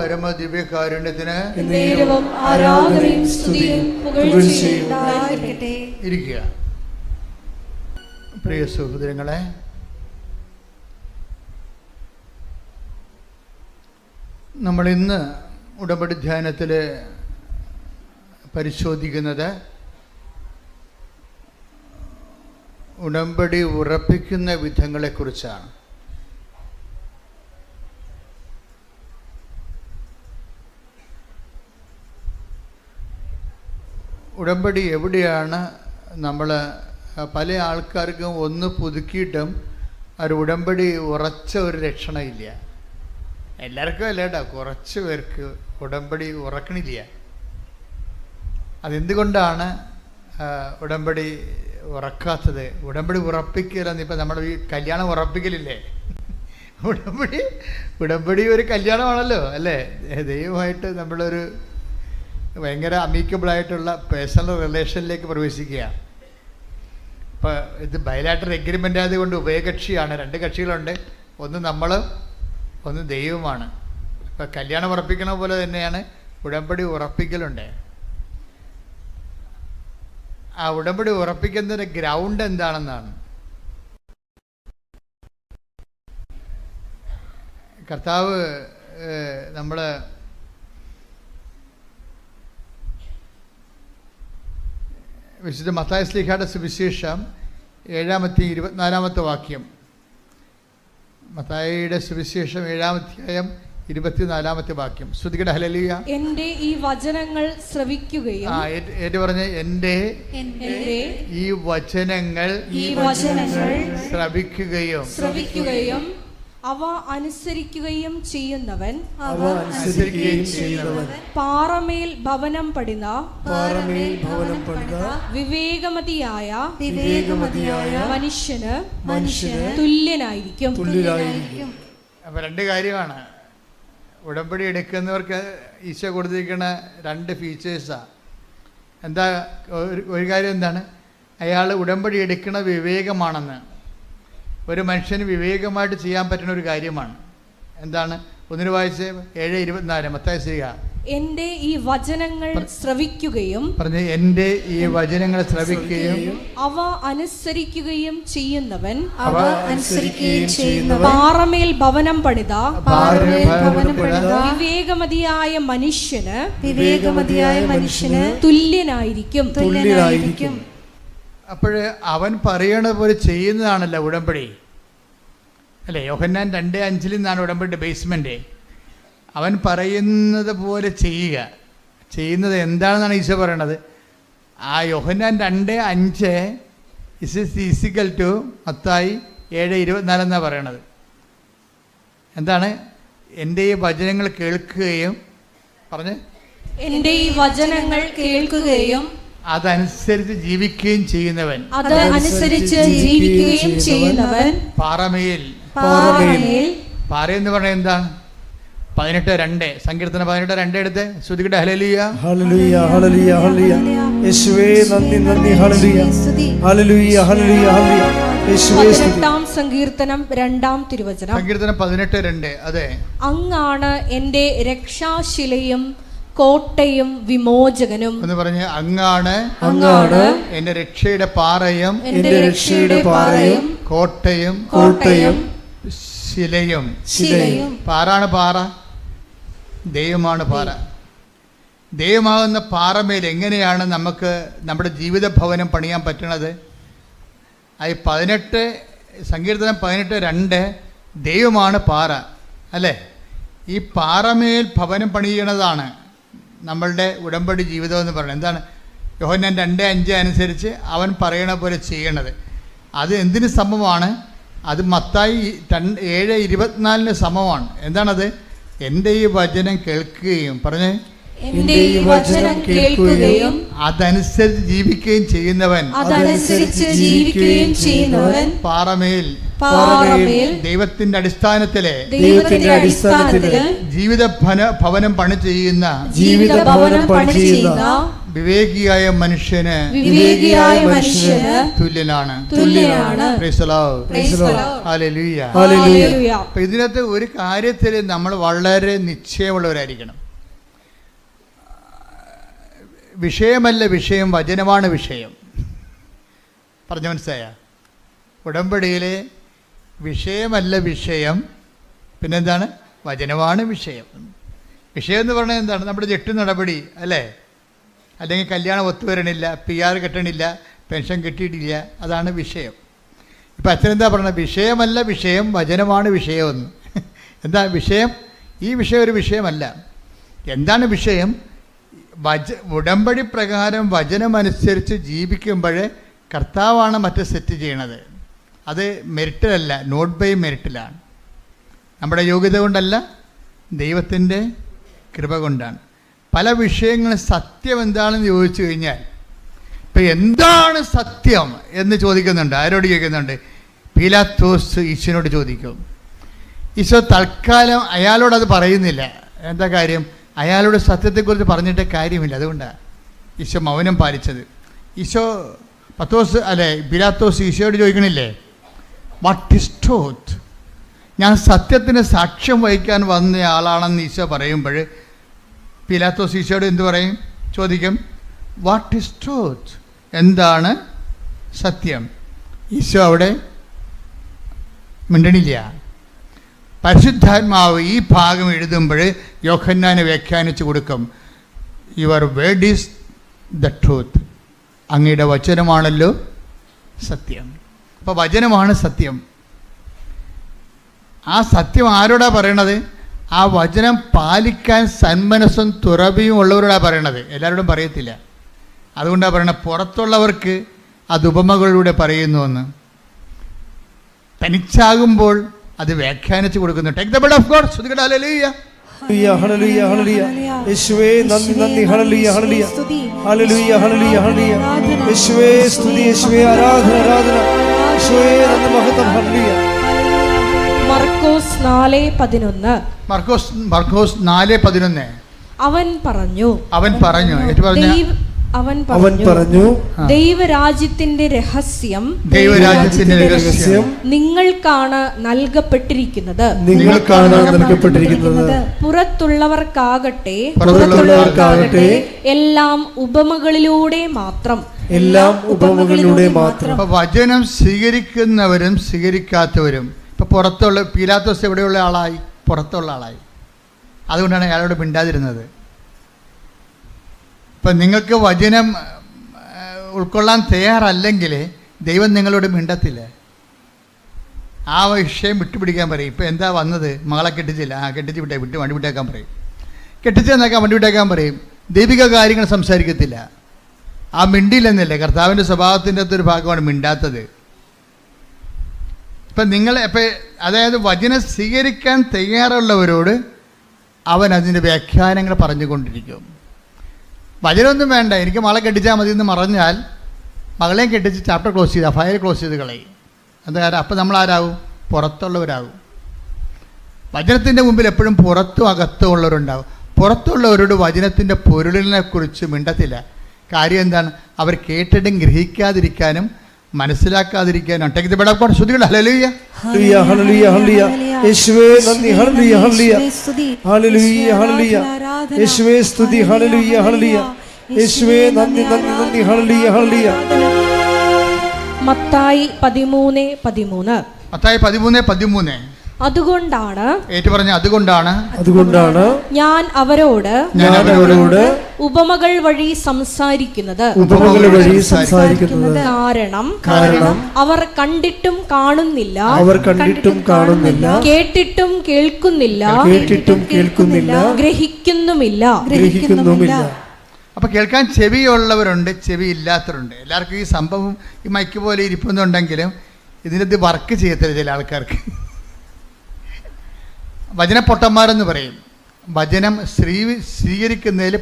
പരമദിവ്യകാരുണ്യത്തിന് ആരാധനയും സ്തുതിയും പുകഴ്ചയും ഉണ്ടായിരിക്കട്ടെ. ഇരിക്കുക. പ്രിയ സഹോദരങ്ങളെ, നമ്മൾ ഇന്ന് ഉടമ്പടി ധ്യാനത്തിൽ പരിശോധിക്കുന്നത് ഉടമ്പടി ഉറപ്പിക്കുന്ന വിധങ്ങളെക്കുറിച്ചാണ്. ഉടമ്പടി എവിടെയാണ് നമ്മൾ പല ആൾക്കാർക്കും ഒന്ന് പുതുക്കിയിട്ടും ഒരു ഉടമ്പടി ഉറച്ച ഒരു ലക്ഷണമില്ല. എല്ലാവർക്കും അല്ല കേട്ടോ, കുറച്ച് പേർക്ക് ഉടമ്പടി ഉറക്കണില്ല. അതെന്തുകൊണ്ടാണ് ഉടമ്പടി ഉറക്കാത്തത്? ഉടമ്പടി ഉറപ്പിക്കലെന്ന് ഇപ്പം നമ്മൾ ഈ കല്യാണം ഉറപ്പിക്കലില്ലേ, ഉടമ്പടി ഒരു കല്യാണമാണല്ലോ അല്ലേ. ദൈവമായിട്ട് നമ്മളൊരു ഭയങ്കര അമീക്കബിളായിട്ടുള്ള പേഴ്സണൽ റിലേഷനിലേക്ക് പ്രവേശിക്കുക. ഇപ്പോൾ ഇത് ബയലാറ്ററൽ എഗ്രിമെൻ്റ് ആയതുകൊണ്ട് ഉഭയകക്ഷിയാണ്, രണ്ട് കക്ഷികളുണ്ട്, ഒന്ന് നമ്മൾ ഒന്ന് ദൈവമാണ്. ഇപ്പോൾ കല്യാണം ഉറപ്പിക്കണ പോലെ തന്നെയാണ് ഉടമ്പടി ഉറപ്പിക്കലുണ്ട്. ആ ഉടമ്പടി ഉറപ്പിക്കുന്നതിൻ്റെ ഗ്രൗണ്ട് എന്താണെന്നാണ്. കർത്താവ് നമ്മൾ വിശുദ്ധ മത്തായി ശ്ലീഹായുടെ സുവിശേഷം 7-24 വാക്യം. മത്തായിയുടെ സുവിശേഷം 7-24 വാക്യം. ശ്രുതികട ഹല്ലേലൂയ. എൻ്റെ ഈ വചനങ്ങൾ ശ്രവിക്കുകയും പറഞ്ഞ എൻ്റെ ഈ വചനങ്ങൾ ശ്രവിക്കുകയും അവ അനുസരിക്കുകയും ചെയ്യുന്നവൻ പാറമേൽ ഭവനം പണിത വിവേകമതിയായ മനുഷ്യന് തുല്യനായിരിക്കും. അപ്പൊ രണ്ട് കാര്യമാണ് ഉടമ്പടി എടുക്കുന്നവർക്ക് ഈശോ കൊടുത്തിരിക്കുന്ന രണ്ട് ഫീച്ചേഴ്സാ. എന്താ ഒരു കാര്യം എന്താണ്? അയാൾ ഉടമ്പടി എടുക്കുന്ന വിവേകമാണെന്ന്. ഒരു മനുഷ്യന് വിവേകമായിട്ട് ചെയ്യാൻ പറ്റുന്ന ഒരു കാര്യമാണ്. എന്താണ്? ഒന്നിന് വായിച്ച് 7:24 മത്തായി ശ്ലീഹ. എൻ്റെ ഈ വചനങ്ങൾ ശ്രവിക്കുകയും എൻ്റെ ഈ വചനങ്ങൾ ശ്രവിക്കുകയും അവ അനുസരിക്കുകയും ചെയ്യുന്നവൻ പാറമേൽ ഭവനം പണിത വിവേകമതിയായ മനുഷ്യന് തുല്യനായിരിക്കും. അപ്പോഴ് അവൻ പറയണ പോലെ ചെയ്യുന്നതാണല്ലോ ഉടമ്പടി അല്ലേ. യോഹന്നാൻ 2:5 നിന്നാണ് ഉടമ്പടി ബേസ്മെൻറ്റ്. അവൻ പറയുന്നത് പോലെ ചെയ്യുന്നത് എന്താണെന്നാണ് ഈശോ പറയണത്. ആ യോഹന്നാൻ 2:5 ഈസിക്കൽ ടു മത്തായി 7:24 എന്നാണ് പറയണത്. എന്താണ്? എൻ്റെ ഈ വചനങ്ങൾ കേൾക്കുകയും എൻ്റെ ഈ വചനങ്ങൾ കേൾക്കുകയും അതനുസരിച്ച് ജീവിക്കുകയും ചെയ്യുന്നവൻ പാറമേൽ പാറയെന്ന് പറഞ്ഞാൽ എന്താ? 18:2 സങ്കീർത്തനം 18:2 എടുത്ത് ശ്രുതികട ഹല്ലേലൂയ. ഹല്ലേലൂയ ഹല്ലേലൂയ ഹല്ലേലൂയ. യേശുവേ നന്ദി നന്ദി. ഹല്ലേലൂയ ഹല്ലേലൂയ ഹല്ലേലൂയ ഹല്ലേലൂയ. യേശുവേ സ്തുതി. സങ്കീർത്തനം 2-ാം തിരുവചനം. സങ്കീർത്തനം 18:2. അതെ, അങ്ങാണ് എൻ്റെ രക്ഷാശിലയും കോട്ടയും വിമോചകനും എന്ന് പറഞ്ഞ് അങ്ങാണ് എന്റെ രക്ഷയുടെ പാറയും കോട്ടയും ശിലയും. പാറാണ് പാറ, ദൈവമാണ് പാറ. ദൈവമാകുന്ന പാറമേൽ എങ്ങനെയാണ് നമുക്ക് നമ്മുടെ ജീവിത ഭവനം പണിയാൻ പറ്റണത്? അത് 18 സങ്കീർത്തനം 18:2 ദൈവമാണ് പാറ അല്ലേ. ഈ പാറമേൽ ഭവനം പണിയണതാണ് നമ്മളുടെ ഉടമ്പടി ജീവിതം എന്ന് പറയുന്നത്. എന്താണ്? യോഹന്നാൻ 2:5 അനുസരിച്ച് അവൻ പറയണ പോലെ ചെയ്യണത്. അത് എന്തിന് സമമാണ്? അത് മത്തായി 7:24 സമമാണ്. എന്താണത്? എൻ്റെ ഈ വചനം കേൾക്കുകയും അതനുസരിച്ച് ജീവിക്കുകയും ചെയ്യുന്നവൻ പാറമേൽ ദൈവത്തിന്റെ അടിസ്ഥാനത്തിലെ ജീവിത ഭവനം പണി ചെയ്യുന്ന വിവേകിയായ മനുഷ്യന് തുല്യനാണ്. Praise the Lord. Hallelujah. അപ്പൊ ഇതിനകത്ത് ഒരു കാര്യത്തിൽ നമ്മൾ വളരെ നിശ്ചയമുള്ളവരായിരിക്കണം. വിഷയമല്ല വിഷയം, വചനമാണ് വിഷയം. പറഞ്ഞു മനസ്സിലായ? ഉടമ്പടിയിലെ വിഷയമല്ല വിഷയം, പിന്നെന്താണ്? വചനമാണ് വിഷയം. വിഷയം എന്ന് പറഞ്ഞാൽ എന്താണ്? നമ്മുടെ ജെട്ട് നടപടി അല്ലേ, അല്ലെങ്കിൽ കല്യാണം ഒത്തുവരണില്ല, PR കിട്ടണില്ല, പെൻഷൻ കിട്ടിയിട്ടില്ല, അതാണ് വിഷയം. ഇപ്പം അച്ഛനെന്താ പറഞ്ഞത്? വിഷയമല്ല വിഷയം, വചനമാണ് വിഷയമെന്ന്. എന്താ വിഷയം? ഈ വിഷയം ഒരു വിഷയമല്ല. എന്താണ് വിഷയം? ഉടമ്പടി പ്രകാരം വചനമനുസരിച്ച് ജീവിക്കുമ്പോൾ കർത്താവാണ് മറ്റ് സെറ്റ് ചെയ്യണത്. അത് മെറിറ്റിലല്ല, നോട്ട് ബൈ മെറിറ്റിലാണ്. നമ്മുടെ യോഗ്യത കൊണ്ടല്ല, ദൈവത്തിൻ്റെ കൃപ കൊണ്ടാണ്. പല വിഷയങ്ങളും സത്യം എന്താണെന്ന് ചോദിച്ചു കഴിഞ്ഞാൽ, ഇപ്പം എന്താണ് സത്യം എന്ന് ചോദിക്കുന്നുണ്ട്. ആരോട് ചോദിക്കുന്നുണ്ട്? പീലാത്തോസ് ഈശോനോട് ചോദിക്കും. ഈശോ തൽക്കാലം അയാളോടത് പറയുന്നില്ല. എന്താ കാര്യം? അയാളോട് സത്യത്തെക്കുറിച്ച് പറഞ്ഞിട്ട് കാര്യമില്ല. അതുകൊണ്ടാണ് ഈശോ മൗനം പാലിച്ചത്. ഈശോ പീലാത്തോസ് ഈശോയോട് ചോദിക്കണില്ലേ, വാട്ട് ഈസ് ട്രൂത്ത്? ഞാൻ സത്യത്തിന് സാക്ഷ്യം വഹിക്കാൻ വന്ന ആളാണെന്ന് ഈശോ പറയുമ്പോൾ പീലാത്തോസ് ഈശോയോട് എന്ത് പറയും? ചോദിക്കും, വാട്ട് ഈസ് ട്രൂത്ത്? എന്താണ് സത്യം? ഈശോ അവിടെ മിണ്ടണില്ല. പരിശുദ്ധാത്മാവ് ഈ ഭാഗം എഴുതുമ്പോൾ യോഹന്നാനെ വ്യാഖ്യാനിച്ചു കൊടുക്കും. Your word is the truth. അങ്ങയുടെ വചനമാണല്ലോ സത്യം. അപ്പോൾ വചനമാണ് സത്യം. ആ സത്യം ആരോടാ പറയണത്? ആ വചനം പാലിക്കാൻ സന്മനസ്സും തുറവിയും ഉള്ളവരോടാണ് പറയണത്. എല്ലാവരോടും പറയത്തില്ല. അതുകൊണ്ടാണ് പറയണത് പുറത്തുള്ളവർക്ക് അത് ഉപമകളിലൂടെ പറയുന്നുവെന്ന്. തനിച്ചാകുമ്പോൾ അത് വ്യാഖ്യാനിച്ചു കൊടുക്കുന്നു. Take the blood of God. സ്തുതിക്കട്ടെ. ഹല്ലേലൂയ. ഹല്ലേലൂയ ഹല്ലേലൂയ. യേശുവേ നന്ദി നന്ദി. ഹല്ലേലൂയ ഹല്ലേലൂയ. ഹല്ലേലൂയ ഹല്ലേലൂയ ഹല്ലേലൂയ. യേശുവേ സ്തുതി, യേശുവേ ആരാധന ആരാധന. യേശുവേ നന്ദി മഹത്വം. ഹല്ലേലൂയ. മർക്കോസ് 4:11. മർക്കോസ് 4:11. അവൻ പറഞ്ഞു ദൈവരാജ്യത്തിന്റെ രഹസ്യം നിങ്ങൾക്കാണ് നൽകപ്പെട്ടിരിക്കുന്നത്. പുറത്തുള്ളവർക്കാകട്ടെ എല്ലാം ഉപമകളിലൂടെ മാത്രം. വചനം സ്വീകരിക്കുന്നവരും സ്വീകരിക്കാത്തവരും. ഇപ്പൊ പുറത്തുള്ള പീലാത്തോസ് എവിടെയുള്ള ആളായി? പുറത്തുള്ള ആളായി. അതുകൊണ്ടാണ് അയാളോട് മിണ്ടാതിരുന്നത്. ഇപ്പം നിങ്ങൾക്ക് വചനം ഉൾക്കൊള്ളാൻ തയ്യാറല്ലെങ്കിൽ ദൈവം നിങ്ങളോട് മിണ്ടത്തില്ല. ആ വിഷയം വിട്ടുപിടിക്കാൻ പറയും. ഇപ്പം എന്താ വന്നത്? മകളെ കെട്ടിച്ചില്ല, കെട്ടിച്ച് വണ്ടി വിട്ടേക്കാൻ പറയും. കെട്ടിച്ചെന്നേക്കാൻ വണ്ടി വിട്ടേക്കാൻ പറയും. ദൈവിക കാര്യങ്ങൾ സംസാരിക്കത്തില്ല. ആ മിണ്ടിയില്ലെന്നല്ലേ? കർത്താവിൻ്റെ സ്വഭാവത്തിൻ്റെ അകത്തൊരു ഭാഗമാണ് മിണ്ടാത്തത്. ഇപ്പം അതായത് വചനം സ്വീകരിക്കാൻ തയ്യാറുള്ളവരോട് അവൻ അതിൻ്റെ വ്യാഖ്യാനങ്ങൾ പറഞ്ഞുകൊണ്ടിരിക്കും. വചനമൊന്നും വേണ്ട, എനിക്ക് മകളെ കെട്ടിച്ചാൽ മതി എന്ന് പറഞ്ഞാൽ മകളെയും കെട്ടിച്ച് ചാപ്റ്റർ ക്ലോസ് ചെയ്താൽ ഫയൽ ക്ലോസ് ചെയ്ത് കളയും. എന്താ കാര്യം? അപ്പം നമ്മൾ ആരാകും? പുറത്തുള്ളവരാകും. വചനത്തിൻ്റെ മുമ്പിൽ എപ്പോഴും പുറത്തും അകത്തും ഉള്ളവരുണ്ടാകും. പുറത്തുള്ളവരോട് വചനത്തിൻ്റെ പൊരുളിനെ കുറിച്ച് മിണ്ടത്തില്ല. കാര്യം എന്താണ്? അവർ കേട്ടിട്ടും ഗ്രഹിക്കാതിരിക്കാനും മനസ്സിലാക്കാതിരിക്കാനും. Take the blood of God. സ്തുതിക്കട്ടെ. ഹല്ലേലൂയ. ഹല്ലേലൂയ ഹല്ലേലൂയ ഹല്ലേലൂയ. യേശുവേ നന്ദി. ഹല്ലേലൂയ ഹല്ലേലൂയ. ഹല്ലേലൂയ ഹല്ലേലൂയ. യേശുവേ സ്തുതി. ഹല്ലേലൂയ ഹല്ലേലൂയ. യേശുവേ നന്ദി നന്ദി നന്ദി. ഹല്ലേലൂയ ഹല്ലേലൂയ. മത്തായി 13:13. മത്തായി 13:13. അതുകൊണ്ടാണ് ഞാൻ അവരോട് ഉപമകൾ വഴി സംസാരിക്കുന്നത്. കാരണം അവർ കണ്ടിട്ടും കാണുന്നില്ല, കേട്ടിട്ടും കേൾക്കുന്നില്ല, ഗ്രഹിക്കുന്നുമില്ല. അപ്പോൾ കേൾക്കാൻ ചെവിയുള്ളവരുണ്ട്, ചെവി ഇല്ലാത്തവരുണ്ട്. എല്ലാവർക്കും ഈ സംഭവം ഈ മൈക്ക് പോലെ ഇരിപ്പുന്നുണ്ടെങ്കിലും ഇതിനകത്ത് വർക്ക് ചെയ്യത്തില്ല ചില ആൾക്കാർക്ക്. വചനപ്പൊട്ടന്മാരെന്ന് പറയും. വചനം സ്വീകരിക്കുന്നതിൽ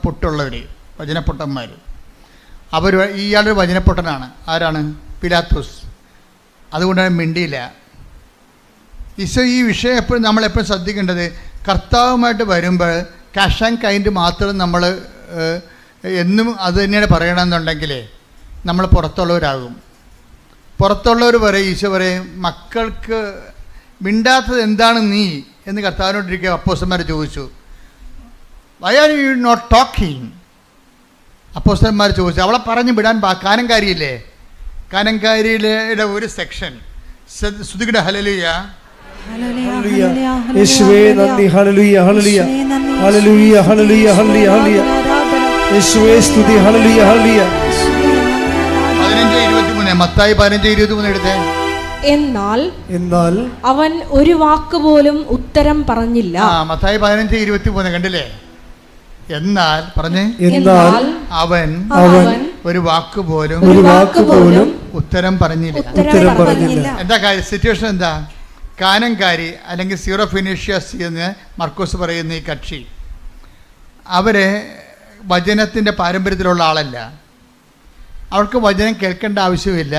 പൊട്ടുള്ളവർ, വചനപ്പൊട്ടന്മാർ. അവർ ഇയാളൊരു വചനപ്പൊട്ടനാണ്. ആരാണ്? പീലാത്തോസ്. അതുകൊണ്ടാണ് മിണ്ടിയില്ല. ഈശോ ഈ വിഷയം എപ്പോഴും നമ്മളെപ്പോഴും ശ്രദ്ധിക്കേണ്ടത്, കർത്താവുമായിട്ട് വരുമ്പോൾ കാഷ് ആൻഡ് കൈൻഡ് മാത്രം നമ്മൾ എന്നും അത് തന്നെയാണ് പറയണമെന്നുണ്ടെങ്കിൽ നമ്മൾ പുറത്തുള്ളവരാകും. പുറത്തുള്ളവർ പറയും, ഈശോ പറയും, മക്കൾക്ക് മിണ്ടാത്തത് എന്താണ് നീ എന്ന് കർത്താവിനോട്ടിരിക്കുക അപ്പോസ്തലന്മാർ ചോദിച്ചു. Why are you not talking? അപ്പോസ്തലന്മാർ ചോദിച്ചു. അവളെ പറഞ്ഞു വിടാൻ കാനംകാരിയില്ലേ, കാനംകാരിയുടെ ഒരു സെക്ഷൻ ശ്രുതിയുടെ ഹല്ലേലൂയ യേശുവേ നന്ദി, ഹല്ലേലൂയ ഹല്ലേലൂയ ഹല്ലേലൂയ ഹല്ലേലൂയ ഹല്ലേലൂയ യേശുവേ സ്തുതി, ഹല്ലേലൂയ ഹല്ലേലൂയ. 15:23 മത്തായി 15:23 എടുത്തേ. എന്നാൽ അവൻ ഒരു വാക്ക് പോലും ഉത്തരം പറഞ്ഞില്ല. മത്തായി 15:23 കണ്ടില്ലേ? എന്നാൽ പറഞ്ഞേ, എന്നാൽ അവൻ ഒരു വാക്ക് പോലും ഉത്തരം പറഞ്ഞില്ല. എന്താ കാര്യം? സിറ്റുവേഷൻ എന്താ? കാനംകാരി അല്ലെങ്കിൽ സീറോ ഫിനീഷ്യസ് എന്ന് മർക്കോസ് പറയുന്ന ഈ കക്ഷി, അവരെ വചനത്തിൻ്റെ പാരമ്പര്യത്തിലുള്ള ആളല്ല. അവൾക്ക് വചനം കേൾക്കേണ്ട ആവശ്യമില്ല.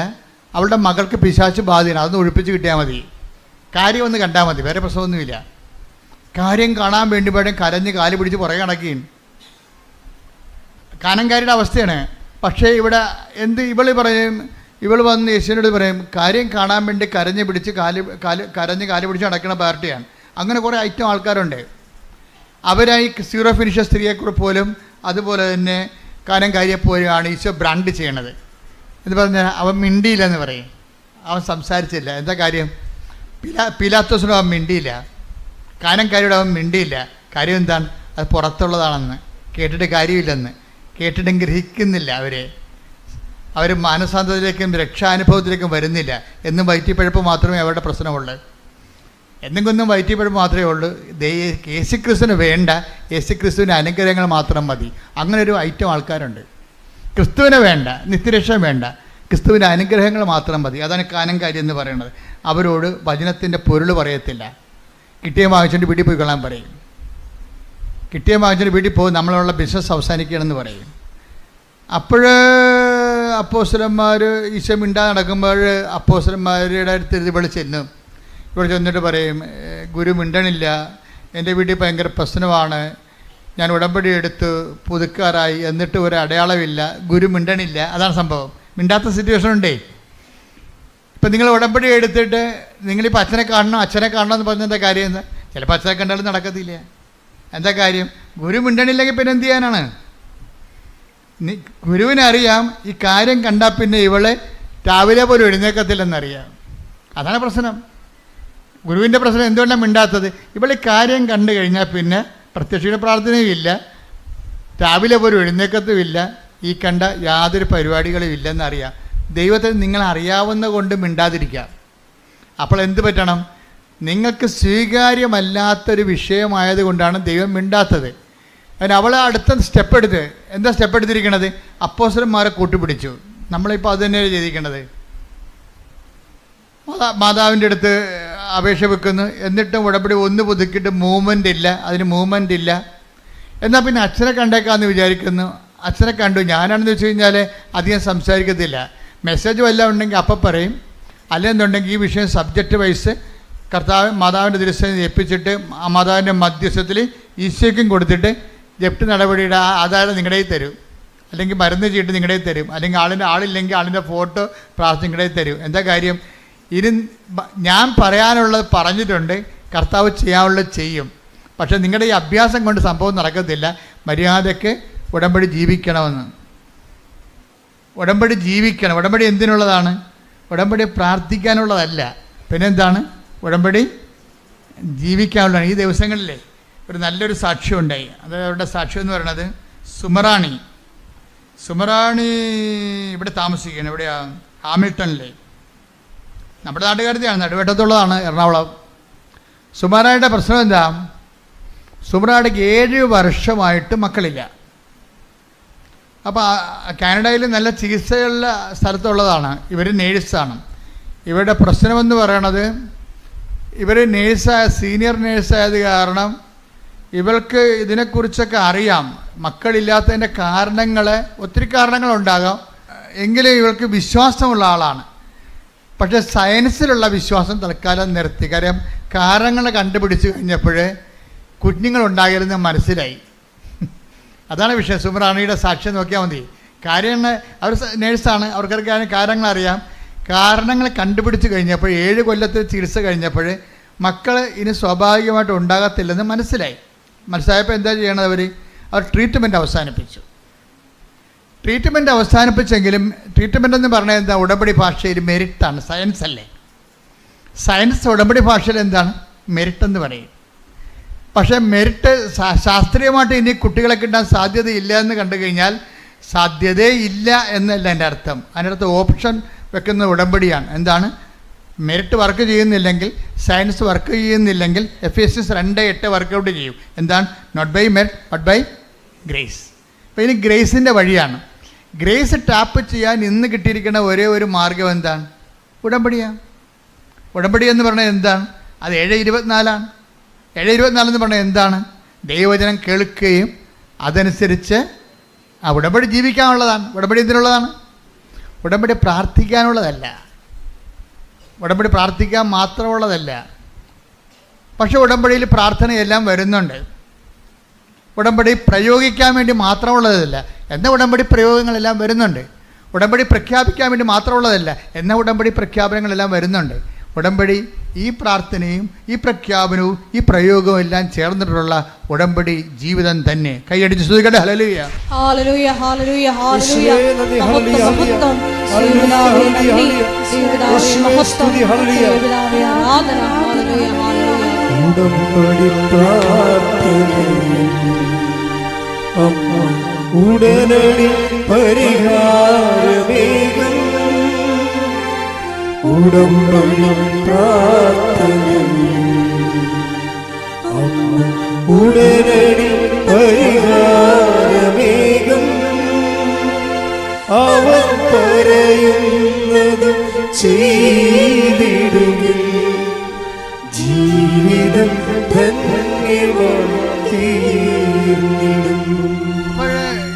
അവളുടെ മകൾക്ക് പിശാച് ബാധയാണ്, അതൊന്ന് ഒഴിപ്പിച്ച് കിട്ടിയാൽ മതി, കാര്യം ഒന്ന് കണ്ടാൽ മതി, വേറെ പ്രശ്നമൊന്നുമില്ല. കാര്യം കാണാൻ വേണ്ടി വേണം കരഞ്ഞ് കാല് പിടിച്ച് പുറകെ നടക്കുകയും. കാനംകാരിയുടെ അവസ്ഥയാണ്. പക്ഷേ ഇവിടെ ഇവള് പറയും, ഇവൾ വന്ന് യേശുവിനോട് പറയും, കാര്യം കാണാൻ വേണ്ടി കരഞ്ഞ് കാല് പിടിച്ച് നടക്കുന്ന പാർട്ടിയാണ്. അങ്ങനെ കുറേ ഐറ്റം ആൾക്കാരുണ്ട്. അവരായി സീറോ ഫിനിഷർ സ്ത്രീയെക്കുറിച്ച് പോലും അതുപോലെ തന്നെ കാനംകാരിയെപ്പോലെയാണ് ഈശോ ബ്രാൻഡ് ചെയ്യണത്. എന്ന് പറഞ്ഞാൽ അവൻ മിണ്ടിയില്ലെന്ന് പറയും, അവൻ സംസാരിച്ചില്ല. എന്താ കാര്യം? പിലാത്തോസിനും അവൻ മിണ്ടിയില്ല, കാനംകാരിയോട് അവൻ മിണ്ടിയില്ല. കാര്യം എന്താണ്? അത് പുറത്തുള്ളതാണെന്ന്, കേട്ടിട്ട് കാര്യമില്ലെന്ന്, കേട്ടിട്ടും ഗ്രഹിക്കുന്നില്ല. അവർ മാനസാന്തരത്തിലേക്കും രക്ഷാനുഭവത്തിലേക്കും വരുന്നില്ല. എന്നും വയറ്റിപ്പഴപ്പ് മാത്രമേ അവരുടെ പ്രശ്നമുള്ളൂ. എന്തെങ്കിലും വയറ്റിപ്പഴപ്പ് മാത്രമേ ഉള്ളൂ. യേശുക്രിസ്തുവിന് വേണ്ട, യേശുക്രിസ്തുവിൻ്റെ അനുഗ്രഹങ്ങൾ മാത്രം മതി. അങ്ങനെ ഒരു ഐറ്റം ആൾക്കാരുണ്ട്. ക്രിസ്തുവിനെ വേണ്ട, നിത്യരക്ഷ വേണ്ട, ക്രിസ്തുവിൻ്റെ അനുഗ്രഹങ്ങൾ മാത്രം മതി. അതാണ് കാനംകാരി എന്ന് പറയുന്നത്. അവരോട് വചനത്തിൻ്റെ പൊരുൾ പറയത്തില്ല. കിട്ടിയ വാങ്ങിച്ചുകൊണ്ട് വീട്ടിൽ പോയി കൊള്ളാൻ പറയും. കിട്ടിയ വാങ്ങിച്ചുകൊണ്ട് വീട്ടിൽ പോകും, നമ്മളുള്ള ബിസിനസ് അവസാനിക്കുകയാണെന്ന് പറയും. അപ്പോൾ അപ്പോസ്തലന്മാർ ഈശോ മിണ്ടാതെ നടക്കുമ്പോൾ അപ്പോസ്തലന്മാരുടെ അടുത്ത് ഇവിടെ ചെല്ലും. ഇവിടെ ചെന്നിട്ട് പറയും, ഗുരു മിണ്ടണില്ല, എൻ്റെ വീട്ടിൽ ഭയങ്കര പ്രശ്നമാണ്, ഞാൻ ഉടമ്പടി എടുത്ത് പുതുക്കാറായി, എന്നിട്ട് ഒരു അടയാളമില്ല, ഗുരു മിണ്ടണില്ല. അതാണ് സംഭവം. മിണ്ടാത്ത സിറ്റുവേഷൻ ഉണ്ടേ. ഇപ്പം നിങ്ങൾ ഉടമ്പടി എടുത്തിട്ട് നിങ്ങളിപ്പോൾ അച്ഛനെ കാണണം എന്ന് പറഞ്ഞ എന്താ കാര്യം? എന്താ? ചിലപ്പോൾ അച്ഛനെ കണ്ടാലും നടക്കത്തില്ല. എന്താ കാര്യം? ഗുരു മിണ്ടണില്ലെങ്കിൽ പിന്നെ എന്ത് ചെയ്യാനാണ്? ഗുരുവിനറിയാം ഈ കാര്യം കണ്ടാൽ പിന്നെ ഇവളെ രാവിലെ പോലും എഴുന്നേക്കത്തില്ലെന്നറിയാം. അതാണ് പ്രശ്നം. ഗുരുവിൻ്റെ പ്രശ്നം എന്തുകൊണ്ടാണ് മിണ്ടാത്തത്? ഇവളെ കാര്യം കണ്ടു കഴിഞ്ഞാൽ പിന്നെ പ്രത്യക്ഷയുടെ പ്രാർത്ഥനയും ഇല്ല, രാവിലെ പോലും എഴുന്നേക്കത്തുമില്ല, ഈ കണ്ട യാതൊരു പരിപാടികളും ഇല്ലെന്നറിയാം. ദൈവത്തെ നിങ്ങൾ അറിയാവുന്ന കൊണ്ട് മിണ്ടാതിരിക്കാം. അപ്പോൾ എന്ത് പറ്റണം? നിങ്ങൾക്ക് സ്വീകാര്യമല്ലാത്തൊരു വിഷയമായതുകൊണ്ടാണ് ദൈവം മിണ്ടാത്തത്. അതിന് അവളെ അടുത്ത സ്റ്റെപ്പ് എടുത്ത് എന്താ സ്റ്റെപ്പ് എടുത്തിരിക്കണത്? അപ്പോസ്തലന്മാരെ കൂട്ടുപിടിച്ചു. നമ്മളിപ്പോൾ അത് തന്നെയാണ് ചെയ്തിരിക്കണത്. മാതാവിൻ്റെ അടുത്ത് അപേക്ഷ വെക്കുന്നു, എന്നിട്ടും ഉടമ്പടി ഒന്ന് പുതുക്കിയിട്ട് മൂവ്മെൻ്റ് ഇല്ല, അതിന് മൂവ്മെൻ്റ് ഇല്ല. എന്നാൽ പിന്നെ അച്ഛനെ കണ്ടേക്കാമെന്ന് വിചാരിക്കുന്നു. അച്ഛനെ കണ്ടു. ഞാനാണെന്ന് വെച്ച് കഴിഞ്ഞാൽ അധികം സംസാരിക്കത്തില്ല. മെസ്സേജ് വല്ലതും ഉണ്ടെങ്കിൽ അപ്പം പറയും, അല്ലെന്നുണ്ടെങ്കിൽ ഈ വിഷയം സബ്ജക്റ്റ് വൈസ് മാതാവിൻ്റെ ദൃശ്യം ഏൽപ്പിച്ചിട്ട് ആ മാതാവിൻ്റെ മധ്യസ്ഥത്തിൽ ഈശോയ്ക്കും കൊടുത്തിട്ട് ജപ്തി നടപടിയുടെ ആധാരം നിങ്ങളുടെ തരും, അല്ലെങ്കിൽ മരുന്ന് ചീട്ട് നിങ്ങളുടെ തരും, അല്ലെങ്കിൽ ആളില്ലെങ്കിൽ ആളിൻ്റെ ഫോട്ടോ പ്രാർത്ഥന നിങ്ങളുടെ തരും. എന്താ കാര്യം? ഞാൻ പറയാനുള്ളത് പറഞ്ഞിട്ടുണ്ട്, കർത്താവ് ചെയ്യാനുള്ളത് ചെയ്യും. പക്ഷേ നിങ്ങളുടെ ഈ അഭ്യാസം കൊണ്ട് സംഭവം നടക്കത്തില്ല. മര്യാദയ്ക്ക് ഉടമ്പടി ജീവിക്കണമെന്ന്. ഉടമ്പടി ജീവിക്കണം. ഉടമ്പടി എന്തിനുള്ളതാണ്? ഉടമ്പടി പ്രാർത്ഥിക്കാനുള്ളതല്ല. പിന്നെന്താണ്? ഉടമ്പടി ജീവിക്കാനുള്ളതാണ്. ഈ ദിവസങ്ങളിലെ ഒരു നല്ലൊരു സാക്ഷ്യം ഉണ്ടായി. അത് അവരുടെ സാക്ഷ്യം എന്ന് പറയുന്നത് സുമറാണി ഇവിടെ താമസിക്കുകയാണ്. എവിടെയാണ്? ഹാമിൽട്ടണിലെ. നമ്മുടെ നാട്ടുകാരത്തെയാണ്, നടുവേട്ടത്തുള്ളതാണ്, എറണാകുളം. സുമറായുടെ പ്രശ്നം എന്താ? സുമറായിക്ക് 7 വർഷമായിട്ട് മക്കളില്ല. അപ്പോൾ കാനഡയിൽ നല്ല ചികിത്സയുള്ള സ്ഥലത്തുള്ളതാണ്. ഇവർ നേഴ്സാണ്. ഇവരുടെ പ്രശ്നമെന്ന് പറയണത്, ഇവർ സീനിയർ നേഴ്സായത് കാരണം ഇവൾക്ക് ഇതിനെക്കുറിച്ചൊക്കെ അറിയാം. മക്കളില്ലാത്തതിൻ്റെ ഒത്തിരി കാരണങ്ങളുണ്ടാകാം, എങ്കിലും ഇവൾക്ക് വിശ്വാസമുള്ള ആളാണ്. പക്ഷേ സയൻസിലുള്ള വിശ്വാസം തൽക്കാലം നിർത്തി. കാര്യം കാരണങ്ങൾ കണ്ടുപിടിച്ച് കഴിഞ്ഞപ്പോൾ കുഞ്ഞുങ്ങളുണ്ടാകരുതെന്ന് മനസ്സിലായി. അതാണ് വിഷയം. സുമറാണിയുടെ സാക്ഷ്യം നോക്കിയാൽ മതി. കാര്യങ്ങൾ അവർ നേഴ്സാണ്, അവർക്കൊക്കെ കാര്യങ്ങൾ അറിയാം. കാരണങ്ങൾ കണ്ടുപിടിച്ച് കഴിഞ്ഞപ്പോൾ 7 കൊല്ലത്തെ ചികിത്സ കഴിഞ്ഞപ്പോൾ മക്കൾ ഇനി സ്വാഭാവികമായിട്ട് ഉണ്ടാകത്തില്ലെന്ന് മനസ്സിലായപ്പോൾ എന്താ ചെയ്യണത്? അവർ ട്രീറ്റ്മെൻറ്റ് അവസാനിപ്പിച്ചു. ട്രീറ്റ്മെൻറ്റ് അവസാനിപ്പിച്ചെങ്കിലും ട്രീറ്റ്മെൻ്റ് എന്ന് പറഞ്ഞാൽ എന്താ? ഉടമ്പടി ഭാഷയിൽ മെരിറ്റാണ്, സയൻസ് അല്ലേ. സയൻസ് ഉടമ്പടി ഭാഷയിൽ എന്താണ്? മെരിറ്റ് എന്ന് പറയും. പക്ഷേ മെരിറ്റ് ശാസ്ത്രീയമായിട്ട് ഇനി കുട്ടികളെ കിട്ടാൻ സാധ്യതയില്ല എന്ന് കണ്ടു കഴിഞ്ഞാൽ സാധ്യതയില്ല എന്നല്ല എൻ്റെ അർത്ഥം. അതിനടുത്ത് ഓപ്ഷൻ വെക്കുന്ന ഉടമ്പടിയാണ്. എന്താണ്? മെരിറ്റ് വർക്ക് ചെയ്യുന്നില്ലെങ്കിൽ, സയൻസ് വർക്ക് ചെയ്യുന്നില്ലെങ്കിൽ Ephesians 2:8 വർക്കൗട്ട് ചെയ്യും. എന്താണ്? Not by merit but by grace. അപ്പോൾ ഇനി ഗ്രേസിൻ്റെ വഴിയാണ്. ഗ്രേസ് ടാപ്പ് ചെയ്യാൻ ഇന്ന് കിട്ടിയിരിക്കുന്ന ഒരേ ഒരു മാർഗം എന്താണ്? ഉടമ്പടിയാണ്. ഉടമ്പടി എന്ന് പറഞ്ഞാൽ എന്താണ്? അത് 7:24 7:24 എന്ന് പറഞ്ഞാൽ എന്താണ്? ദൈവവചനം കേൾക്കുകയും അതനുസരിച്ച് ആ ഉടമ്പടി ജീവിക്കാനുള്ളതാണ്. ഉടമ്പടി എന്തിനുള്ളതാണ്? ഉടമ്പടി പ്രാർത്ഥിക്കാനുള്ളതല്ല. ഉടമ്പടി പ്രാർത്ഥിക്കാൻ മാത്രമുള്ളതല്ല. പക്ഷെ ഉടമ്പടിയിൽ പ്രാർത്ഥനയെല്ലാം വരുന്നുണ്ട്. ഉടമ്പടി പ്രയോഗിക്കാൻ വേണ്ടി മാത്രമുള്ളതല്ല, എന്നാൽ ഉടമ്പടി പ്രയോഗങ്ങളെല്ലാം വരുന്നുണ്ട്. ഉടമ്പടി പ്രഖ്യാപിക്കാൻ വേണ്ടി മാത്രമുള്ളതല്ല, എന്നാൽ ഉടമ്പടി പ്രഖ്യാപനങ്ങളെല്ലാം വരുന്നുണ്ട്. ഉടമ്പടി ഈ പ്രാർത്ഥനയും ഈ പ്രഖ്യാപനവും ഈ പ്രയോഗവും എല്ലാം ചേർന്നിട്ടുള്ള ഉടമ്പടി ജീവിതം തന്നെ. കൈയടിച്ച് സ്തുതിക്കട്ടെ. ഹല്ലേലൂയ, ഹല്ലേലൂയ, ഹല്ലേലൂയ, ഹല്ലേലൂയ. മഹത്വം, ഉടമ്പടി പ്രാർത്ഥനയിൽ ഉടനടി പരിഹാരമേകും. ഉടമ്പടി പ്രാർത്ഥനയിൽ ഉടനടി പരിഹാരമേകും. അവൻ പറയുന്നത് ചെയ്തിടുകിൽ ജീവിതം ധന്യമായിത്തീർന്നിടും. അപ്പോൾ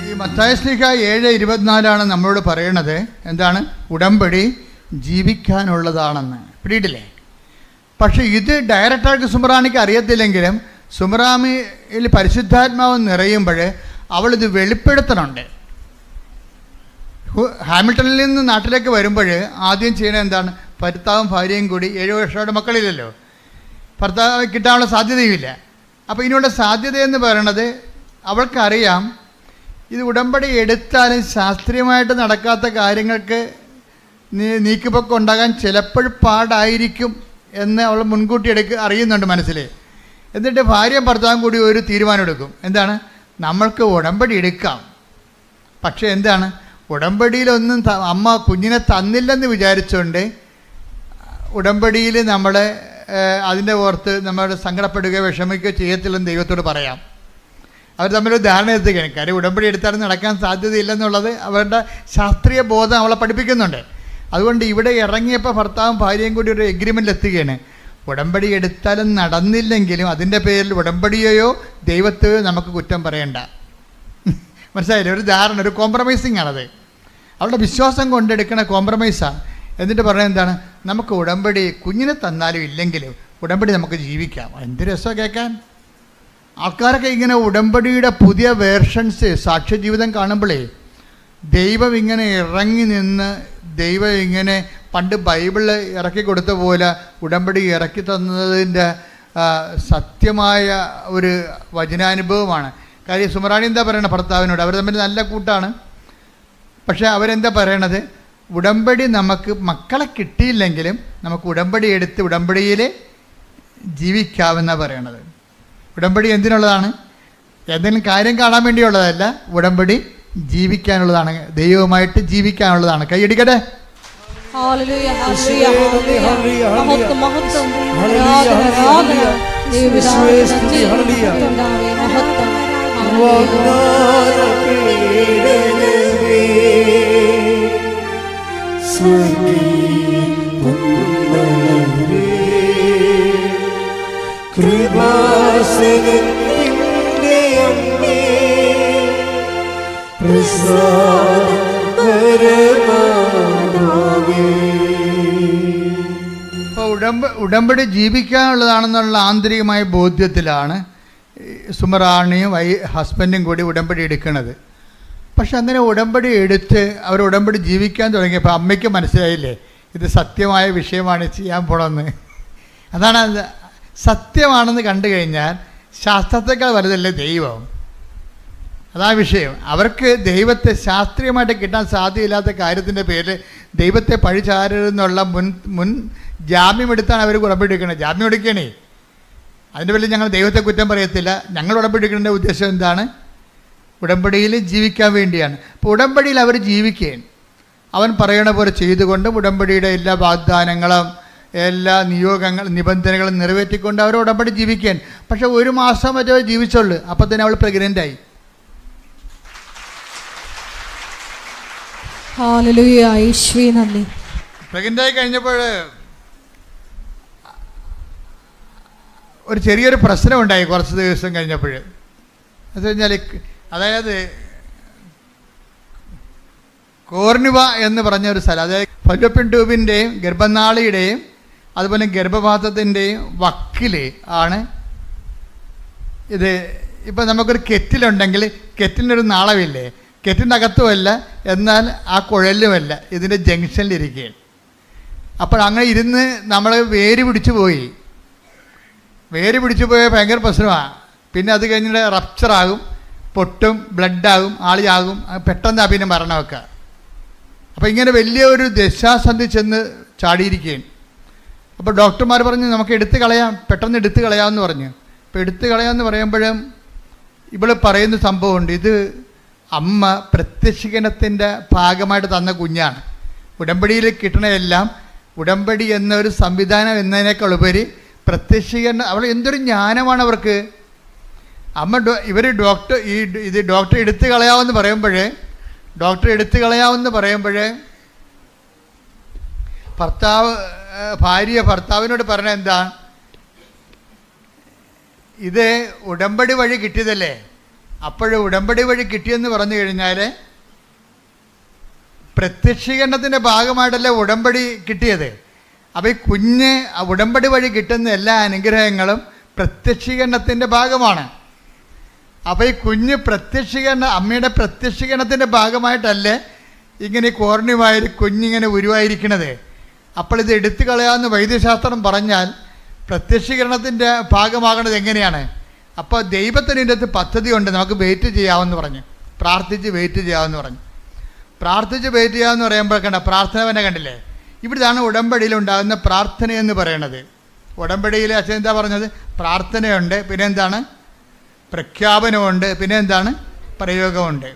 ഈ മത്തായി ശ്ലീഹ 7:24 നമ്മളോട് പറയണത് എന്താണ്? ഉടമ്പടി ജീവിക്കാനുള്ളതാണെന്ന്. പിടിയിട്ടില്ലേ? പക്ഷെ ഇത് ഡയറക്റ്റായിട്ട് സുമറാണിക്ക് അറിയത്തില്ലെങ്കിലും സുമറാമിയിൽ പരിശുദ്ധാത്മാവ് നിറയുമ്പോൾ അവളിത് വെളിപ്പെടുത്തണുണ്ട്. ഹാമിൽട്ടണിൽ നിന്ന് നാട്ടിലേക്ക് വരുമ്പോൾ ആദ്യം ചെയ്യണത് എന്താണ്? ഭർത്താവും ഭാര്യയും കൂടി 7 വർഷമായിട്ട് മക്കളില്ലല്ലോ, ഭർത്താവ് കിട്ടാനുള്ള സാധ്യതയുമില്ല. അപ്പോൾ ഇതിനുള്ള സാധ്യതയെന്ന് പറയണത് അവൾക്കറിയാം, ഇത് ഉടമ്പടി എടുത്താലും ശാസ്ത്രീയമായിട്ട് നടക്കാത്ത കാര്യങ്ങൾക്ക് നീക്കുപോക്ക് ഉണ്ടാകാൻ ചിലപ്പോൾ പാടായിരിക്കും എന്ന് അവൾ മുൻകൂട്ടി അറിയുന്നുണ്ട് മനസ്സിൽ. എന്നിട്ട് ഭാര്യയും ഭർത്താവും കൂടി ഒരു തീരുമാനം എടുക്കും. എന്താണ്? നമ്മൾക്ക് ഉടമ്പടി എടുക്കാം, പക്ഷേ എന്താണ്? ഉടമ്പടിയിലൊന്നും അമ്മ കുഞ്ഞിനെ തന്നില്ലെന്ന് വിചാരിച്ചുകൊണ്ട് ഉടമ്പടിയിൽ നമ്മൾ അതിൻ്റെ ഓർത്ത് നമ്മൾ സങ്കടപ്പെടുകയോ വിഷമിക്കുകയോ ചെയ്യത്തില്ലെന്ന് ദൈവത്തോട് പറയാം. അവർ തമ്മിലൊരു ധാരണ എത്തുകയാണ്. കാര്യം ഉടമ്പടി എടുത്താലും നടക്കാൻ സാധ്യതയില്ലെന്നുള്ളത് അവരുടെ ശാസ്ത്രീയ ബോധം അവളെ പഠിപ്പിക്കുന്നുണ്ട്. അതുകൊണ്ട് ഇവിടെ ഇറങ്ങിയപ്പോൾ ഭർത്താവും ഭാര്യയും കൂടി ഒരു എഗ്രിമെൻ്റിൽ എത്തുകയാണ്. ഉടമ്പടി എടുത്താലും നടന്നില്ലെങ്കിലും അതിൻ്റെ പേരിൽ ഉടമ്പടിയെയോ ദൈവത്തെയോ നമുക്ക് കുറ്റം പറയണ്ട. മനസ്സിലായില്ലേ? ഒരു ധാരണ, ഒരു കോംപ്രമൈസിങ് ആണത്. അവളുടെ വിശ്വാസം കൊണ്ടെടുക്കണ കോംപ്രമൈസാണ്. എന്നിട്ട് പറയുന്നത് എന്താണ്? നമുക്ക് ഉടമ്പടി കുഞ്ഞിനെ തന്നാലും ഇല്ലെങ്കിലും ഉടമ്പടി നമുക്ക് ജീവിക്കാം. എന്ത് രസമാണ് കേൾക്കാൻ. ആൾക്കാരൊക്കെ ഇങ്ങനെ ഉടമ്പടിയുടെ പുതിയ വേർഷൻസ് സാക്ഷ്യജീവിതം കാണുമ്പോഴേ ദൈവം ഇങ്ങനെ ഇറങ്ങി നിന്ന്, ദൈവം ഇങ്ങനെ പണ്ട് ബൈബിളിൽ ഇറക്കി കൊടുത്ത പോലെ ഉടമ്പടി ഇറക്കി തന്നതിൻ്റെ സത്യമായ ഒരു വചനാനുഭവമാണ്. കാര്യം സുമറാണി എന്താ പറയണത് ഭർത്താവിനോട്? അവർ തമ്മിൽ നല്ല കൂട്ടാണ്. പക്ഷേ അവരെന്താ പറയണത്? ഉടമ്പടി നമുക്ക് മക്കളെ കിട്ടിയില്ലെങ്കിലും നമുക്ക് ഉടമ്പടി എടുത്ത് ഉടമ്പടിയിൽ ജീവിക്കാമെന്നാണ് പറയണത്. ഉടമ്പടി എന്തിനുള്ളതാണ്? എന്തെങ്കിലും കാര്യം കാണാൻ വേണ്ടിയുള്ളതല്ല, ഉടമ്പടി ജീവിക്കാനുള്ളതാണ്, ദൈവവുമായിട്ട് ജീവിക്കാനുള്ളതാണ്. കൈയടിക്കട്ടെ. ഹല്ലേലൂയ, ഹല്ലേലൂയ, ഹല്ലേലൂയ. മഹത്വം, മഹത്വം, ആരാധന, ആരാധന. യേശുവേ സ്തുതി, ഹല്ലേലൂയ. മഹത്വം. കൃപാസനത്തിൻ്റെ അമ്മേ ഇപ്പോൾ ഉടമ്പടി ജീവിക്കാനുള്ളതാണെന്നുള്ള ആന്തരികമായ ബോധ്യത്തിലാണ് സുമറാണിയും ഹസ്ബൻഡും കൂടി ഉടമ്പടി എടുക്കുന്നത്. പക്ഷെ അങ്ങനെ ഉടമ്പടി എടുത്ത് അവർ ഉടമ്പടി ജീവിക്കാൻ തുടങ്ങിയപ്പോൾ അമ്മയ്ക്ക് മനസ്സിലായില്ലേ ഇത് സത്യമായ വിഷയമാണ് ചെയ്യാൻ പോണമെന്ന്. അതാണ് സത്യമാണെന്ന് കണ്ടു കഴിഞ്ഞാൽ ശാസ്ത്രത്തെക്കാൾ വലുതല്ലേ ദൈവം. അതാ വിഷയം. അവർക്ക് ദൈവത്തെ ശാസ്ത്രീയമായിട്ട് കിട്ടാൻ സാധ്യതയില്ലാത്ത കാര്യത്തിൻ്റെ പേരിൽ ദൈവത്തെ പഴിചാരരുതെന്നുള്ള മുൻ ജാമ്യമെടുത്താണ് അവർ ഉടമ്പടി എടുക്കുന്നത്. ജാമ്യം എടുക്കണേ. അതിൻ്റെ പേരിൽ ഞങ്ങൾ ദൈവത്തെ കുറ്റം പറയത്തില്ല. ഞങ്ങൾ ഉടമ്പടി എടുക്കേണ്ട ഉദ്ദേശം എന്താണ്? ഉടമ്പടിയിൽ ജീവിക്കാൻ വേണ്ടിയാണ്. അപ്പോൾ ഉടമ്പടിയിൽ അവർ ജീവിക്കുകയാണ്. അവൻ പറയണ പോലെ ചെയ്തുകൊണ്ടും ഉടമ്പടിയുടെ എല്ലാ വാഗ്ദാനങ്ങളും എല്ലാ നിബന്ധനകളും നിറവേറ്റിക്കൊണ്ട് അവർ ഉടമ്പടി ജീവിക്കുകയാണ്. പക്ഷെ 1 മാസം വരെ ജീവിച്ചുള്ളൂ. അപ്പോൾ തന്നെ അവൾ പ്രഗ്നൻ്റായി. ഹല്ലേലൂയ, യേശുവേ നന്ദി. പ്രഗ്നൻ്റായി കഴിഞ്ഞപ്പോൾ ഒരു ചെറിയൊരു പ്രശ്നമുണ്ടായി കുറച്ച് ദിവസം കഴിഞ്ഞപ്പോൾ. എന്ന് കഴിഞ്ഞാൽ അതായത് കോർണിവ എന്ന് പറഞ്ഞ ഒരു സ്ഥലം, അതായത് ഫലോപ്പിയൻ ട്യൂബിൻ്റെയും ഗർഭനാളിയുടെയും അതുപോലെ ഗർഭപാത്രത്തിൻ്റെയും വക്കിൽ ആണ് ഇത്. ഇപ്പം നമുക്കൊരു കെറ്റിലുണ്ടെങ്കിൽ കെറ്റിലിനൊരു നാളമില്ലേ, കെറ്റിൻ്റെ അകത്തുമല്ല എന്നാൽ ആ കുഴലുമല്ല, ഇതിൻ്റെ ജംഗ്ഷനിലിരിക്കുകയാണ്. അപ്പോൾ അങ്ങനെ ഇരുന്ന് നമ്മൾ വേര് പിടിച്ചു പോയി. വേര് പിടിച്ചു പോയാൽ ഭയങ്കര പ്രശ്നമാണ്. പിന്നെ അത് കഴിഞ്ഞിട്ട് റപ്ചറാകും, പൊട്ടും, ബ്ലഡാകും, ആളിയാകും, പെട്ടെന്ന് പിന്നെ മരണമൊക്കെ. അപ്പോൾ ഇങ്ങനെ വലിയ ഒരു ദശാസന്ധി ചെന്ന് ചാടിയിരിക്കുകയാണ്. അപ്പോൾ ഡോക്ടർമാർ പറഞ്ഞു നമുക്ക് എടുത്ത് കളയാം, പെട്ടെന്ന് എടുത്ത് കളയാമെന്ന് പറഞ്ഞു. അപ്പോൾ എടുത്ത് കളയാമെന്ന് പറയുമ്പോഴും ഇവൾ പറയുന്ന സംഭവമുണ്ട്, ഇത് അമ്മ പ്രത്യക്ഷീകരണത്തിൻ്റെ ഭാഗമായിട്ട് തന്ന കുഞ്ഞാണ്. ഉടമ്പടിയിൽ കിട്ടണതെല്ലാം ഉടമ്പടി എന്നൊരു സംവിധാനം എന്നതിനേക്കാൾ ഉപരി പ്രത്യക്ഷീകരണം. അവൾ എന്തൊരു ജ്ഞാനമാണ് അവർക്ക്. അമ്മ ഇവർ ഡോക്ടർ എടുത്ത് കളയാമെന്ന് പറയുമ്പോഴേ ഭാര്യ ഭർത്താവിനോട് പറഞ്ഞ എന്താ, ഇത് ഉടമ്പടി വഴി കിട്ടിയതല്ലേ. അപ്പോഴും ഉടമ്പടി വഴി കിട്ടിയെന്ന് പറഞ്ഞു കഴിഞ്ഞാൽ പ്രത്യക്ഷീകരണത്തിൻ്റെ ഭാഗമായിട്ടല്ലേ ഉടമ്പടി കിട്ടിയത്. അപ്പോൾ ഈ കുഞ്ഞ് ഉടമ്പടി വഴി കിട്ടുന്ന എല്ലാ അനുഗ്രഹങ്ങളും പ്രത്യക്ഷീകരണത്തിൻ്റെ ഭാഗമാണ്. അപ്പോൾ ഈ കുഞ്ഞ് അമ്മയുടെ പ്രത്യക്ഷീകരണത്തിൻ്റെ ഭാഗമായിട്ടല്ലേ ഇങ്ങനെ കോർണിവായി കുഞ്ഞിങ്ങനെ ഉരുവായിരിക്കണത്. അപ്പോൾ ഇത് എടുത്തു കളയാമെന്ന് വൈദ്യശാസ്ത്രം പറഞ്ഞാൽ പ്രത്യക്ഷീകരണത്തിൻ്റെ ഭാഗമാകണത് എങ്ങനെയാണ്? അപ്പോൾ ദൈവത്തിന് ഇതിൻ്റെ അകത്ത് പദ്ധതിയുണ്ട്, നമുക്ക് വെയിറ്റ് ചെയ്യാമെന്ന് പറഞ്ഞു. പ്രാർത്ഥിച്ച് വെയിറ്റ് ചെയ്യാമെന്ന് പറഞ്ഞു. പ്രാർത്ഥിച്ച് വെയിറ്റ് ചെയ്യാമെന്ന് പറയുമ്പോൾ പ്രാർത്ഥന തന്നെ കണ്ടില്ലേ. ഇവിടുന്നാണ് ഉടമ്പടിയിൽ ഉണ്ടാകുന്ന പ്രാർത്ഥനയെന്ന് പറയണത്. ഉടമ്പടിയിൽ അച്ഛൻ എന്താ പറഞ്ഞത്? പ്രാർത്ഥനയുണ്ട്, പിന്നെ എന്താണ്? പ്രഖ്യാപനമുണ്ട്, പിന്നെ എന്താണ്? പ്രയോഗമുണ്ട്.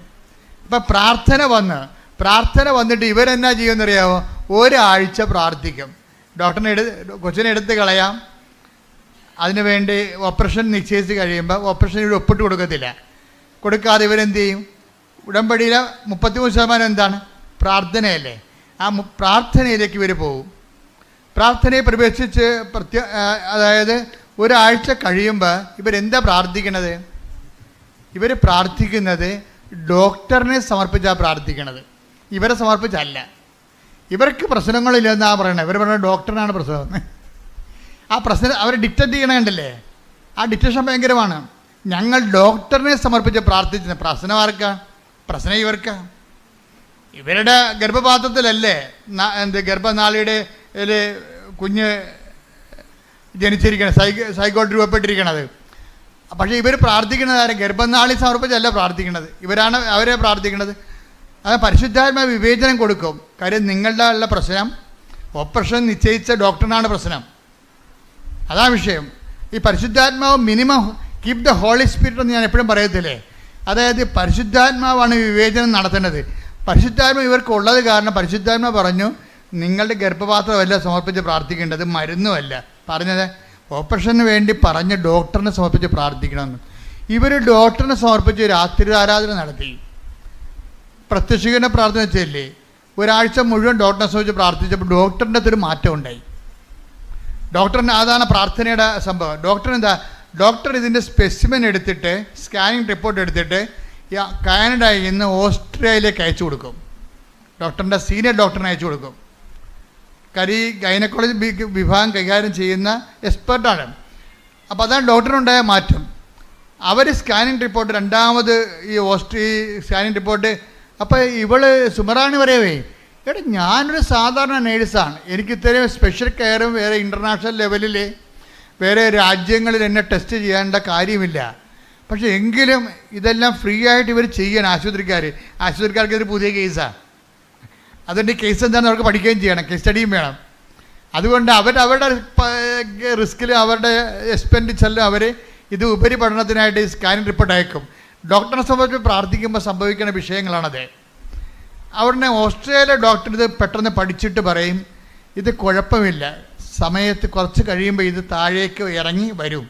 ഇപ്പം പ്രാർത്ഥന വന്നിട്ട് ഇവരെന്നാ ചെയ്യുമെന്നറിയാമോ? ഒരാഴ്ച പ്രാർത്ഥിക്കും. കൊച്ചിനെ എടുത്ത് കളയാം, അതിനുവേണ്ടി ഓപ്പറേഷൻ നിശ്ചയിച്ച് കഴിയുമ്പോൾ ഓപ്പറേഷൻ ഇവിടെ ഒപ്പിട്ട് കൊടുക്കാതെ ഇവരെന്ത് ചെയ്യും? ഉടമ്പടിയിലെ 33% എന്താണ്? പ്രാർത്ഥനയല്ലേ. ആ പ്രാർത്ഥനയിലേക്ക് ഇവർ പോകും. പ്രാർത്ഥനയെ പ്രവേശിച്ച് അതായത് ഒരാഴ്ച കഴിയുമ്പോൾ ഇവരെന്താ പ്രാർത്ഥിക്കണത്? ഇവർ പ്രാർത്ഥിക്കുന്നത് ഡോക്ടറിനെ സമർപ്പിച്ചാണ് പ്രാർത്ഥിക്കണത്, ഇവരെ സമർപ്പിച്ചല്ല. ഇവർക്ക് പ്രശ്നങ്ങളില്ലെന്നാണ് പറയണത്. ഇവർ പറയുന്നത് ഡോക്ടറിനാണ് പ്രശ്നം. ആ പ്രശ്നം അവർ ഡിക്റ്റേറ്റ് ചെയ്യണ കണ്ടില്ലേ? ആ ഡിക്റ്റേഷൻ ഭയങ്കരമാണ്. ഞങ്ങൾ ഡോക്ടറിനെ സമർപ്പിച്ച് പ്രാർത്ഥിച്ചത്. പ്രശ്നം ആർക്കാ? പ്രശ്നം ഇവർക്കാ. ഇവരുടെ ഗർഭപാത്രത്തിലല്ലേ ഗർഭനാളിയുടെ കുഞ്ഞ് ജനിച്ചിരിക്കണത്, സൈക്കോട്ട് രൂപപ്പെട്ടിരിക്കണത്. പക്ഷേ ഇവർ പ്രാർത്ഥിക്കുന്നത് ആരും ഗർഭനാളി സമർപ്പിച്ചല്ല പ്രാർത്ഥിക്കുന്നത്, അവരെ പ്രാർത്ഥിക്കുന്നത്. അത് പരിശുദ്ധാത്മാ വിവേചനം കൊടുക്കും. കാര്യം നിങ്ങളുടെ ഉള്ള പ്രശ്നം ഓപ്പറേഷൻ നിശ്ചയിച്ച ഡോക്ടറിനാണ് പ്രശ്നം. അതാ വിഷയം. ഈ പരിശുദ്ധാത്മാവ് minimum keep the Holy Spirit എന്ന് ഞാൻ എപ്പോഴും പറയത്തില്ലേ. അതായത് പരിശുദ്ധാത്മാവാണ് വിവേചനം നടത്തേണ്ടത്. പരിശുദ്ധാത്മ ഇവർക്കുള്ളത് കാരണം പരിശുദ്ധാത്മ പറഞ്ഞു നിങ്ങളുടെ ഗർഭപാത്രമല്ല സമർപ്പിച്ച് പ്രാർത്ഥിക്കേണ്ടത്, മരുന്നുമല്ല. പറഞ്ഞത് ഓപ്പറേഷന് വേണ്ടി പറഞ്ഞ് ഡോക്ടറിനെ സമർപ്പിച്ച് പ്രാർത്ഥിക്കണമെന്ന്. ഇവർ ഡോക്ടറിനെ സമർപ്പിച്ച് രാത്രി ആരാധന നടത്തി. പ്രത്യക്ഷീകരണ പ്രാർത്ഥന വെച്ചല്ലേ, ഒരാഴ്ച മുഴുവൻ ഡോക്ടറിനെ സമർപ്പിച്ച് പ്രാർത്ഥിച്ചപ്പോൾ ഡോക്ടറിൻ്റെ അകത്തൊരു മാറ്റം ഉണ്ടായി. ഡോക്ടറിന് അതാണ് പ്രാർത്ഥനയുടെ സംഭവം. ഡോക്ടർ ഇതിൻ്റെ സ്പെസിമെൻ എടുത്തിട്ട് സ്കാനിങ് റിപ്പോർട്ട് എടുത്തിട്ട് കാനഡയിൽ നിന്ന് ഓസ്ട്രേലിയയിലേക്ക് അയച്ചു കൊടുക്കും. ഡോക്ടറിൻ്റെ സീനിയർ ഡോക്ടറിനെ അയച്ചു കൊടുക്കും. ഗൈനക്കോളജി വിഭാഗം കൈകാര്യം ചെയ്യുന്ന എക്സ്പെർട്ടാണ്. അപ്പോൾ അതാണ് ഡോക്ടറിനുണ്ടായ മാറ്റം. അവർ സ്കാനിങ് റിപ്പോർട്ട് രണ്ടാമത് ഈ സ്കാനിങ് റിപ്പോർട്ട്, അപ്പോൾ ഇവള് സുമറാണി പറയവേ, എടാ ഞാനൊരു സാധാരണ നേഴ്സാണ്, എനിക്ക് ഇത്രയും സ്പെഷ്യൽ കെയറും വേറെ ഇൻ്റർനാഷണൽ ലെവലിൽ വേറെ രാജ്യങ്ങളിൽ എന്നെ ടെസ്റ്റ് ചെയ്യേണ്ട കാര്യമില്ല. പക്ഷേ എങ്കിലും ഇതെല്ലാം ഫ്രീ ആയിട്ട് ഇവർ ചെയ്യണം ആശുപത്രിക്കാർക്ക് ഇതൊരു പുതിയ കേസാണ്. അതുകൊണ്ട് ഈ കേസ് എന്താണെന്ന് അവർക്ക് പഠിക്കുകയും ചെയ്യണം, കേസ് സ്റ്റഡിയും വേണം. അതുകൊണ്ട് അവരുടെ റിസ്കിലും അവരുടെ എക്സ്പെൻഡിച്ചറിലും അവർ ഇത് ഉപരിപഠനത്തിനായിട്ട് സ്കാനിങ് റിപ്പോർട്ട് അയക്കും. ഡോക്ടറെ സംബന്ധിച്ച് പ്രാർത്ഥിക്കുമ്പോൾ സംഭവിക്കുന്ന വിഷയങ്ങളാണത്. അവിടെ ഓസ്ട്രേലിയ ഡോക്ടർ ഇത് പെട്ടെന്ന് പഠിച്ചിട്ട് പറയും, ഇത് കുഴപ്പമില്ല, സമയത്ത് കുറച്ച് കഴിയുമ്പോൾ ഇത് താഴേക്ക് ഇറങ്ങി വരും.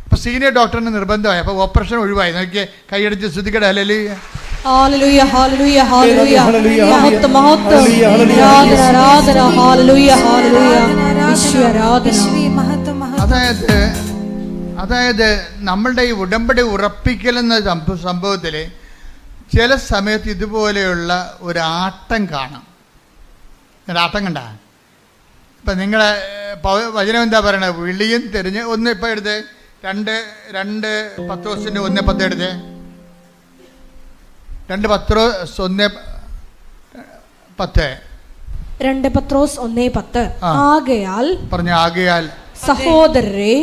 അപ്പോൾ സീനിയർ ഡോക്ടറിന് നിർബന്ധമായി, അപ്പോൾ ഓപ്പറേഷൻ ഒഴിവായി. നോക്കിയേ, കൈയടിച്ച് ശ്രുതിക്കട്ടെ. ഹല്ലേലൂയ, ഹല്ലേലൂയ, ഹല്ലേലൂയ, ഹല്ലേലൂയ, മഹത്വം, മഹത്വം, ആരാധന, ആരാധന, ഹല്ലേലൂയ, ഹല്ലേലൂയ, യേശുവേ ആരാധന. അതായത് നമ്മളുടെ ഈ ഉടമ്പടി ഉറപ്പിക്കലെന്ന സംഭവത്തിൽ ചില സമയത്ത് ഇതുപോലെയുള്ള ഒരു ആട്ടം കാണാം. ആട്ടം കണ്ട ഇപ്പം നിങ്ങളെ വചനം എന്താ പറയണത്? വിളിയും തിരിഞ്ഞ് ഒന്ന് ഇപ്പം എടുത്ത് 2 പത്രോസിൻ്റെ 1:10 എടുത്ത് 2 പത്രോസ് 1:10 2 പത്രോസ് 1:10 ആകയാൽ സഹോദരരെ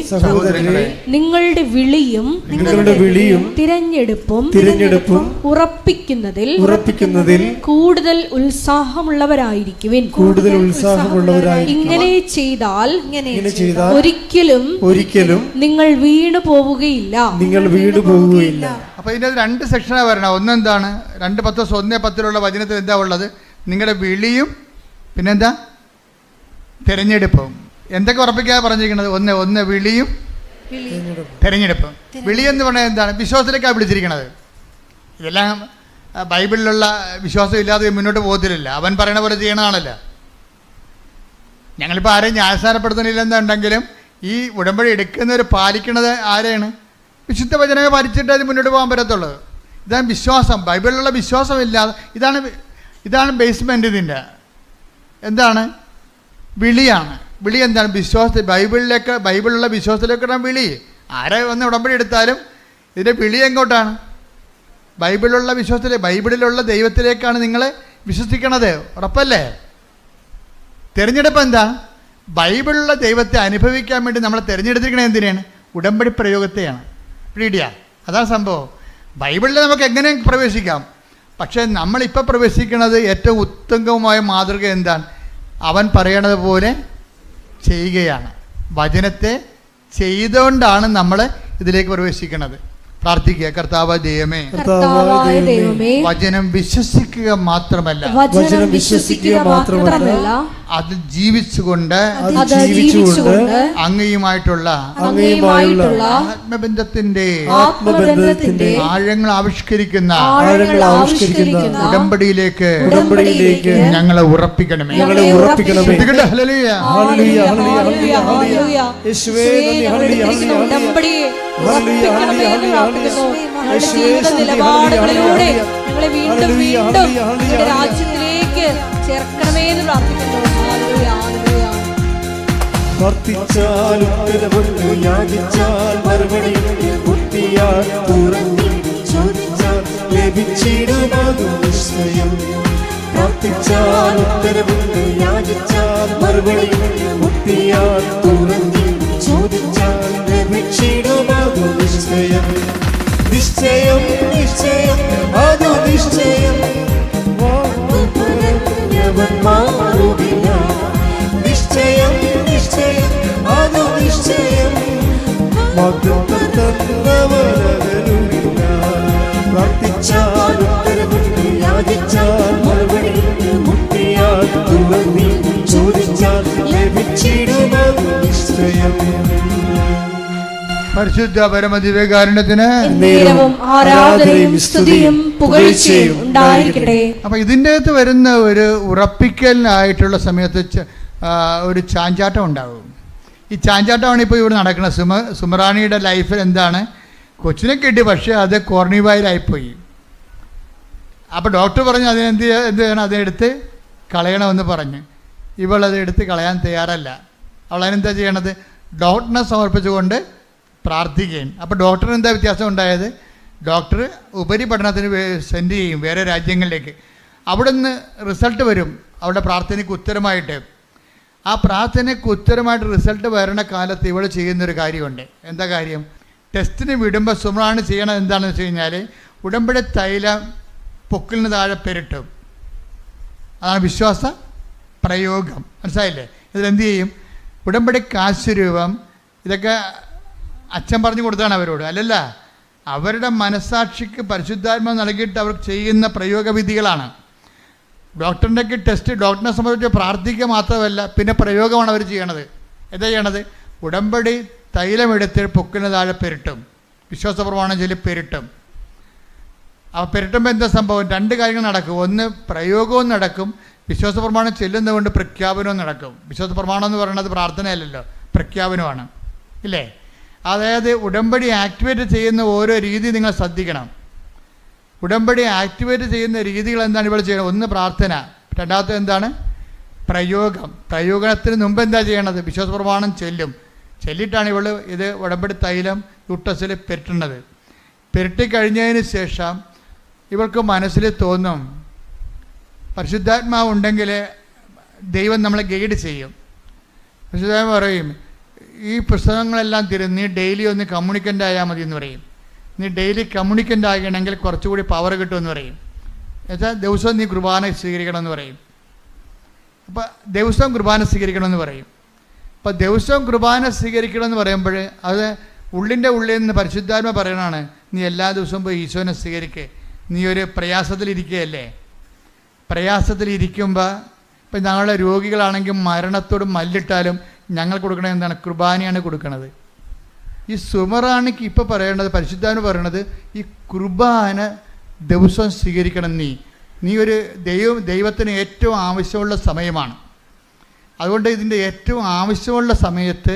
നിങ്ങളുടെ വിളിയും തിരഞ്ഞെടുപ്പും ഉറപ്പിക്കുന്നതിൽ കൂടുതൽ ഉത്സാഹമുള്ളവരായിരിക്കുവിൻ. ഇങ്ങനെ ചെയ്താൽ ഒരിക്കലും നിങ്ങൾ വീണു പോവുകയില്ല. അപ്പൊ ഇതിന്റെ 2 സെക്ഷനാണ് വരണം. ഒന്നെന്താണ്? 2 പത്രോസ് 1:10 വചനത്തിൽ എന്താ ഉള്ളത്? നിങ്ങളുടെ വിളിയും പിന്നെന്താ? തിരഞ്ഞെടുപ്പും. എന്തൊക്കെ ഉറപ്പിക്കാതെ പറഞ്ഞിരിക്കുന്നത്? ഒന്ന് വിളിയും തിരഞ്ഞെടുപ്പും. വിളി എന്ന് പറഞ്ഞാൽ എന്താണ്? വിശ്വാസത്തിലേക്കാണ് വിളിച്ചിരിക്കുന്നത്. ഇതെല്ലാം ബൈബിളിലുള്ള വിശ്വാസം ഇല്ലാതെ മുന്നോട്ട് പോകത്തില്ല. അവൻ പറയണ പോലെ ചെയ്യണതാണല്ലോ. ഞങ്ങളിപ്പോൾ ആരെയും ന്യായസ്ഥാനപ്പെടുത്തുന്നില്ലെന്നുണ്ടെങ്കിലും ഈ ഉടമ്പടി എടുക്കുന്നവർ പാലിക്കണത് ആരെയാണ്? വിശുദ്ധ വചനങ്ങൾ പാലിച്ചിട്ട് അത് മുന്നോട്ട് പോകാൻ പറ്റത്തുള്ളൂ. ഇതാണ് വിശ്വാസം. ബൈബിളിലുള്ള വിശ്വാസം ഇല്ലാതെ ഇതാണ് ബേസ്മെൻറ്റ്. ഇതിൻ്റെ എന്താണ്? വിളിയാണ്. വിളി എന്താണ്? ബൈബിളിലുള്ള വിശ്വാസത്തിലേക്കാണ് വിളി. ആരെ വന്ന് ഉടമ്പടി എടുത്താലും ഇതിൻ്റെ വിളി എങ്ങോട്ടാണ്? ബൈബിളിലുള്ള ദൈവത്തിലേക്കാണ് നിങ്ങളെ വിശ്വസിക്കണത്. ഉറപ്പല്ലേ? തിരഞ്ഞെടുപ്പ് എന്താ? ബൈബിളിലുള്ള ദൈവത്തെ അനുഭവിക്കാൻ വേണ്ടി നമ്മളെ തിരഞ്ഞെടുത്തിരിക്കണത് എന്തിനാണ്? ഉടമ്പടി പ്രയോഗത്തെയാണ്. പീഡിയ അതാണ് സംഭവം. ബൈബിളിൽ നമുക്ക് എങ്ങനെ പ്രവേശിക്കാം. പക്ഷേ നമ്മളിപ്പോൾ പ്രവേശിക്കുന്നത് ഏറ്റവും ഉത്തമമായ മാതൃക എന്താണ്? അവൻ പറയണത് പോലെ ചെയ്യുകയാണ്. വചനത്തെ ചെയ്തുകൊണ്ടാണ് നമ്മൾ ഇതിലേക്ക് പ്രവേശിക്കുന്നത്. പ്രാർത്ഥിക്കുക. കർത്താവായ ദൈവമേ, വചനം വിശ്വസിക്കുക മാത്രമല്ല അത് ജീവിച്ചുകൊണ്ട് അങ്ങയുമായിട്ടുള്ള ആത്മബന്ധത്തിന്റെ ആഴങ്ങൾ ആവിഷ്കരിക്കുന്ന ഉടമ്പടിയിലേക്ക് ഞങ്ങളെ ഉറപ്പിക്കണമേ. നിലപാടുകളിലൂടെ ഞങ്ങളെ വീണ്ടും രാജ്യത്തിലേക്ക് ചേർക്കണമേ എന്ന് പ്രാർത്ഥിക്കുന്നു. പ്രാർത്ഥിച്ചാൽ ഉത്തരവുണ്ട്, യാചിച്ചാൽ മറുപടി, ബുദ്ധിയാൽ തുറന്നു ചോദിച്ചാൽ ലഭിച്ചിടുമതു നിശ്ചയം. പ്രാർത്ഥിച്ചാൽ ഉത്തരവുണ്ട്, യാചിച്ചാൽ മറുപടി, ബുദ്ധിയാൽ തുറന്നു ചോദിച്ചാൽ ലഭിച്ചിടുമതു നിശ്ചയം. നിശ്ചയം നിശ്ചയം അതു നിശ്ചയം, വാക്കുപറഞ്ഞവൻ മാറുകില്ല. നിശ്ചയം നിശ്ചയം അതു നിശ്ചയം, വാഗ്ദത്തം തന്നവനകലുകില്ല. പ്രാർത്ഥിച്ചാൽ ഉത്തരവുണ്ട്, യാചിച്ചാൽ മറുപടി, മുക്തിയാൽ തുറന്നു ചോദിച്ചാൽ ലഭിച്ചിടുമതു നിശ്ചയം. പരിശുദ്ധ പരമദിവ്യകാരുണ്യത്തിന് ആരാധനയും സ്തുതിയും പുകഴ്ചയും ഉണ്ടായിരിക്കട്ടെ. അപ്പം ഇതിൻ്റെ അകത്ത് വരുന്ന ഒരു ഉറപ്പിക്കലിനായിട്ടുള്ള സമയത്ത് ഒരു ചാഞ്ചാട്ടം ഉണ്ടാകും. ഈ ചാഞ്ചാട്ടമാണ് ഇപ്പോൾ ഇവിടെ നടക്കുന്നത്. സുമറാണിയുടെ ലൈഫിൽ എന്താണ്? കൊച്ചിനെ കിട്ടി, പക്ഷേ അത് കോർണിവായിലായിപ്പോയി. അപ്പോൾ ഡോക്ടർ പറഞ്ഞു എന്ത് ചെയ്യണം? അതിനെടുത്ത് കളയണമെന്ന് പറഞ്ഞ്. ഇവളത് എടുത്ത് കളയാൻ തയ്യാറല്ല. അവൾ അതിനെന്താ ചെയ്യണത്? ഡോക്ടറിനെ സമർപ്പിച്ചുകൊണ്ട് പ്രാർത്ഥിക്കുകയും. അപ്പോൾ ഡോക്ടറിന് എന്താ വ്യത്യാസം ഉണ്ടായത്? ഡോക്ടർ ഉപരിപഠനത്തിന് സെൻഡ് ചെയ്യും വേറെ രാജ്യങ്ങളിലേക്ക്. അവിടെ നിന്ന് റിസൾട്ട് വരും അവിടെ പ്രാർത്ഥനയ്ക്ക് ഉത്തരമായിട്ട്. ആ പ്രാർത്ഥനയ്ക്ക് ഉത്തരമായിട്ട് റിസൾട്ട് വരണ കാലത്ത് ഇവൾ ചെയ്യുന്നൊരു കാര്യമുണ്ട്. എന്താ കാര്യം? ടെസ്റ്റിന് വിടുമ്പോൾ സുമ്രാണ് ചെയ്യണത് എന്താണെന്ന് വെച്ച് കഴിഞ്ഞാൽ ഉടമ്പടി തൈലം പൊക്കിലിന് താഴെ പെരട്ടും. അതാണ് വിശ്വാസ പ്രയോഗം. മനസ്സിലായില്ലേ? ഇതിലെന്ത് ചെയ്യും? ഉടമ്പടി കാശുരൂപം ഇതൊക്കെ അച്ഛൻ പറഞ്ഞു കൊടുത്താണ് അവരോട്, അല്ലല്ല, അവരുടെ മനസ്സാക്ഷിക്ക് പരിശുദ്ധാത്മാവ് നൽകിയിട്ട് അവർ ചെയ്യുന്ന പ്രയോഗവിധികളാണ്. ഡോക്ടറിൻ്റെയൊക്കെ ടെസ്റ്റ് ഡോക്ടറിനെ സംബന്ധിച്ച് പ്രാർത്ഥിക്കുക മാത്രമല്ല, പിന്നെ പ്രയോഗമാണ് അവർ ചെയ്യണത്. എന്താ ചെയ്യണത്? ഉടമ്പടി തൈലമെടുത്ത് പൊക്കിന് താഴെ പെരട്ടും, വിശ്വാസ പ്രമാണം ചൊല്ലി പെരട്ടും. ആ പെരട്ടുമ്പോൾ എന്താ സംഭവം? രണ്ട് കാര്യങ്ങൾ നടക്കും. ഒന്ന്, പ്രയോഗവും നടക്കും, വിശ്വാസ പ്രമാണം ചെല്ലുന്നതുകൊണ്ട് പ്രഖ്യാപനവും നടക്കും. വിശ്വാസ പ്രമാണം എന്ന് പറയുന്നത് പ്രാർത്ഥനയല്ലല്ലോ, പ്രഖ്യാപനമാണ്, ഇല്ലേ? അതായത് ഉടമ്പടി ആക്ടിവേറ്റ് ചെയ്യുന്ന ഓരോ രീതി നിങ്ങൾ ശ്രദ്ധിക്കണം. ഉടമ്പടി ആക്ടിവേറ്റ് ചെയ്യുന്ന രീതികൾ എന്താണ് ഇവിടെ ചെയ്യുന്നത്? ഒന്ന് പ്രാർത്ഥന, രണ്ടാമത്തെ എന്താണ്? പ്രയോഗം. പ്രയോഗത്തിന് മുമ്പ് എന്താ ചെയ്യണത്? വിശ്വാസ പ്രമാണം ചെല്ലിയിട്ടാണ് ഇവൾ ഇത് ഉടമ്പടി തൈലം യൂട്ടസിൽ പെരട്ടുന്നത്. പെരട്ടിക്കഴിഞ്ഞതിന് ശേഷം ഇവൾക്ക് മനസ്സിൽ തോന്നും പരിശുദ്ധാത്മാവ് ഉണ്ടെങ്കിൽ ദൈവം നമ്മളെ ഗൈഡ് ചെയ്യും. പരിശുദ്ധാത്മാവ് പറയും, ഈ പുസ്തകങ്ങളെല്ലാം നീ ഡെയിലി ഒന്ന് കമ്മ്യൂണിക്കൻ്റ് ആയാൽ മതി എന്ന് പറയും. നീ ഡെയിലി കമ്മ്യൂണിക്കൻ്റ് ആകണമെങ്കിൽ കുറച്ചുകൂടി പവർ കിട്ടുമെന്ന് പറയും. എന്നുവെച്ചാൽ ദിവസവും നീ കുർബാന സ്വീകരിക്കണമെന്ന് പറയും. അപ്പോൾ ദിവസവും കുർബാന സ്വീകരിക്കണമെന്ന് പറയും. അപ്പോൾ ദിവസവും കുർബാന സ്വീകരിക്കണമെന്ന് പറയുമ്പോൾ അത് ഉള്ളിൻ്റെ ഉള്ളിൽ നിന്ന് പരിശുദ്ധാത്മ പറയണതാണ്, നീ എല്ലാ ദിവസവും പോയി ഈശോനെ സ്വീകരിക്കുക. നീ ഒരു പ്രയാസത്തിലിരിക്കുകയല്ലേ. പ്രയാസത്തിലിരിക്കുമ്പോൾ ഇപ്പം ഞങ്ങളുടെ രോഗികളാണെങ്കിൽ മരണത്തോട് മല്ലിട്ടാലും ഞങ്ങൾ കൊടുക്കണത് എന്താണ്? കുർബാനയാണ് കൊടുക്കണത്. ഈ സുമറാണിക്ക് ഇപ്പോൾ പറയേണ്ടത്, പരിശുദ്ധാത്മ പറയണത്, ഈ കുർബാന ദിവസം സ്വീകരിക്കണം. നീ ഒരു ദൈവത്തിന് ഏറ്റവും ആവശ്യമുള്ള സമയമാണ്. അതുകൊണ്ട് ഇതിൻ്റെ ഏറ്റവും ആവശ്യമുള്ള സമയത്ത്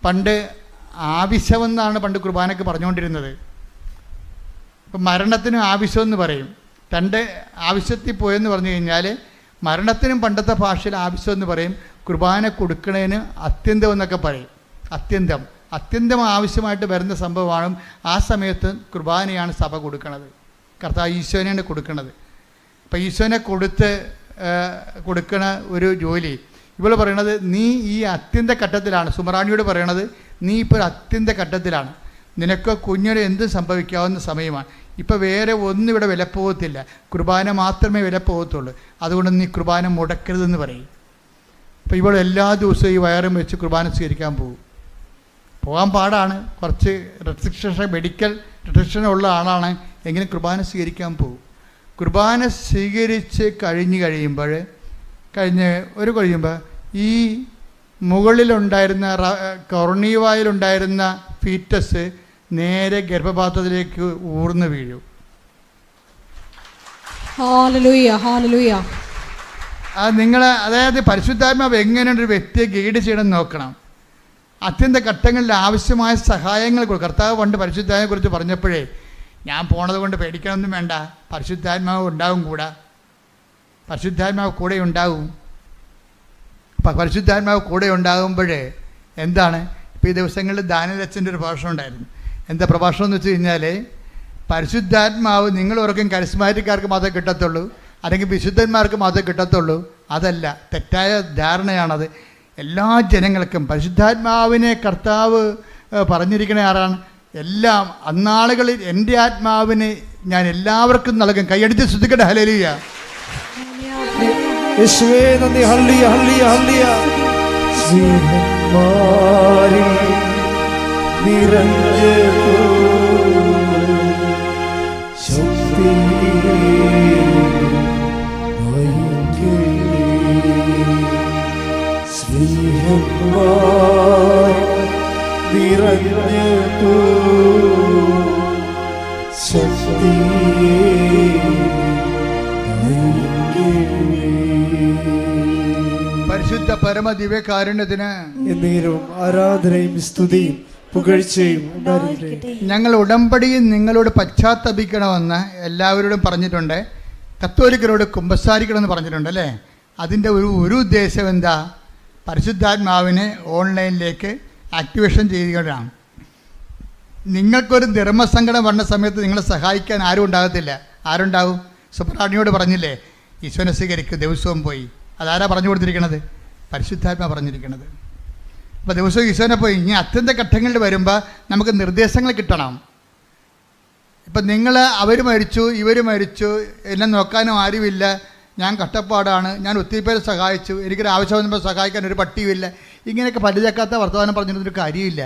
പണ്ട് ആവശ്യമെന്നാണ് പണ്ട് കുർബാനയ്ക്ക് പറഞ്ഞുകൊണ്ടിരുന്നത്. ഇപ്പം മരണത്തിന് ആവശ്യമെന്ന് പറയും. രണ്ട് ആവശ്യത്തിൽ പോയെന്ന് പറഞ്ഞു കഴിഞ്ഞാൽ മരണത്തിനും പണ്ടത്തെ ഭാഷയിൽ ആവശ്യമെന്ന് പറയും. കുർബാന കൊടുക്കണതിന് അത്യന്തം എന്നൊക്കെ പറയും. അത്യന്തം ആവശ്യമായിട്ട് വരുന്ന സംഭവമാണ്. ആ സമയത്ത് കുർബാനയാണ് സഭ കൊടുക്കണത്. കർത്താവ് ഈശോനെയാണ് കൊടുക്കണത്. അപ്പം ഈശോനെ കൊടുക്കണ ഒരു ജോലി ഇവൾ പറയണത്, നീ ഈ അത്യന്ത ഘട്ടത്തിലാണ്. സുമറാണിയോട് പറയണത്, നീ ഇപ്പോൾ ഒരു അത്യന്ത ഘട്ടത്തിലാണ്. നിനക്ക് കുഞ്ഞിന് എന്ത് സംഭവിക്കാവുന്ന സമയമാണ്. ഇപ്പോൾ വേറെ ഒന്നും ഇവിടെ വിലപ്പോകത്തില്ല, കുർബാന മാത്രമേ വിലപ്പോകത്തുള്ളൂ. അതുകൊണ്ട് നീ കുർബാന മുടക്കരുതെന്ന് പറയും. അപ്പോൾ ഇവൾ എല്ലാ ദിവസവും ഈ വയറും വെച്ച് കുർബാന സ്വീകരിക്കാൻ പോകാൻ പാടാണ്. കുറച്ച് മെഡിക്കൽ റെസ്ട്രിക്ഷൻ ഉള്ള ആളാണ്, എങ്കിലും കുർബാന സ്വീകരിക്കാൻ പോകും. കുർബാന സ്വീകരിച്ച് കഴിയുമ്പോൾ ഈ മുകളിലുണ്ടായിരുന്ന കൊർണിവായിലുണ്ടായിരുന്ന ഫീറ്റസ് നേരെ ഗർഭപാത്രത്തിലേക്ക് ഊർന്നു വീഴും. അതായത് പരിശുദ്ധാത്മാവ് എങ്ങനെയൊരു വ്യക്തിയെ ഗൈഡ് ചെയ്യണമെന്ന് നോക്കണം. അത്യന്ത ഘട്ടങ്ങളിൽ ആവശ്യമായ സഹായങ്ങൾ കൊടുക്കും. കർത്താവ് പണ്ട് പരിശുദ്ധാത്മാവിനെ കുറിച്ച് പറഞ്ഞപ്പോഴേ, ഞാൻ പോണത് കൊണ്ട് പേടിക്കണമെന്നും വേണ്ട, പരിശുദ്ധാത്മാവ് ഉണ്ടാവും കൂടെ, പരിശുദ്ധാത്മാവ് കൂടെ ഉണ്ടാവും. അപ്പം പരിശുദ്ധാത്മാവ് കൂടെ ഉണ്ടാകുമ്പോഴേ എന്താണ്? ഇപ്പോൾ ഈ ദിവസങ്ങളിൽ ദാനിയലച്ഛൻ്റെ ഒരു പ്രഭാഷണം ഉണ്ടായിരുന്നു. എന്താ പ്രഭാഷണം എന്ന് വെച്ച് കഴിഞ്ഞാൽ, പരിശുദ്ധാത്മാവ് നിങ്ങൾ ഓർക്കും കരിസ്മാറ്റിക്കാർക്ക് മാത്രമേ കിട്ടത്തുള്ളൂ, അല്ലെങ്കിൽ വിശുദ്ധന്മാർക്ക് മാത്രമേ കിട്ടത്തുള്ളൂ. അതല്ല, തെറ്റായ ധാരണയാണത്. എല്ലാ ജനങ്ങൾക്കും പരിശുദ്ധാത്മാവിനെ കർത്താവ് പറഞ്ഞിരിക്കണ ആരാണ്? എല്ലാം അന്നാളുകളിൽ എൻ്റെ ആത്മാവിനെ ഞാൻ എല്ലാവർക്കും നൽകും. കൈയടിച്ച് ശ്രദ്ധിക്കട്ടെ. ഹല്ലേലൂയ, യേശുവേ നന്ദി. ഹല്ലേലൂയ, ഹല്ലേലൂയ, ഹല്ലേലൂയ. സ്നേഹമാരി നിറഞ്ഞു ശക്തി പരിശുദ്ധ പരമ ദിവ്യകാരുണ്യത്തിന് എന്നേരവും ആരാധനയും സ്തുതിയും പുകഴ്ചയും ഉണ്ടായിരിക്കട്ടെ. ഞങ്ങൾ ഉടമ്പടിയിൽ നിങ്ങളോട് പശ്ചാത്തപിക്കണമെന്ന് എല്ലാവരോടും പറഞ്ഞിട്ടുണ്ട്. കത്തോലിക്കരോട് കുമ്പസാരിക്കണമെന്ന് പറഞ്ഞിട്ടുണ്ട്, അല്ലേ? അതിൻ്റെ ഒരു ഉദ്ദേശം എന്താ? പരിശുദ്ധാത്മാവിനെ ഓൺലൈനിലേക്ക് ആക്ടിവേഷൻ ചെയ്യുകയാണ്. നിങ്ങൾക്കൊരു ധർമ്മസങ്കടം വന്ന സമയത്ത് നിങ്ങളെ സഹായിക്കാൻ ആരും ഉണ്ടാകത്തില്ല. ആരുണ്ടാവും? സുബ്രാണിയോട് പറഞ്ഞില്ലേ, ഈശോനെ സ്വീകരിക്കും, ദിവസവും പോയി. അതാരാ പറഞ്ഞു കൊടുത്തിരിക്കണത്? പരിശുദ്ധാത്മ പറഞ്ഞിരിക്കണത്. അപ്പോൾ ദിവസവും ഈശോനെ പോയി. ഇനി അത്യന്ത ഘട്ടങ്ങളിൽ വരുമ്പോൾ നമുക്ക് നിർദ്ദേശങ്ങൾ കിട്ടണം. ഇപ്പം നിങ്ങൾ അവർ മരിച്ചു, ഇവർ മരിച്ചു, എന്നെ നോക്കാനും ആരുമില്ല, ഞാൻ കഷ്ടപ്പാടാണ്, ഞാൻ ഒത്തിരി പേരെ സഹായിച്ചു, എനിക്കൊരു ആവശ്യം വന്നപ്പോൾ സഹായിക്കാൻ ഒരു പട്ടിയുമില്ല, ഇങ്ങനെയൊക്കെ പരിചയക്കാത്ത വർത്തമാനം പറഞ്ഞിരുന്നൊരു കാര്യമില്ല.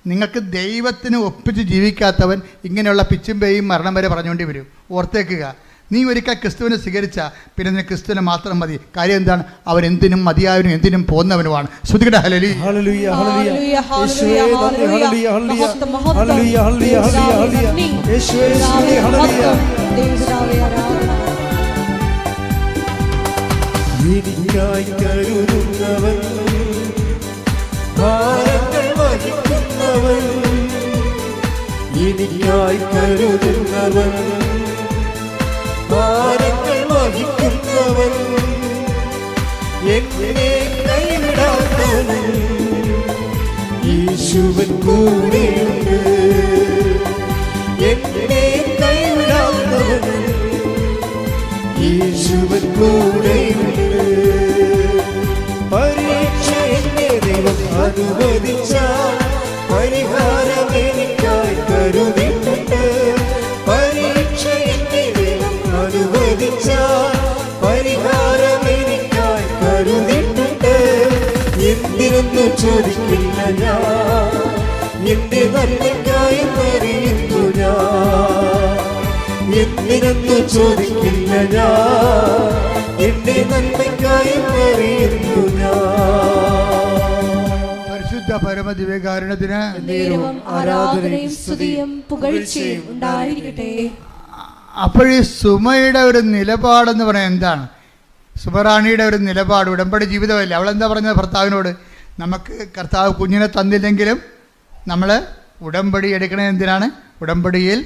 നിങ്ങൾക്ക് ദൈവത്തിന് ഒപ്പിച്ച് ജീവിക്കാത്തവൻ ഇങ്ങനെയുള്ള പിച്ചും പേയും മരണം വരെ പറഞ്ഞുകൊണ്ടേ വരും. ഓർത്തേക്കുക, നീ ഒരിക്കൽ ക്രിസ്തുവിനെ സ്വീകരിച്ച പിന്നെ നിനക്ക് ക്രിസ്തുവിനെ മാത്രം മതി. കാര്യം എന്താണ്? അവൻ എന്തിനും മതിയായവനും എന്തിനും പോന്നവനുമാണ്. ശ്രുതികട ഹല്ലേലൂയ. ഹല്ലേലൂയ ഹല്ലേലൂയ യേശുവേ നന്ദി. ഹല്ലേലൂയ ഹല്ലേലൂയ ഹല്ലേലൂയ ഹല്ലേലൂയ ഹല്ലേലൂയ യേശുവേ സ്തുതി. ഹല്ലേലൂയ. എനിക്കായി കരുതുന്നവൻ, ഭാരങ്ങൾ വഹിക്കുന്നവൻ, എനിക്കായി കരുതുന്നവൻ, ഭാരങ്ങൾ വഹിക്കുന്നവൻ, എന്നെ കൈവിടാത്തവൻ, യേശുവൻ കൂടെയുണ്ട്. എന്നെ കൈവിടാത്തവൻ, യേശുവൻ കൂടെയുണ്ട്. പരീക്ഷ എന്നെ ദൈവം അനുവദിച്ച പരിഹാരം എനിക്കായി കരുതിയിട്ടുണ്ട്. പരീക്ഷ എന്നെ ദൈവം അനുവദിച്ച പരിഹാരം എനിക്കായി കരുതിയിട്ടുണ്ട്. എന്തിനൊന്നു ചോദിക്കില്ല ഞാൻ, എന്റെ നന്മയ്ക്കായി അറിയുന്നു ഞാൻ. എന്തിനൊന്നു ചോദിക്കില്ല ഞാൻ, എന്റെ നന്മയ്ക്കായി അറിയുന്നു ഞാൻ. പരിശുദ്ധ പരമദിവ്യകാരുണ്യത്തിന് ആരാധനയും സ്തുതിയും പുകഴ്ചയും ഉണ്ടായിരിക്കട്ടെ. അപ്പോൾ ഈ സുമയുടെ ഒരു നിലപാടെന്ന് പറയാൻ എന്താണ്? സുമറാണിയുടെ ഒരു നിലപാട് ഉടമ്പടി ജീവിതമല്ലേ. അവളെന്താ പറഞ്ഞത് ഭർത്താവിനോട്? നമുക്ക് കർത്താവ് കുഞ്ഞിനെ തന്നില്ലെങ്കിലും നമ്മൾ ഉടമ്പടി എടുക്കണത് എന്തിനാണ്? ഉടമ്പടിയിൽ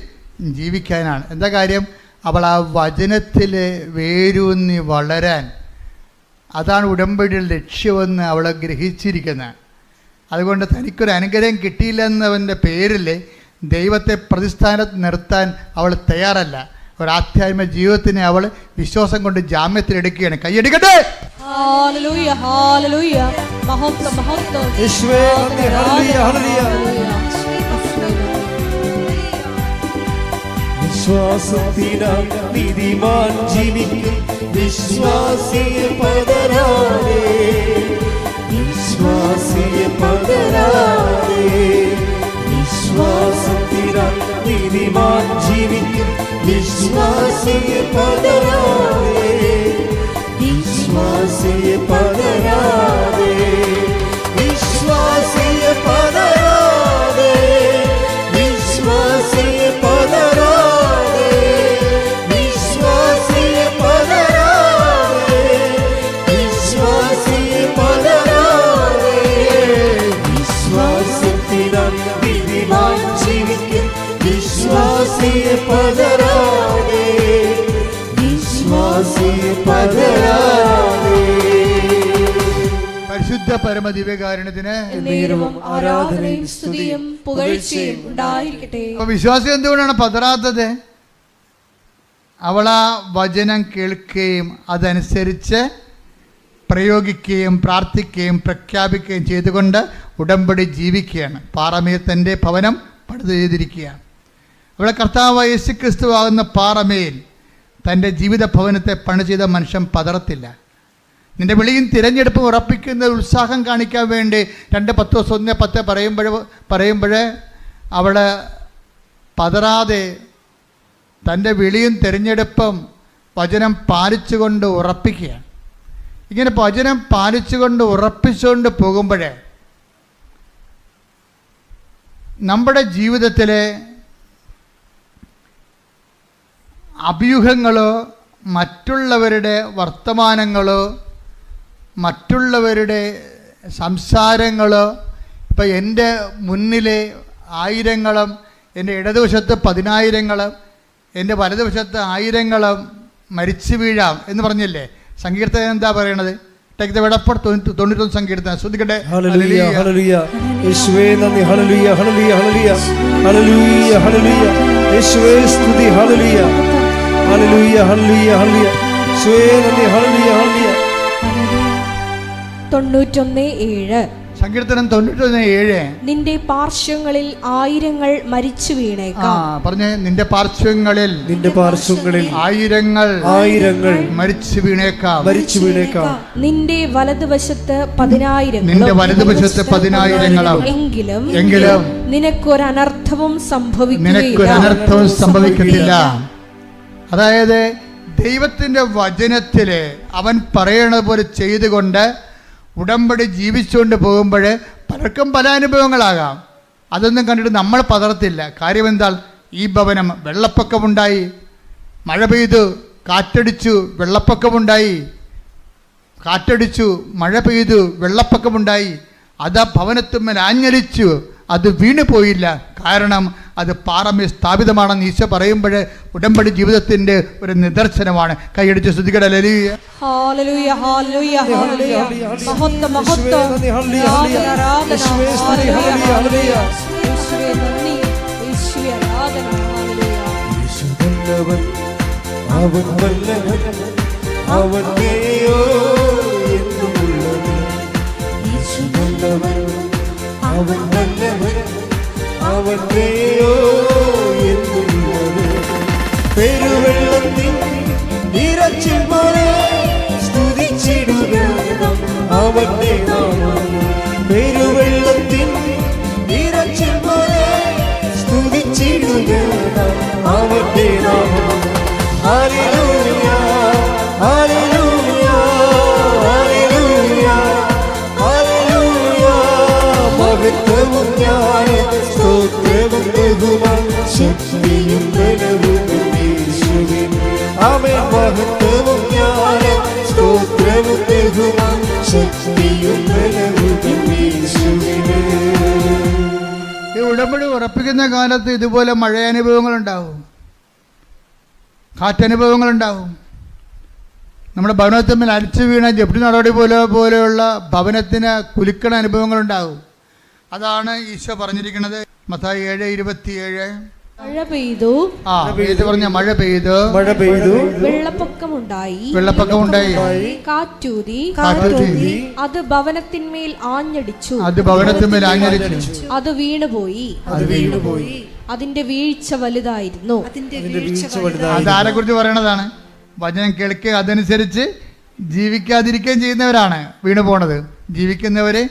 ജീവിക്കാനാണ്. എന്താ കാര്യം? അവൾ ആ വചനത്തിൽ വേരൂന്നി വളരാൻ, അതാണ് ഉടമ്പടിയുടെ ലക്ഷ്യമെന്ന് അവൾ ഗ്രഹിച്ചിരിക്കുന്നത്. അതുകൊണ്ട് തനിക്കൊരു അനുഗ്രഹം കിട്ടിയില്ലെന്നവൻ്റെ പേരിൽ ദൈവത്തെ പ്രതിസ്ഥാനത്ത് നിർത്താൻ അവൾ തയ്യാറല്ല. ഒരു ആധ്യാത്മിക ജീവിതത്തിനെ അവൾ വിശ്വാസം കൊണ്ട് ജാമ്യത്തിലെടുക്കുകയാണ്. കൈയടിക്കട്ടെ. ഹല്ലേലൂയ ഹല്ലേലൂയ മഹത്വം മഹത്വം യേശുവേ നന്ദി. ഹല്ലേലൂയ ഹല്ലേലൂയ. വിശ്വാസത്തിനാൽ നീതിമാൻ ജീവിക്കും, വിശ്വാസിയെ പതരാതെ, വിശ്വാസിയെ പതരാതെ. വിശ്വാസത്തിനാൽ നീതിമാൻ ജീവിക്കും, വിശ്വാസിയെ പതരാതെ, വിശ്വാസിയെ പതരാതെ, വിശ്വാസിയെ പതരാതെ, വിശ്വാസിയെ പതരാതെ, വിശ്വാസിയെ പതരാതെ, വിശ്വാസിയെ പതരാതെ. വിശ്വാസത്തിനാൽ നീതിമാൻ ജീവിക്കും, വിശ്വാസിയെ പതരാതെ, വിശ്വാസിയെ പതരാതെ. പരിശുദ്ധ പരമദിവ്യകാരുണ്യത്തിന് ആരാധനയും സ്തുതിയും പുകഴ്ചയും ഉണ്ടായിരിക്കട്ടെ. അപ്പോൾ വിശ്വാസം എന്തുകൊണ്ടാണ് പതറാത്തത്? അവൾ ആ വചനം കേൾക്കുകയും അതനുസരിച്ച് പ്രയോഗിക്കുകയും പ്രാർത്ഥിക്കുകയും പ്രഖ്യാപിക്കുകയും ചെയ്തുകൊണ്ട് ഉടമ്പടി ജീവിക്കുകയാണ്. പാറമേൽ തൻ്റെ ഭവനം പണിത് ചെയ്തിരിക്കുകയാണ്. അവളെ കർത്താവ് യേശു ക്രിസ്തു ആകുന്ന പാറമേൽ തൻ്റെ ജീവിത ഭവനത്തെ പണി ചെയ്ത മനുഷ്യൻ പതറത്തില്ല. നിൻ്റെ വിളിയും തിരഞ്ഞെടുപ്പും ഉറപ്പിക്കുന്ന ഉത്സാഹം കാണിക്കാൻ വേണ്ടി 2:10 പറയുമ്പോൾ അവൾ പതറാതെ തൻ്റെ വിളിയും തിരഞ്ഞെടുപ്പും വചനം പാലിച്ചുകൊണ്ട് ഉറപ്പിക്കുകയാണ്. ഇങ്ങനെ വചനം പാലിച്ചുകൊണ്ട് ഉറപ്പിച്ചുകൊണ്ട് പോകുമ്പോഴേ നമ്മുടെ ജീവിതത്തിലെ അഭ്യൂഹങ്ങളോ മറ്റുള്ളവരുടെ വർത്തമാനങ്ങളോ മറ്റുള്ളവരുടെ സംസാരങ്ങളോ, ഇപ്പം എൻ്റെ മുന്നിലെ ആയിരങ്ങളും എൻ്റെ ഇടതുവശത്ത് 10,000ങ്ങളും എൻ്റെ വലതുവശത്ത് 1000ങ്ങളും മരിച്ചു വീഴാം എന്ന് പറഞ്ഞില്ലേ? സങ്കീർത്തനം എന്താ പറയണത്? ടേക്ക് ദ വേർഡ് ഓഫ് 91 സങ്കീർത്തനം ശ്രദ്ധിക്കട്ടെ. ഹല്ലേലൂയ ഹല്ലേലൂയ യേശുവേ നന്ദി. ഹല്ലേലൂയ ഹല്ലേലൂയ ഹല്ലേലൂയ ഹല്ലേലൂയ ഹല്ലേലൂയ യേശുവേ സ്തുതി. ഹല്ലേലൂയ ഹല്ലേലൂയ ഹല്ലേലൂയ ഹല്ലേലൂയ യേശുവേ നന്ദി. ഹല്ലേലൂയ ഹല്ലേലൂയ 91:7 സങ്കീർത്തനം 91:7. നിന്റെ പാർശ്വങ്ങളിൽ ആയിരങ്ങൾ മരിച്ചു വീണേക്കാം. പറഞ്ഞേ, നിന്റെ പാർശ്വങ്ങളിൽ ആയിരങ്ങൾ മരിച്ചു വീണേക്കാം. നിന്റെ വലതുവശത്ത് 10,000 എങ്കിലും നിനക്കൊരനർത്ഥവും സംഭവിക്കത്തില്ല. അതായത് ദൈവത്തിന്റെ വചനത്തില് അവൻ പറയണത് പോലെ ചെയ്തുകൊണ്ട് ഉടമ്പടി ജീവിച്ചുകൊണ്ട് പോകുമ്പോൾ പലർക്കും പല അനുഭവങ്ങളാകാം. അതൊന്നും കണ്ടിട്ട് നമ്മൾ പതറത്തില്ല. കാര്യം എന്താ? ഈ ഭവനം വെള്ളപ്പൊക്കമുണ്ടായി, മഴ പെയ്തു, കാറ്റടിച്ചു, വെള്ളപ്പൊക്കമുണ്ടായി, കാറ്റടിച്ചു, മഴ പെയ്തു, വെള്ളപ്പൊക്കമുണ്ടായി. അത് ആ ഭവനത്തുമ്മൽ ആഞ്ഞലിച്ചു, അത് വീണു പോയില്ല. കാരണം അത് പാറമേൽ സ്ഥാപിതമാണെന്ന് ഈശോ പറയുമ്പോൾ ഉടമ്പടി ജീവിതത്തിന്റെ ഒരു നിദർശനമാണ്. കൈയടിച്ച് ശ്രദ്ധിക്കട്ടെ. ഹല്ലേലൂയ ഹല്ലേലൂയ ഹല്ലേലൂയ ഹല്ലേലൂയ മഹത്വം മഹത്വം ആരാധന ഹല്ലേലൂയ യേശുവേ നന്ദി യേശുവേ ആരാധന ഹല്ലേലൂയ. യേശുവല്ലവൻ അവൻ വല്ലവൻ അവനെയോ എന്നുള്ളത്. യേശുവല്ലവൻ അവൻ വല്ലവൻ അവനെയോ എന്നുള്ളത്. പെരുവെള്ളത്തിൽ നിറച്ചിൽ പോലെ സ്തുതിച്ചിടുക അവന്റെ നാമം. പെരുവെള്ളത്തിൽ നിറച്ചിൽ പോലെ സ്തുതിച്ചിടുക അവന്റെ നാമം. ഹല്ലേലൂയ ഹല്ലേലൂയ ഹല്ലേലൂയ ഹല്ലേലൂയ മഹത്വവും ജ്ഞാനവും സ്തോത്രവും ബഹുമാനവും ശക്തിയും ബലവും യേശുവിന്. ആമേൻ. മഹത്വവും ജ്ഞാനവും സ്തോത്രവും ബഹുമാനവും ശക്തിയും ബലവും യേശുവിന്. ഈ ഉടമ്പടി ഉറപ്പിക്കുന്ന കാലത്ത് ഇതുപോലെ മഴയനുഭവങ്ങളുണ്ടാവും, കാറ്റനുഭവങ്ങളുണ്ടാവും. നമ്മുടെ ഭവനത്തിന്മേൽ അടിച്ചു വീണ ജപ്തി നടപടി പോലെയുള്ള ഭവനത്തിന് കുലുക്കണ അനുഭവങ്ങളുണ്ടാവും. അതാണ് ഈശോ പറഞ്ഞിരിക്കുന്നത്. മത്തായി 7:27. മഴ പെയ്തു, മഴ പെയ്തു, വെള്ളപ്പൊക്കമുണ്ടായി, കാറ്റൂതി, അത് ഭവനത്തിന്മേൽ ആഞ്ഞടിച്ചു, അത് വീണുപോയി, അതിന്റെ വീഴ്ച വലുതായിരുന്നു. അതാരെ കുറിച്ച് പറയണതാണ്? വചനം കേൾക്കുക, അതനുസരിച്ച് ജീവിക്കാതിരിക്കുകയും ചെയ്യുന്നവരാണ് വീണു പോണത്. ജീവിക്കുന്നവര്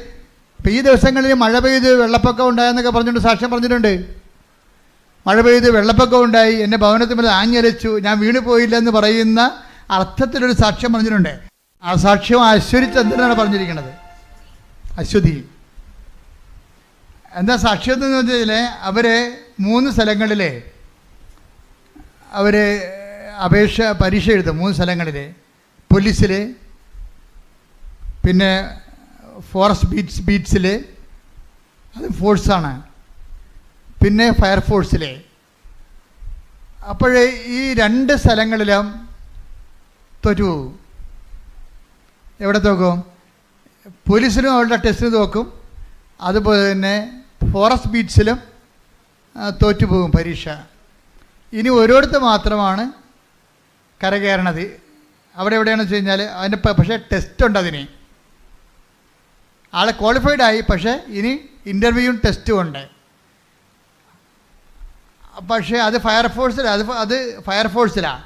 ഇപ്പം ഈ ദിവസങ്ങളിൽ മഴ പെയ്ത് വെള്ളപ്പൊക്കം ഉണ്ടായെന്നൊക്കെ പറഞ്ഞിട്ട് സാക്ഷ്യം പറഞ്ഞിട്ടുണ്ട്. മഴ പെയ്ത് വെള്ളപ്പൊക്കം ഉണ്ടായി, എൻ്റെ ഭവനത്തിൽ ആഞ്ഞലച്ചു, ഞാൻ വീണു പോയില്ലെന്ന് പറയുന്ന അർത്ഥത്തിലൊരു സാക്ഷ്യം പറഞ്ഞിട്ടുണ്ട്. ആ സാക്ഷ്യം അശ്വതി ചന്ദ്രനാണ് പറഞ്ഞിരിക്കുന്നത്. അശ്വതി എന്താ സാക്ഷ്യം എന്ന് വെച്ചാൽ അവർ 3 സ്ഥലങ്ങളിൽ അവർ പരീക്ഷ എഴുതും. 3 സ്ഥലങ്ങളിൽ, പോലീസിൽ, പിന്നെ ഫോറസ്റ്റ് ബീറ്റ്സിൽ, അത് ഫോഴ്സാണ്, പിന്നെ ഫയർഫോഴ്സിൽ. അപ്പോൾ ഈ 2 സ്ഥലങ്ങളിലും തോറ്റു പോകും. എവിടെ തോക്കും? പോലീസിലും അവരുടെ ടെസ്റ്റിന് തോക്കും, അതുപോലെ തന്നെ ഫോറസ്റ്റ് ബീറ്റ്സിലും തോറ്റുപോകും പരീക്ഷ. ഇനി ഓരോരുത്തർ മാത്രമാണ് കരകയറണത്. അവിടെ എവിടെയാണെന്ന് വെച്ച് കഴിഞ്ഞാൽ അതിൻ്റെ പക്ഷേ ടെസ്റ്റ് ഉണ്ട്. അതിന് ആളെ ക്വാളിഫൈഡ് ആയി, പക്ഷേ ഇനി ഇൻ്റർവ്യൂവും ടെസ്റ്റും ഉണ്ട്. പക്ഷേ അത് ഫയർഫോഴ്സിലാണ്. അത് ഫയർഫോഴ്സിലാണ്.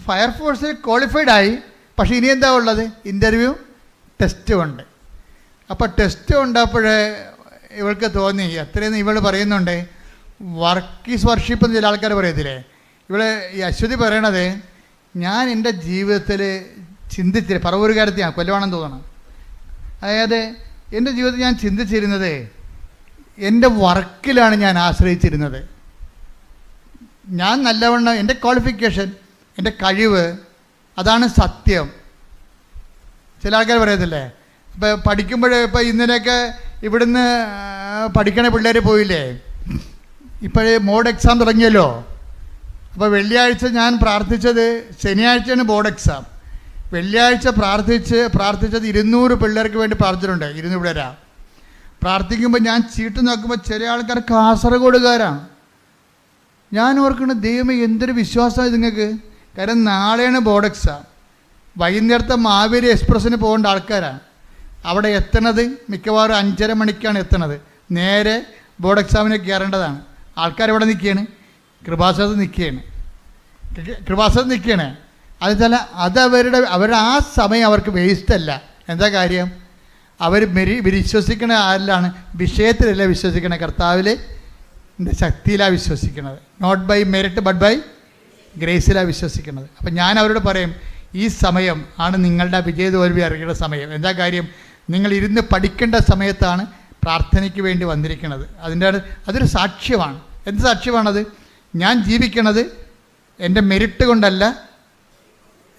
ഫയർഫോഴ്സിൽ ക്വാളിഫൈഡ് ആയി, പക്ഷേ ഇനി എന്താ ഉള്ളത്? ഇൻ്റർവ്യൂ ടെസ്റ്റും ഉണ്ട്. അപ്പോൾ ടെസ്റ്റ് ഉണ്ടപ്പോഴേ ഇവൾക്ക് തോന്നി, അത്രയും ഇവൾ പറയുന്നുണ്ട്, വർക്ക് ഈസ് വർഷിപ്പ് എന്ന് ചില ആൾക്കാർ പറയത്തില്ലേ. ഇവിടെ ഈ അശ്വതി പറയണത്, ഞാൻ എൻ്റെ ജീവിതത്തിൽ ചിന്തിച്ചില്ല, പറവൂരുകാരത്തെയാണ്, കൊല്ലവാണെന്ന് തോന്നണം. അതായത് എൻ്റെ ജീവിതത്തിൽ ഞാൻ ചിന്തിച്ചിരുന്നത് എൻ്റെ വർക്കിലാണ് ഞാൻ ആശ്രയിച്ചിരുന്നത്. ഞാൻ നല്ലവണ്ണം എൻ്റെ ക്വാളിഫിക്കേഷൻ, എൻ്റെ കഴിവ്, അതാണ് സത്യം. ചില ആൾക്കാർ പറയത്തില്ലേ, ഇപ്പോൾ പഠിക്കുമ്പോൾ ഇപ്പോൾ ഇന്നലെയൊക്കെ ഇവിടുന്ന് പഠിക്കണ പിള്ളേർ പോയില്ലേ, ഇപ്പോഴേ മോഡ് എക്സാം തുടങ്ങിയല്ലോ. അപ്പോൾ വെള്ളിയാഴ്ച ഞാൻ പ്രാർത്ഥിച്ചത് ശനിയാഴ്ചയാണ് ബോർഡ് എക്സാം. വെള്ളിയാഴ്ച പ്രാർത്ഥിച്ചത് 200 പിള്ളേർക്ക് വേണ്ടി പ്രാർത്ഥിച്ചിട്ടുണ്ട്. 200 പിള്ളേരാ. പ്രാർത്ഥിക്കുമ്പോൾ ഞാൻ ചീട്ട് നോക്കുമ്പോൾ ചില ആൾക്കാർ കാസർഗോഡുകാരാണ്. ഞാൻ ഓർക്കുന്നത് ദൈവമേ എന്തൊരു വിശ്വാസമാണ് നിങ്ങൾക്ക്. കാരണം നാളെയാണ് ബോർഡ് എക്സാം. വൈകുന്നേരത്തെ മാവേലി എക്സ്പ്രസ്സിന് പോകേണ്ട ആൾക്കാരാണ്. അവിടെ എത്തണത് മിക്കവാറും 5:30 മണിക്കാണ് എത്തണത്. നേരെ ബോർഡ് എക്സാമിന് കയറേണ്ടതാണ്. ആൾക്കാർ ഇവിടെ നിൽക്കുകയാണ്, കൃപാസനത്ത് നിൽക്കുകയാണ്. അതുപോലെ അവരുടെ ആ സമയം അവർക്ക് വേസ്റ്റല്ല. എന്താ കാര്യം? അവർ വിശ്വസിക്കണ ആരിലാണ്? വിഷയത്തിലല്ല വിശ്വസിക്കണേ, കർത്താവിൽ ശക്തിയിലാണ് വിശ്വസിക്കുന്നത്. Not by merit but by ഗ്രേസിലാണ് വിശ്വസിക്കുന്നത്. അപ്പം ഞാൻ അവരോട് പറയും, ഈ സമയം ആണ് നിങ്ങളുടെ വിജയതോൽവി അറിയേണ്ട സമയം. എന്താ കാര്യം? നിങ്ങൾ ഇരുന്ന് പഠിക്കേണ്ട സമയത്താണ് പ്രാർത്ഥനയ്ക്ക് വേണ്ടി വന്നിരിക്കുന്നത്. അതൊരു സാക്ഷ്യമാണ്. എന്ത് സാക്ഷ്യമാണത്? ഞാൻ ജീവിക്കണത് എൻ്റെ മെറിറ്റ് കൊണ്ടല്ല,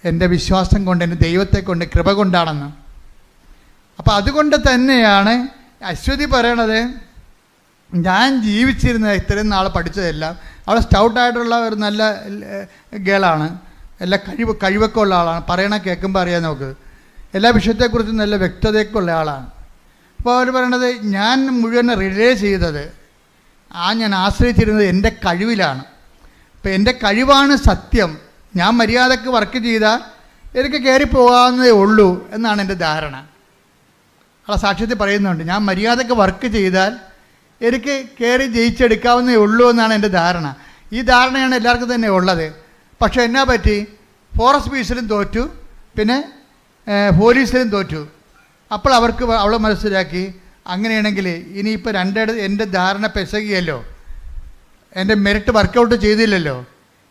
എൻ്റെ വിശ്വാസം കൊണ്ട്, എൻ്റെ ദൈവത്തെ കൊണ്ട്, കൃപ കൊണ്ടാണെന്ന്. അപ്പോൾ അതുകൊണ്ട് തന്നെയാണ് അശ്വതി പറയണത്, ഞാൻ ജീവിച്ചിരുന്ന ഇത്രയും നാൾ പഠിച്ചതെല്ലാം, അവൾ സ്റ്റൗട്ടായിട്ടുള്ള ഒരു നല്ല ഗേളാണ്, എല്ലാ കഴിവൊക്കെ ഉള്ള ആളാണ്. പറയണ കേൾക്കുമ്പോൾ അറിയാൻ നോക്ക്. എല്ലാ വിഷയത്തെക്കുറിച്ചും നല്ല വ്യക്തതയൊക്കെ ഉള്ള ആളാണ്. അപ്പോൾ അവർ പറയണത്, ഞാൻ മുഴുവൻ റിലേ ചെയ്തത്, ഞാൻ ആശ്രയിച്ചിരുന്നത് എൻ്റെ കഴിവിലാണ്. അപ്പോൾ എൻ്റെ കഴിവാണ് സത്യം. ഞാൻ മര്യാദക്ക് വർക്ക് ചെയ്താൽ എനിക്ക് കയറി പോകാവുന്നതേ ഉള്ളൂ എന്നാണ് എൻ്റെ ധാരണ. ആ സാക്ഷ്യത്തിൽ പറയുന്നുണ്ട്, ഞാൻ മര്യാദക്ക് വർക്ക് ചെയ്താൽ എനിക്ക് കയറി ജയിച്ചെടുക്കാവുന്നതേ ഉള്ളൂ എന്നാണ് എൻ്റെ ധാരണ. ഈ ധാരണയാണ് എല്ലാവർക്കും തന്നെ ഉള്ളത്. പക്ഷേ എന്നാ പറ്റി? ഫോറസ്റ്റ് ഓഫീസിലും തോറ്റു, പിന്നെ പോലീസിലും തോറ്റു. അപ്പോൾ അവൾ മനസ്സിലാക്കി, അങ്ങനെയാണെങ്കിൽ ഇനിയിപ്പോൾ എൻ്റെ ധാരണ പെശകിയല്ലോ, എൻ്റെ മെറിറ്റ് വർക്കൗട്ട് ചെയ്തില്ലല്ലോ,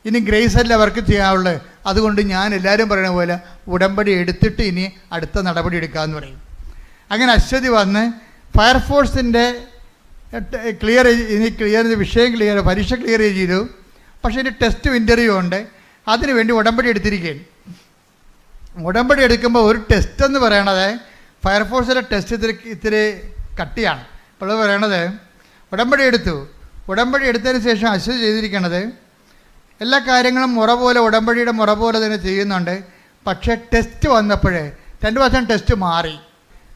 ഇനി ഗ്രേസ് അല്ല വർക്ക് ചെയ്യാനുള്ളത്. അതുകൊണ്ട് ഞാൻ എല്ലാവരും പറയുന്ന പോലെ ഉടമ്പടി എടുത്തിട്ട് ഇനി അടുത്ത നടപടി എടുക്കാമെന്ന് പറയും. അങ്ങനെ അശ്വതി വന്ന് ഫയർഫോഴ്സിൻ്റെ പരീക്ഷ ക്ലിയർ ചെയ്തു. പക്ഷേ ഇനി ടെസ്റ്റ് ഇൻ്റർവ്യൂ ഉണ്ട്. അതിനു വേണ്ടി ഉടമ്പടി എടുത്തിരിക്കുകയാണ്. ഉടമ്പടി എടുക്കുമ്പോൾ ഒരു ടെസ്റ്റ് എന്ന് പറയണത്, ഫയർഫോഴ്സിൻ്റെ ടെസ്റ്റ് ഇത്തിരി കട്ടിയാണ്. അപ്പോൾ പറയണത്, ഉടമ്പടി എടുത്തതിന് ശേഷം അശ്വതി ചെയ്തിരിക്കണത് എല്ലാ കാര്യങ്ങളും ഉടമ്പടിയുടെ മുറ പോലെ തന്നെ ചെയ്യുന്നുണ്ട്. പക്ഷേ ടെസ്റ്റ് വന്നപ്പോഴേ 2 പ്രാവശ്യം ടെസ്റ്റ് മാറി.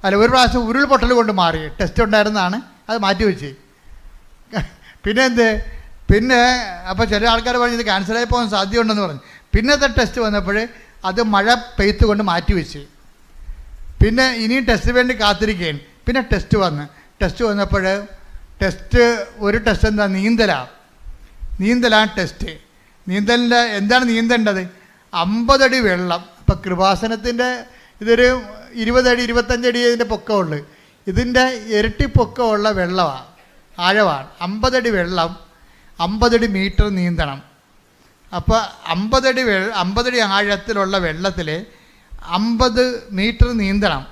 ഒരു പ്രാവശ്യം ഉരുൾപൊട്ടൽ കൊണ്ട് മാറി. ടെസ്റ്റ് ഉണ്ടായിരുന്നതാണ്, അത് മാറ്റിവെച്ച്. പിന്നെ അപ്പോൾ ചില ആൾക്കാർ പറഞ്ഞു ഇത് ക്യാൻസലായി പോകാൻ സാധ്യതയുണ്ടെന്ന് പറഞ്ഞു. പിന്നത്തെ ടെസ്റ്റ് വന്നപ്പോൾ അത് മഴ പെയ്ത്ത് കൊണ്ട് മാറ്റിവെച്ച്. പിന്നെ ഇനിയും ടെസ്റ്റ് വേണ്ടി കാത്തിരിക്കുകയാണ്. പിന്നെ ടെസ്റ്റ് വന്നപ്പോൾ ഒരു ടെസ്റ്റ് എന്താ? നീന്തലാണ് ടെസ്റ്റ്. നീന്തലിൻ്റെ എന്താണ് നീന്തേണ്ടത്? 50 അടി വെള്ളം. ഇപ്പം കൃപാസനത്തിൻ്റെ ഇതൊരു 20 അടി 25 അടി ഇതിൻ്റെ പൊക്കമുള്ളു. ഇതിൻ്റെ ഇരട്ടി പൊക്കമുള്ള വെള്ളമാണ്, ആഴമാണ്. 50 അടി വെള്ളം, 50 അടി മീറ്റർ നീന്തണം. അപ്പോൾ 50 അടി ആഴത്തിലുള്ള വെള്ളത്തിൽ 50 മീറ്റർ നീന്തണം.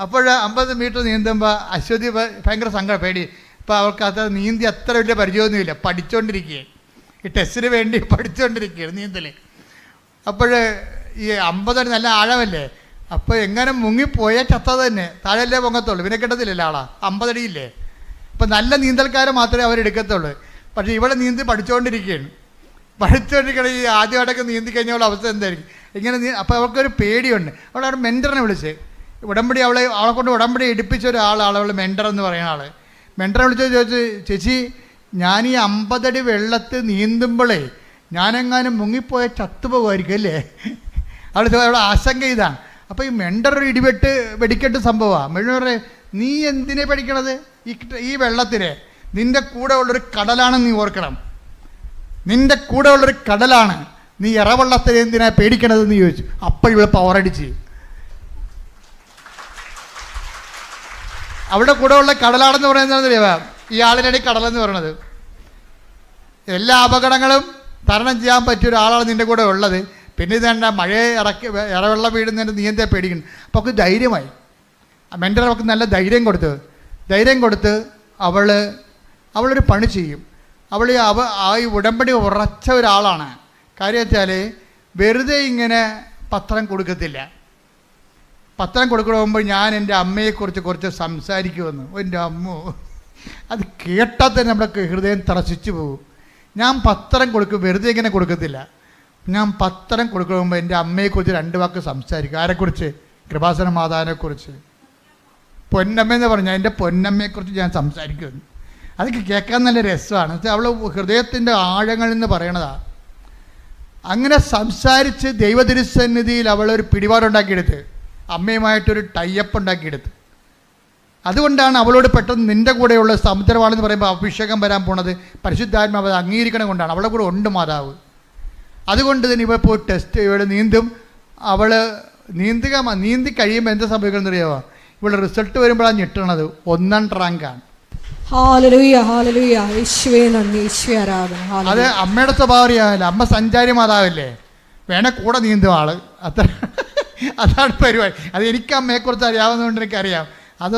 അപ്പോൾ 50 മീറ്റർ നീന്തുമ്പോൾ അശ്വതി ഭയങ്കര സങ്കടം, പേടി. ഇപ്പോൾ അവൾക്ക് അത്ര നീന്തി അത്ര വലിയ പരിചയമൊന്നുമില്ല, പഠിച്ചുകൊണ്ടിരിക്കുകയാണ്. ഈ ടെസ്റ്റിന് വേണ്ടി പഠിച്ചുകൊണ്ടിരിക്കുകയാണ് നീന്തൽ. അപ്പോൾ ഈ 50 അടി നല്ല ആഴമല്ലേ, അപ്പോൾ എങ്ങനെ മുങ്ങിപ്പോയാൽ ചത്തത് തന്നെ, താഴെയല്ലേ പൊങ്ങത്തുള്ളൂ, പിന്നെ കിട്ടത്തില്ലല്ലോ ആളാ. 50 അടിയില്ലേ. ഇപ്പം നല്ല നീന്തൽക്കാരെ മാത്രമേ അവരെടുക്കത്തുള്ളൂ. പക്ഷേ ഇവിടെ നീന്തി പഠിച്ചുകൊണ്ടിരിക്കുകയാണ്. ഈ ആദ്യമായിട്ടൊക്കെ നീന്തി കഴിഞ്ഞുള്ള അവസ്ഥ എന്തായിരിക്കും? ഇങ്ങനെ അപ്പോൾ അവർക്കൊരു പേടിയുണ്ട്. അവളവിടെ മെൻറ്ററിനെ വിളിച്ച് അവളെ കൊണ്ട് ഉടമ്പടി എടുപ്പിച്ച ഒരാളാണ് അവൾ മെൻറ്റർ എന്ന് പറയുന്ന ആൾ. മെൻറ്ററെ വിളിച്ച് ചോദിച്ചു, ചേച്ചി ഞാൻ ഈ 50 അടി വെള്ളത്തിൽ നീന്തുമ്പോഴേ ഞാനെങ്ങാനും മുങ്ങിപ്പോയ ചത്തുപോകുമായിരിക്കും അല്ലേ? അവളുടെ ആശങ്ക ഇതാണ്. അപ്പോൾ ഈ മെൻറ്റർ ഒരു വെടിക്കെട്ട് സംഭവമാണ്. മെൻറ്ററെ നീ എന്തിനെ പഠിക്കണത്? ഈ വെള്ളത്തിനെ നിൻ്റെ കൂടെ ഉള്ളൊരു കടലാണെന്ന് നീ ഓർക്കണം. നിൻ്റെ കൂടെ ഉള്ളൊരു കടലാണ്. നീ ഇറവെള്ളത്തിനെ എന്തിനാ പേടിക്കണതെന്ന് ചോദിച്ചു. അപ്പോൾ ഇവിടെ പവറടിച്ച് അവിടെ കൂടെ ഉള്ള കടലാണെന്ന് പറയുന്നത് ഈ ആളിനടി കടലെന്ന് പറയണത്. എല്ലാ അപകടങ്ങളും തരണം ചെയ്യാൻ പറ്റിയ ഒരാളാണ് നിൻ്റെ കൂടെ ഉള്ളത്. പിന്നെ ഇതേണ്ട മഴയെ ഇറവെള്ളം വീടുന്നതിൻ്റെ നീ എന്താ പേടിക്കുന്നു? അപ്പോൾ അവൾക്ക് ധൈര്യമായി. മെൻറ്റർ അവൾക്ക് നല്ല ധൈര്യം കൊടുത്ത് അവളൊരു പണി ചെയ്യും. ഈ ഉടമ്പടി ഉറച്ച ഒരാളാണ്. കാര്യം വെച്ചാൽ വെറുതെ ഇങ്ങനെ പത്രം കൊടുക്കത്തില്ല. പത്രം കൊടുക്കണമെങ്കിൽ ഞാൻ എൻ്റെ അമ്മയെക്കുറിച്ച് കുറച്ച് സംസാരിക്കുമെന്ന്. എൻ്റെ അമ്മോ, അത് കേട്ടാൽ തന്നെ നമ്മുടെ ഹൃദയം തറച്ചിച്ചു പോകും. ഞാൻ പത്രം വെറുതെ ഇങ്ങനെ കൊടുക്കത്തില്ല. ഞാൻ പത്രം കൊടുക്കുമ്പോൾ എൻ്റെ അമ്മയെക്കുറിച്ച് 2 വാക്ക് സംസാരിക്കും. ആരെക്കുറിച്ച്? കൃപാസന മാതാവിനെക്കുറിച്ച്. പൊന്നമ്മയെന്ന് പറഞ്ഞാൽ എൻ്റെ പൊന്നമ്മയെക്കുറിച്ച് ഞാൻ സംസാരിക്കുന്നു. അതൊക്കെ കേൾക്കാൻ നല്ല രസമാണ്. അവൾ ഹൃദയത്തിൻ്റെ ആഴങ്ങളിൽ നിന്ന് പറയണതാണ്. അങ്ങനെ സംസാരിച്ച് ദൈവതിരുസന്നിധിയിൽ അവളൊരു പിടിപാടുണ്ടാക്കിയെടുത്ത്, അമ്മയുമായിട്ടൊരു ടൈപ്പ് ഉണ്ടാക്കിയെടുത്ത്. അതുകൊണ്ടാണ് അവളോട് പെട്ടെന്ന് നിൻ്റെ കൂടെയുള്ള സമുദ്രമാണെന്ന് പറയുമ്പോൾ അഭിഷേകം വരാൻ പോണത് പരിശുദ്ധാത്മാവ് അംഗീകരിക്കണം കൊണ്ടാണ്. അവളുടെ കൂടെ ഉണ്ട് മാതാവ്. അതുകൊണ്ട് തന്നെ ഇവൾ പോയി ടെസ്റ്റ് ഇവൾ നീന്തും. അവൾ നീന്തി കഴിയുമ്പോൾ എന്താ സംഭവിക്കണമെന്ന് അറിയാമോ? ഇവളുടെ റിസൾട്ട് വരുമ്പോഴാണ് ഞെട്ടണത്. 1ാം റാങ്കാണ്. അത് അമ്മയുടെ സ്വഭാവം അറിയാമല്ലോ. അമ്മ സഞ്ചാരി മാതാവല്ലേ, വേണേ കൂടെ നീന്തും ആള്. അതാണ് പരിപാടി. അത് എനിക്ക് അമ്മയെക്കുറിച്ച് അറിയാവുന്നതുകൊണ്ട് എനിക്കറിയാം. അത്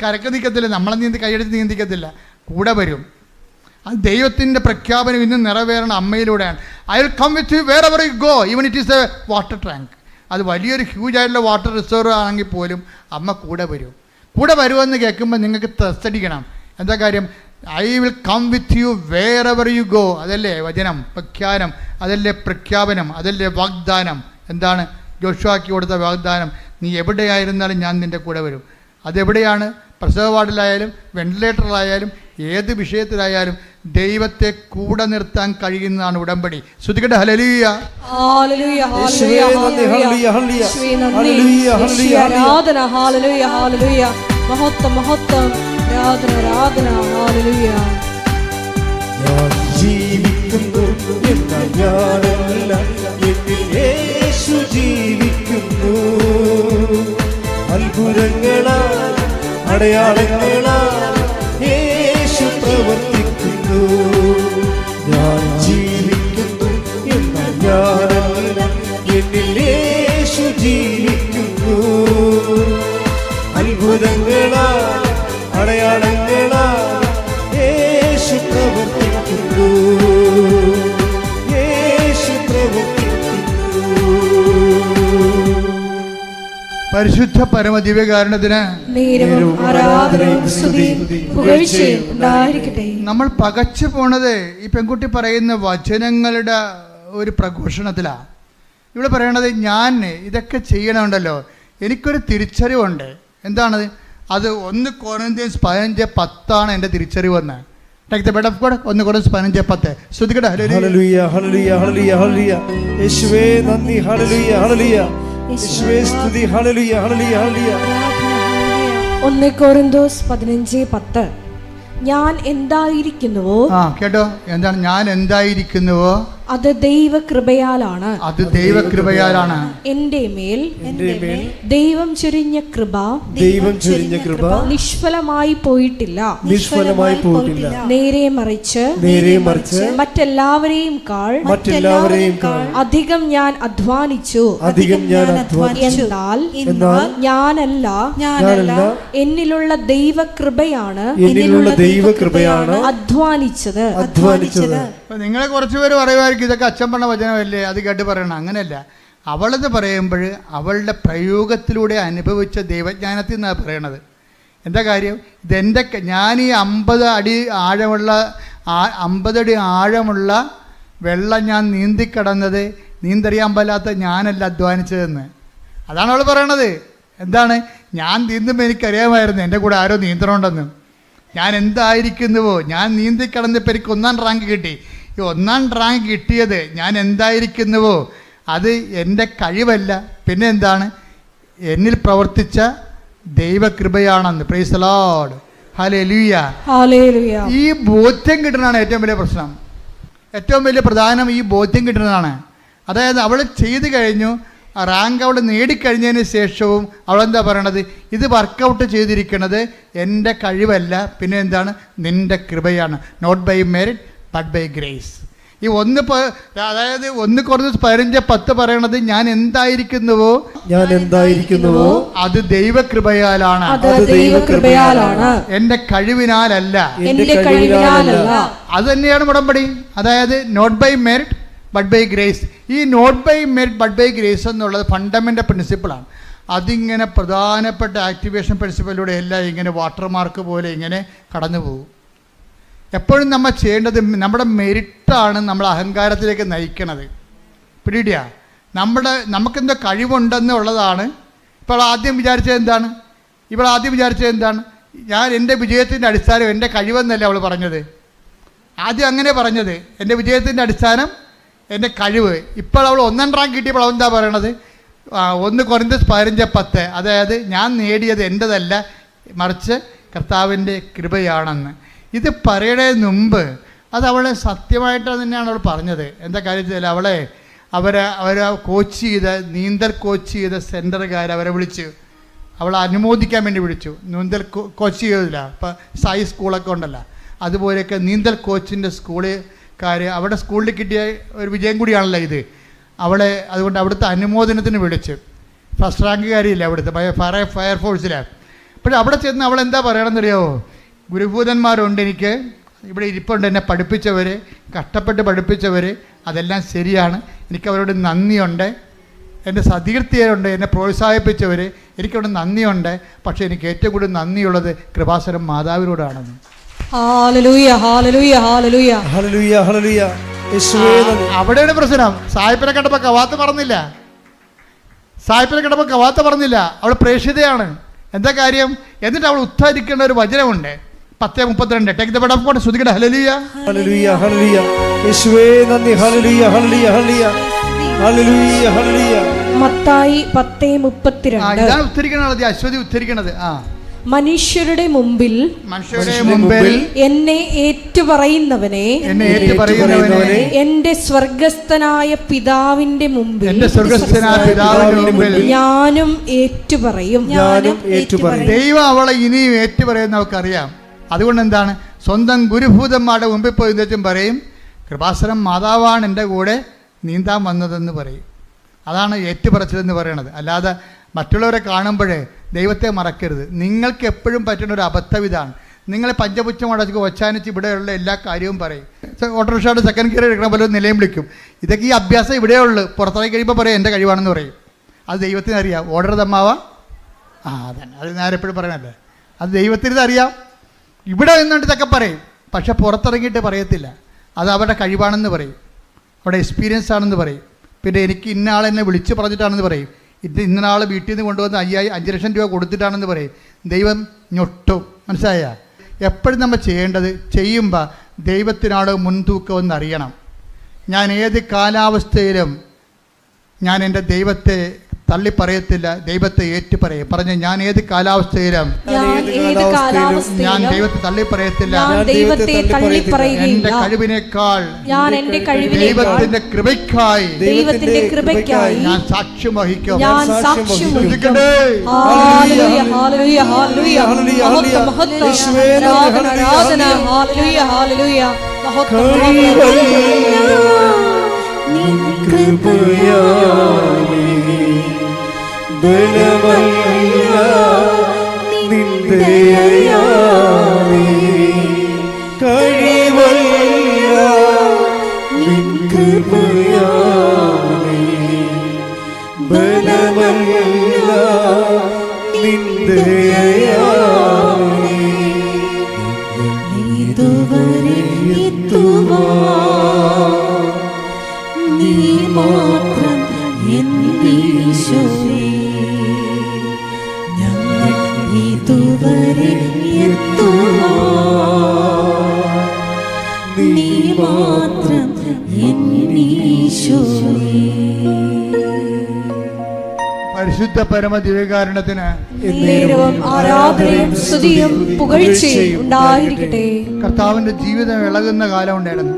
കരക്ക് നിൽക്കത്തില്ല, നമ്മളെ കൈയെടുത്ത് നീന്തിക്കത്തില്ല, കൂടെ വരും. അത് ദൈവത്തിൻ്റെ പ്രഖ്യാപനം ഇന്ന് നിറവേറണ അമ്മയിലൂടെയാണ്. I will come with you wherever you go even it is a water tank. അത് വലിയൊരു ഹ്യൂജ് ആയിട്ടുള്ള വാട്ടർ റിസർവ് ആണെങ്കിൽ പോലും അമ്മ കൂടെ വരും. കൂടെ വരുമെന്ന് കേൾക്കുമ്പോൾ നിങ്ങൾക്ക് ത്രസ്തടിക്കണം. എന്താ കാര്യം? I will come with you wherever you go. അതല്ലേ വചനം, പ്രഖ്യാനം, അതല്ലേ പ്രഖ്യാപനം, അതല്ലേ വാഗ്ദാനം. എന്താണ് ജോഷുവാക്കി കൊടുത്ത വാഗ്ദാനം? നീ എവിടെയായിരുന്നാലും ഞാൻ നിൻ്റെ കൂടെ വരും. അതെവിടെയാണ്? പ്രസവ വാർഡിലായാലും വെന്റിലേറ്ററിലായാലും ഏത് വിഷയത്തിലായാലും ദൈവത്തെ കൂടെ നിർത്താൻ കഴിയുന്നതാണ് ഉടമ്പടി. ശ്രുതികട്ടെ ഹല്ലേലൂയ. അത്ഭുതങ്ങളാൽ അടയാളങ്ങളാൽ യേശു പ്രവർത്തിക്കുന്നു. ഞാൻ ജീവിക്കുന്നു എന്നാൽ ഞാനല്ല, എന്നിൽ യേശു ജീവിക്കുന്നു. അത്ഭുതങ്ങളാൽ അടയാളങ്ങളാൽ യേശു പ്രവർത്തിക്കുന്നു. യേശു പ്രവർത്തിക്കുന്നു. പരിശുദ്ധ പരമദിവ്യകാരുണ്യത്തിന് നമ്മൾ പകച്ചു പോണത് ഈ പെൺകുട്ടി പറയുന്ന വചനങ്ങളുടെ ഒരു പ്രഘോഷണത്തിലാണ്. ഇവിടെ പറയണത് ഞാൻ ഇതൊക്കെ ചെയ്യണമുണ്ടല്ലോ, എനിക്കൊരു തിരിച്ചറിവുണ്ട്. എന്താണത്? അത് 1 കൊരിന്ത്യൻസ് 15:10 എൻ്റെ തിരിച്ചറിവെന്ന്. 1 കൊരിന്ത്യൻസ് 15:10. ശ്രുതികട്ടെ ഹല്ലേലൂയ ഹല്ലേലൂയ ഹല്ലേലൂയ ഹല്ലേലൂയ. യേശുവേ നന്ദി. ഹല്ലേലൂയ ഹല്ലേലൂയ. യേശുവേ സ്തുതി. ഹല്ലേലൂയ ഹല്ലേലൂയ ഹല്ലേലൂയ. 1 കൊരിന്ത്യൻസ് 15:10. ഞാൻ എന്തായിരിക്കുന്നുവോ, കേട്ടോ, എന്താണ് ഞാൻ എന്തായിരിക്കുന്നുവോ അത് ദൈവകൃപയാലാണ്. അത് ദൈവകൃപയാലാണ്. എൻ്റെ മേൽ ദൈവം ചൊരിഞ്ഞ കൃപ നിഷ്ഫലമായി പോയിട്ടില്ല. നേരെ മറിച്ച് മറ്റെല്ലാവരെയും കാൾ അധികം ഞാൻ അധ്വാനിച്ചു. എന്നാൽ ഞാനല്ല, എന്നിലുള്ള ദൈവകൃപയാണ് അധ്വാനിച്ചത്. നിങ്ങളെ കുറച്ചുപേര് പറയുമായിരിക്കും ഇതൊക്കെ അച്ഛൻ പറഞ്ഞ വചനമല്ലേ, അത് കേട്ട് പറയണം. അങ്ങനെയല്ല. അവളെന്ന് പറയുമ്പോൾ അവളുടെ പ്രയോഗത്തിലൂടെ അനുഭവിച്ച ദൈവജ്ഞാനത്തിൽ നിന്നാണ് പറയണത്. എന്താ കാര്യം? ഞാൻ ഈ 50 അടി ആഴമുള്ള വെള്ളം ഞാൻ നീന്തിക്കടന്നത് നീന്തറിയാൻ പാലാത്ത ഞാനല്ല അധ്വാനിച്ചതെന്ന്. അതാണ് അവൾ പറയണത്. എന്താണ്? ഞാൻ നീന്തുമ്പോൾ എനിക്കറിയാമായിരുന്നു എൻ്റെ കൂടെ ആരോ നീന്തണമുണ്ടെന്ന്. ഞാൻ എന്തായിരിക്കുന്നുവോ, ഞാൻ നീന്തിക്കടന്നപ്പോൾ എനിക്ക് 1ാം റാങ്ക് കിട്ടി. ഈ 1ാം റാങ്ക് കിട്ടിയത് ഞാൻ എന്തായിരിക്കുന്നുവോ അത് എൻ്റെ കഴിവല്ല, പിന്നെ എന്താണ്? എന്നിൽ പ്രവർത്തിച്ച ദൈവകൃപയാണെന്ന്. Praise the lord. ഹല്ലേലൂയ. ഈ ബോധ്യം കിട്ടുന്നതാണ് ഏറ്റവും വലിയ പ്രശ്നം. ഏറ്റവും വലിയ പ്രധാനം ഈ ബോധ്യം കിട്ടുന്നതാണ്. അതായത് അവൾ ചെയ്തു കഴിഞ്ഞു, റാങ്ക് അവൾ നേടിക്കഴിഞ്ഞതിന് ശേഷവും അവളെന്താ പറയണത്? ഇത് വർക്കൗട്ട് ചെയ്തിരിക്കുന്നത് എൻ്റെ കഴിവല്ല, പിന്നെ എന്താണ്? നിൻ്റെ കൃപയാണ്. Not by merit but by grace. ഈ 1 കൊരിന്ത്യൻസ് 15:10 പറയണത് ഞാൻ എന്തായിരിക്കുന്നുവോ അത് ദൈവകൃപയാലാണ്, എൻ്റെ കഴിവിനാലല്ല. അത് തന്നെയാണ് ഉടമ്പടി. അതായത് not by merit but by grace. ഈ not by merit but by grace എന്നുള്ളത് ഫണ്ടമെൻ്റൽ പ്രിൻസിപ്പിളാണ്. അതിങ്ങനെ പ്രധാനപ്പെട്ട ആക്ടിവേഷൻ പ്രിൻസിപ്പലിലൂടെ എല്ലാം ഇങ്ങനെ വാട്ടർമാർക്ക് പോലെ ഇങ്ങനെ കടന്നു പോകും. എപ്പോഴും നമ്മൾ ചെയ്യേണ്ടത് നമ്മുടെ മെറിറ്റാണ് നമ്മൾ അഹങ്കാരത്തിലേക്ക് നയിക്കണത്. പിടിയിടുക. നമുക്കെന്തോ കഴിവുണ്ടെന്നുള്ളതാണ്. ഇപ്പോൾ ആദ്യം വിചാരിച്ചത് എന്താണ്? ഞാൻ എൻ്റെ വിജയത്തിൻ്റെ അടിസ്ഥാനം എൻ്റെ കഴിവെന്നല്ല അവൾ പറഞ്ഞത്. ആദ്യം അങ്ങനെ പറഞ്ഞത്, എൻ്റെ വിജയത്തിൻ്റെ അടിസ്ഥാനം എൻ്റെ കഴിവ്. ഇപ്പോൾ അവൾ 1ാം റാങ്ക് കിട്ടിയപ്പോൾ അവൾ എന്താ പറയണത്? 1 കൊരിന്ത്യസ് 15:10, അതായത് ഞാൻ നേടിയത് എൻ്റെതല്ല, മറിച്ച് കർത്താവിൻ്റെ കൃപയാണെന്ന്. ഇത് പറയണതിന് മുമ്പ് അത് അവളെ സത്യമായിട്ട് തന്നെയാണ് അവൾ പറഞ്ഞത്. എന്താ കാര്യത്തിൽ അവരെ കോച്ച് ചെയ്ത നീന്തൽ കോച്ച് ചെയ്ത സെൻറ്ററുകാർ അവരെ വിളിച്ച് അവളെ അനുമോദിക്കാൻ വേണ്ടി വിളിച്ചു. നീന്തൽ കോച്ച് ചെയ്തില്ല, ഇപ്പം സായി സ്കൂളൊക്കെ ഉണ്ടല്ലോ, അതുപോലെയൊക്കെ നീന്തൽ കോച്ചിൻ്റെ സ്കൂളുകാർ അവിടെ സ്കൂളിൽ കിട്ടിയ ഒരു വിജയം കൂടിയാണല്ലോ ഇത്. അതുകൊണ്ട് അവിടുത്തെ അനുമോദനത്തിന് വിളിച്ച്. ഫസ്റ്റ് റാങ്കുകാരിയില്ല അവിടുത്തെ ഫയർഫോഴ്സിലാണ്. പക്ഷേ അവിടെ ചെന്ന് അവൾ എന്താ പറയണമെന്നറിയാമോ? ഗുരുഭൂതന്മാരുണ്ട്, എനിക്ക് ഇവിടെ ഇരിപ്പുണ്ട്, എന്നെ പഠിപ്പിച്ചവർ, കഷ്ടപ്പെട്ട് പഠിപ്പിച്ചവർ, അതെല്ലാം ശരിയാണ്, എനിക്കവരോട് നന്ദിയുണ്ട്. എൻ്റെ സതീർത്ഥ്യരുണ്ട്, എന്നെ പ്രോത്സാഹിപ്പിച്ചവർ, എനിക്കവിടെ നന്ദിയുണ്ട്. പക്ഷേ എനിക്ക് ഏറ്റവും കൂടുതൽ നന്ദിയുള്ളത് കൃപാസനം മാതാവിനോടാണെന്ന്. അവിടെയാണ് പ്രശ്നം. സായിപ്പിനെ കണ്ടപ്പോൾ കവാത്ത് പറഞ്ഞില്ല. അവൾ പ്രേക്ഷിതയാണ്. എന്താ കാര്യം? എന്നിട്ട് അവൾ ഉദ്ധരിക്കേണ്ട ഒരു വചനമുണ്ട്, 10:32. Take the word of God. ശ്രുതികട ഹല്ലേലൂയ, ഹല്ലേലൂയ, ഹല്ലേലൂയ. യേശുവേ നന്ദി. ഹല്ലേലൂയ, ഹല്ലേലൂയ, ഹല്ലേലൂയ, ഹല്ലേലൂയ, ഹല്ലേലൂയ. മത്തായി 10:32. ഇതാണ് ഉദ്ധരിക്കണത്, അശ്വതി ഉദ്ധരിക്കണത്. മനുഷ്യരുടെ മുമ്പിൽ എന്നെ ഏറ്റുപറയുന്നവനെ എന്റെ സ്വർഗസ്ഥനായ പിതാവിന്റെ മുമ്പിൽ ഞാനും ഏറ്റുപറയും. ദൈവം അവളെ ഇനിയും ഏറ്റുപറയുന്ന അവൾക്കറിയാം. അതുകൊണ്ട് എന്താണ്? സ്വന്തം ഗുരുഭൂതന്മാരുടെ മുമ്പിൽ പോയി എന്നുവെച്ചും പറയും, കൃപാസനം മാതാവാണ് എൻ്റെ കൂടെ നീന്താൻ വന്നതെന്ന് പറയും. അതാണ് ഏറ്റുപറച്ചിലെന്ന് പറയണത്. അല്ലാതെ മറ്റുള്ളവരെ കാണുമ്പോഴേ ദൈവത്തെ മറക്കരുത്. നിങ്ങൾക്ക് എപ്പോഴും പറ്റുന്ന ഒരു അബദ്ധം ഇതാണ്. നിങ്ങൾ പഞ്ചപുച്ഛം അടച്ച് ഒച്ചാനിച്ച് ഇവിടെയുള്ള എല്ലാ കാര്യവും പറയും. ഓട്ടോറിക്ഷയുടെ സെക്കൻഡ് ഗിയർ എടുക്കണ പോലെ നിലയും വിളിക്കും. ഇതൊക്കെ ഈ അഭ്യാസം ഇവിടെയുള്ളൂ. പുറത്തേക്ക് കഴിയുമ്പോൾ പറയും എൻ്റെ കഴിവാണെന്ന് പറയും. അത് ദൈവത്തിന് അറിയാം. ഓർഡർ തമ്മാവ അതന്നെ, അത് ഞാൻ എപ്പോഴും പറയണല്ലേ, അത് ദൈവത്തിന് ഇതറിയാം. ഇവിടെ നിന്നുകൊണ്ട് ഇതൊക്കെ പറയും, പക്ഷെ പുറത്തിറങ്ങിയിട്ട് പറയത്തില്ല. അത് അവരുടെ കഴിവാണെന്ന് പറയും, അവിടെ എക്സ്പീരിയൻസ് ആണെന്ന് പറയും. പിന്നെ എനിക്ക് ഇന്ന ആളെന്നെ വിളിച്ച് പറഞ്ഞിട്ടാണെന്ന് പറയും. ഇന്ന ആൾ വീട്ടിൽ നിന്ന് കൊണ്ടുവന്ന് 5 ലക്ഷം രൂപ കൊടുത്തിട്ടാണെന്ന് പറയും. ദൈവം ഞൊട്ടും. മനസ്സിലായ? എപ്പോഴും നമ്മൾ ചെയ്യേണ്ടത്, ചെയ്യുമ്പോൾ ദൈവത്തിനാണ് മുൻതൂക്കമെന്ന് അറിയണം. ഞാൻ ഏത് കാലാവസ്ഥയിലും ഞാൻ എൻ്റെ ദൈവത്തെ തള്ളി പറയത്തില്ല, ദൈവത്തെ ഏറ്റു പറയും. പറഞ്ഞ് ഞാൻ ഏത് കാലാവസ്ഥയിലും ഞാൻ ദൈവത്തെ തള്ളി പറയത്തില്ല. എന്റെ കഴിവിനേക്കാൾ ദൈവത്തിന്റെ കൃപയ്ക്കായി ഞാൻ സാക്ഷ്യം വഹിക്കും. ബലമല്ല നിന്ദയാലേ, കഴിവല്ല നിൻ കൃപയാലേ, ബലമല്ല നിന്ദയാലേ, ഇതുവരെ എത്തുവാൻ നീ മാത്രം എന്നീശോയേ. ഇതുവരെ നീ മാത്രം പരിശുദ്ധ പരമ ദിവ്യകാരുണ്യത്തിന് ആരാധനയും സ്തുതിയും പുകഴ്ചയും ഉണ്ടായിരിക്കട്ടെ. കർത്താവിന്റെ ജീവിതം ഇളകുന്ന കാലം ഉണ്ടായിരുന്നു.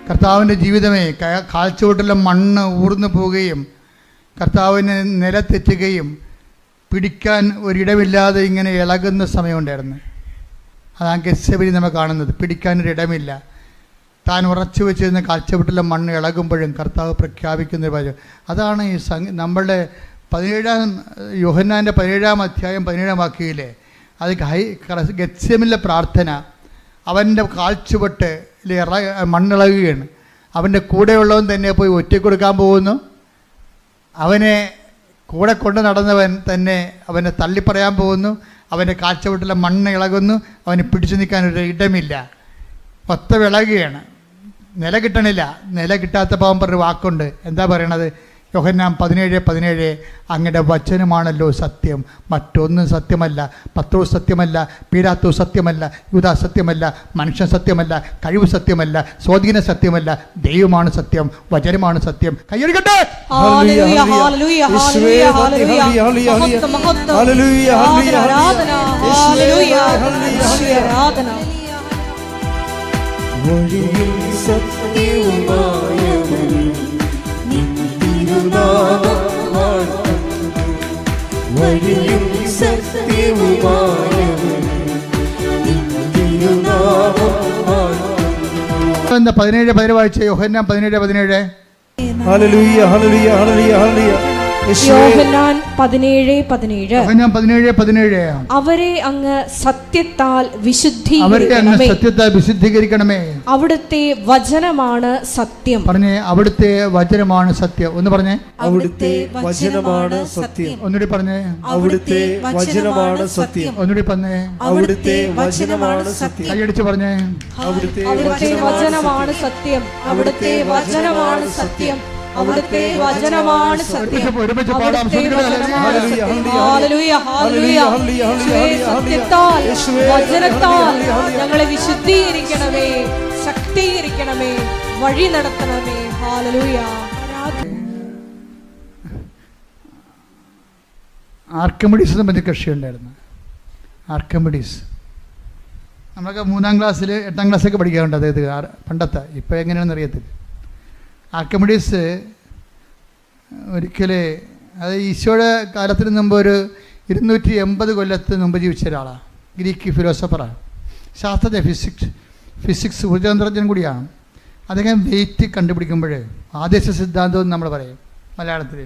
കർത്താവിന്റെ ജീവിതമേ കാൽച്ചുവട്ടിലെ മണ്ണ് ഊർന്നു പോവുകയും കർത്താവിന് നിലത്തെറ്റുകയും പിടിക്കാൻ ഒരിടമില്ലാതെ ഇങ്ങനെ ഇളകുന്ന സമയമുണ്ടായിരുന്നു. അതാണ് ഗെത്സെമനി നമ്മൾ കാണുന്നത്. പിടിക്കാനൊരിടമില്ല. താൻ ഉറച്ചു വെച്ചിരുന്ന കാൽച്ചുവട്ടിലെ മണ്ണ് ഇളകുമ്പോഴും കർത്താവ് പ്രഖ്യാപിക്കുന്നൊരു കാര്യം. അതാണ് ഈ നമ്മളുടെ 17 യോഹന്നാൻ്റെ 17-ാം അധ്യായം 17-ാം വാക്യയിലെ അത് ഗെത്സെമനിലെ പ്രാർത്ഥന. അവൻ്റെ കാൽച്ചുവട്ട് മണ്ണിളകുകയാണ്. അവൻ്റെ കൂടെയുള്ളവൻ തന്നെ പോയി ഒറ്റയ്ക്ക് കൊടുക്കാൻ പോകുന്നു. അവനെ കൂടെ കൊണ്ട് നടന്നവൻ തന്നെ അവനെ തള്ളിപ്പറയാൻ പോകുന്നു. അവൻ്റെ കാഴ്ചവട്ടിലെ മണ്ണ് ഇളകുന്നു. അവന് പിടിച്ചു നിൽക്കാനൊരു ഇടമില്ല. മൊത്തം ഇളകുകയാണ്. നില കിട്ടണില്ല. നില കിട്ടാത്തപ്പോൾ അവൻ പറഞ്ഞൊരു വാക്കുണ്ട്. എന്താ പറയണത്? യോഹന്നാൻ 17:17 അങ്ങയുടെ വചനമാണല്ലോ സത്യം, മറ്റൊന്നും സത്യമല്ല. പത്രോസ് സത്യമല്ല, പീലാത്തോസ് സത്യമല്ല, യൂദാ സത്യമല്ല, മനുഷ്യൻ സത്യമല്ല, കഴിവ് സത്യമല്ല, സ്വാധീന സത്യമല്ല, ദൈവമാണ് സത്യം, വചനമാണ് സത്യം. കൈയ്യടിക്കട്ടെ. ഹല്ലേലൂയ, ഹല്ലേലൂയ, ഹല്ലേലൂയ, ഹല്ലേലൂയ. മഹത്വം, മഹത്വം. ഹല്ലേലൂയ, ഹല്ലേലൂയ, ആരാധന, ഹല്ലേലൂയ, ആരാധന. വഴിയും സത്യവുമായവൻ നിൻ തിരുനാമം വാഴ്ത്തുന്നു. വഴിയും സത്യവുമായവൻ നിൻ തിരുനാമം വാഴ്ത്തുന്നു. 17 വായിച്ചേ. യോഹന്നാൻ 17:17. ഹല്ലേലൂയ, ഹല്ലേലൂയ, ഹല്ലേലൂയ, ഹല്ലേലൂയ. യോഹന്നാൻ 17:17 യോഹന്നാൻ 17:17 അവരെ അങ്ങ് സത്യത്താൽ അവരെ അങ്ങ് വിശുദ്ധീകരിക്കണമേ. സത്യത്താൽ വിശുദ്ധീകരിക്കണമേ. അവിടുത്തെ വചനമാണ് സത്യം. പറഞ്ഞേ, അവിടുത്തെ വചനമാണ് സത്യം. ഒന്ന് പറഞ്ഞേ, അവിടുത്തെ വചനമാണ് സത്യം. ഒന്നുകൂടി പറഞ്ഞേ, അവിടുത്തെ വചനമാണ് സത്യം. ഒന്നുകൂടി പറഞ്ഞേ, അവിടുത്തെ വചനമാണ് സത്യം. കൈയടിച്ച് പറഞ്ഞേ, അവിടുത്തെ വചനമാണ് സത്യം. അവിടുത്തെ വചനമാണ് സത്യം. അവിടുത്തെ വചനമാണ് സത്യം. ഒരുമിച്ച് പാടാം. Hallelujah, hallelujah. സത്യത്താൽ വചനത്താൽ ഞങ്ങളെ വിശുദ്ധീകരിക്കണമേ, ശക്തീകരിക്കണമേ, വഴി നടത്തണമേ. ഹല്ലേലൂയ. ആർക്കിമിഡീസ് സംബന്ധിച്ച് കൃഷിയുണ്ടായിരുന്നു. ആർക്കിമിഡീസ് നമ്മളൊക്കെ 3-ാം ക്ലാസ്സിൽ 8-ാം ക്ലാസ്സൊക്കെ പഠിക്കാറുണ്ട്. അതായത് പണ്ടത്തെ, ഇപ്പോൾ എങ്ങനെയാണെന്ന് അറിയത്തില്ല. ആർക്കിമിഡീസ് ഒരിക്കൽ, അത് ഈശോയുടെ കാലത്തിന് മുമ്പ് ഒരു 280 കൊല്ലത്തിന് മുമ്പ് ജീവിച്ച ഒരാളാണ്. ഗ്രീക്ക് ഫിലോസഫറാണ്, ശാസ്ത്രജ്ഞ, ഫിസിക്സ് ഊർജ്ജതന്ത്രജ്ഞൻ കൂടിയാണ്. അദ്ദേഹം വെയിറ്റ് കണ്ടുപിടിക്കുമ്പോൾ ആദേശ സിദ്ധാന്തം എന്ന് നമ്മൾ പറയും മലയാളത്തിൽ.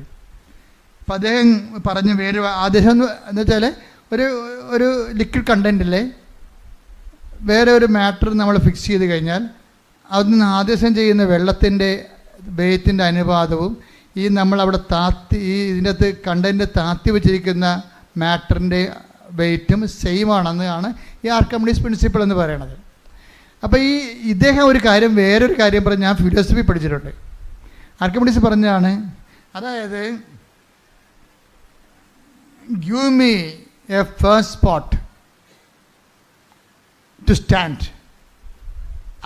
അപ്പം അദ്ദേഹം പറഞ്ഞ വേറെ ആദേശം എന്ന് വെച്ചാൽ ഒരു ലിക്വിഡ് കണ്ടൻറ്റിലെ വേറെ ഒരു മാറ്റർ നമ്മൾ ഫിക്സ് ചെയ്ത് കഴിഞ്ഞാൽ അതിന് ആദേശം ചെയ്യുന്ന വെള്ളത്തിൻ്റെ വെയിറ്റിൻ്റെ അനുപാതവും ഈ നമ്മളവിടെ ഇതിൻ്റെ അകത്ത് കണ്ടൻറ്റ് താത്തി വെച്ചിരിക്കുന്ന മാറ്ററിൻ്റെ വെയിറ്റും സെയിം ആണെന്നാണ് ഈ ആർക്കിമിഡീസ് പ്രിൻസിപ്പിൾ എന്ന് പറയുന്നത്. അപ്പോൾ ഇദ്ദേഹം വേറൊരു കാര്യം പറഞ്ഞ്, ഞാൻ ഫിലോസഫി പഠിച്ചിട്ടുണ്ട്. ആർക്കിമിഡീസ് പറഞ്ഞതാണ്, അതായത് give me a first spot to stand,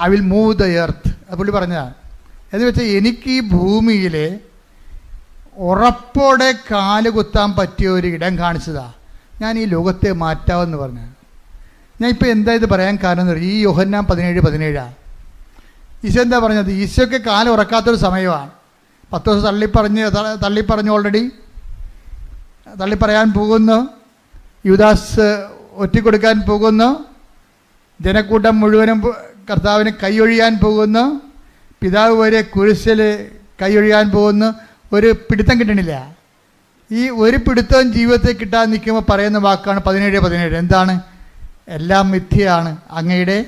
I will move the earth. അത് പുള്ളി പറഞ്ഞതാണ്. എന്ന് വെച്ചാൽ എനിക്ക് ഈ ഭൂമിയിൽ ഉറപ്പോടെ കാല് കുത്താൻ പറ്റിയ ഒരു ഇടം കാണിച്ചതാണ്, ഞാൻ ഈ ലോകത്തെ മാറ്റാമെന്ന് പറഞ്ഞു. ഞാൻ ഇപ്പോൾ എന്താ ഇത് പറയാൻ കാരണം എന്ന് പറയും, ഈ യോഹന്നാൻ 17:17 ഈശോ എന്താ പറഞ്ഞത്? ഈശോയ്ക്ക് കാലം ഉറക്കാത്തൊരു സമയമാണ്. 10 ദിവസം തള്ളിപ്പറഞ്ഞു ഓൾറെഡി തള്ളിപ്പറയാൻ പോകുന്നു. യൂദാസ് ഒറ്റിക്കൊടുക്കാൻ പോകുന്നു. ജനക്കൂട്ടം മുഴുവനും കർത്താവിന് കൈയൊഴിയാൻ പോകുന്നു. പിതാവ് വരെ കുരിശിൽ കൈയൊഴിയാൻ പോകുന്നു. ഒരു പിടുത്തം കിട്ടണില്ല. ഈ ഒരു പിടുത്തവും ജീവിതത്തിൽ കിട്ടാൻ നിൽക്കുമ്പോൾ പറയുന്ന വാക്കാണ് 17:17. എന്താണ്? എല്ലാം മിഥ്യയാണ്, അങ്ങയുടെ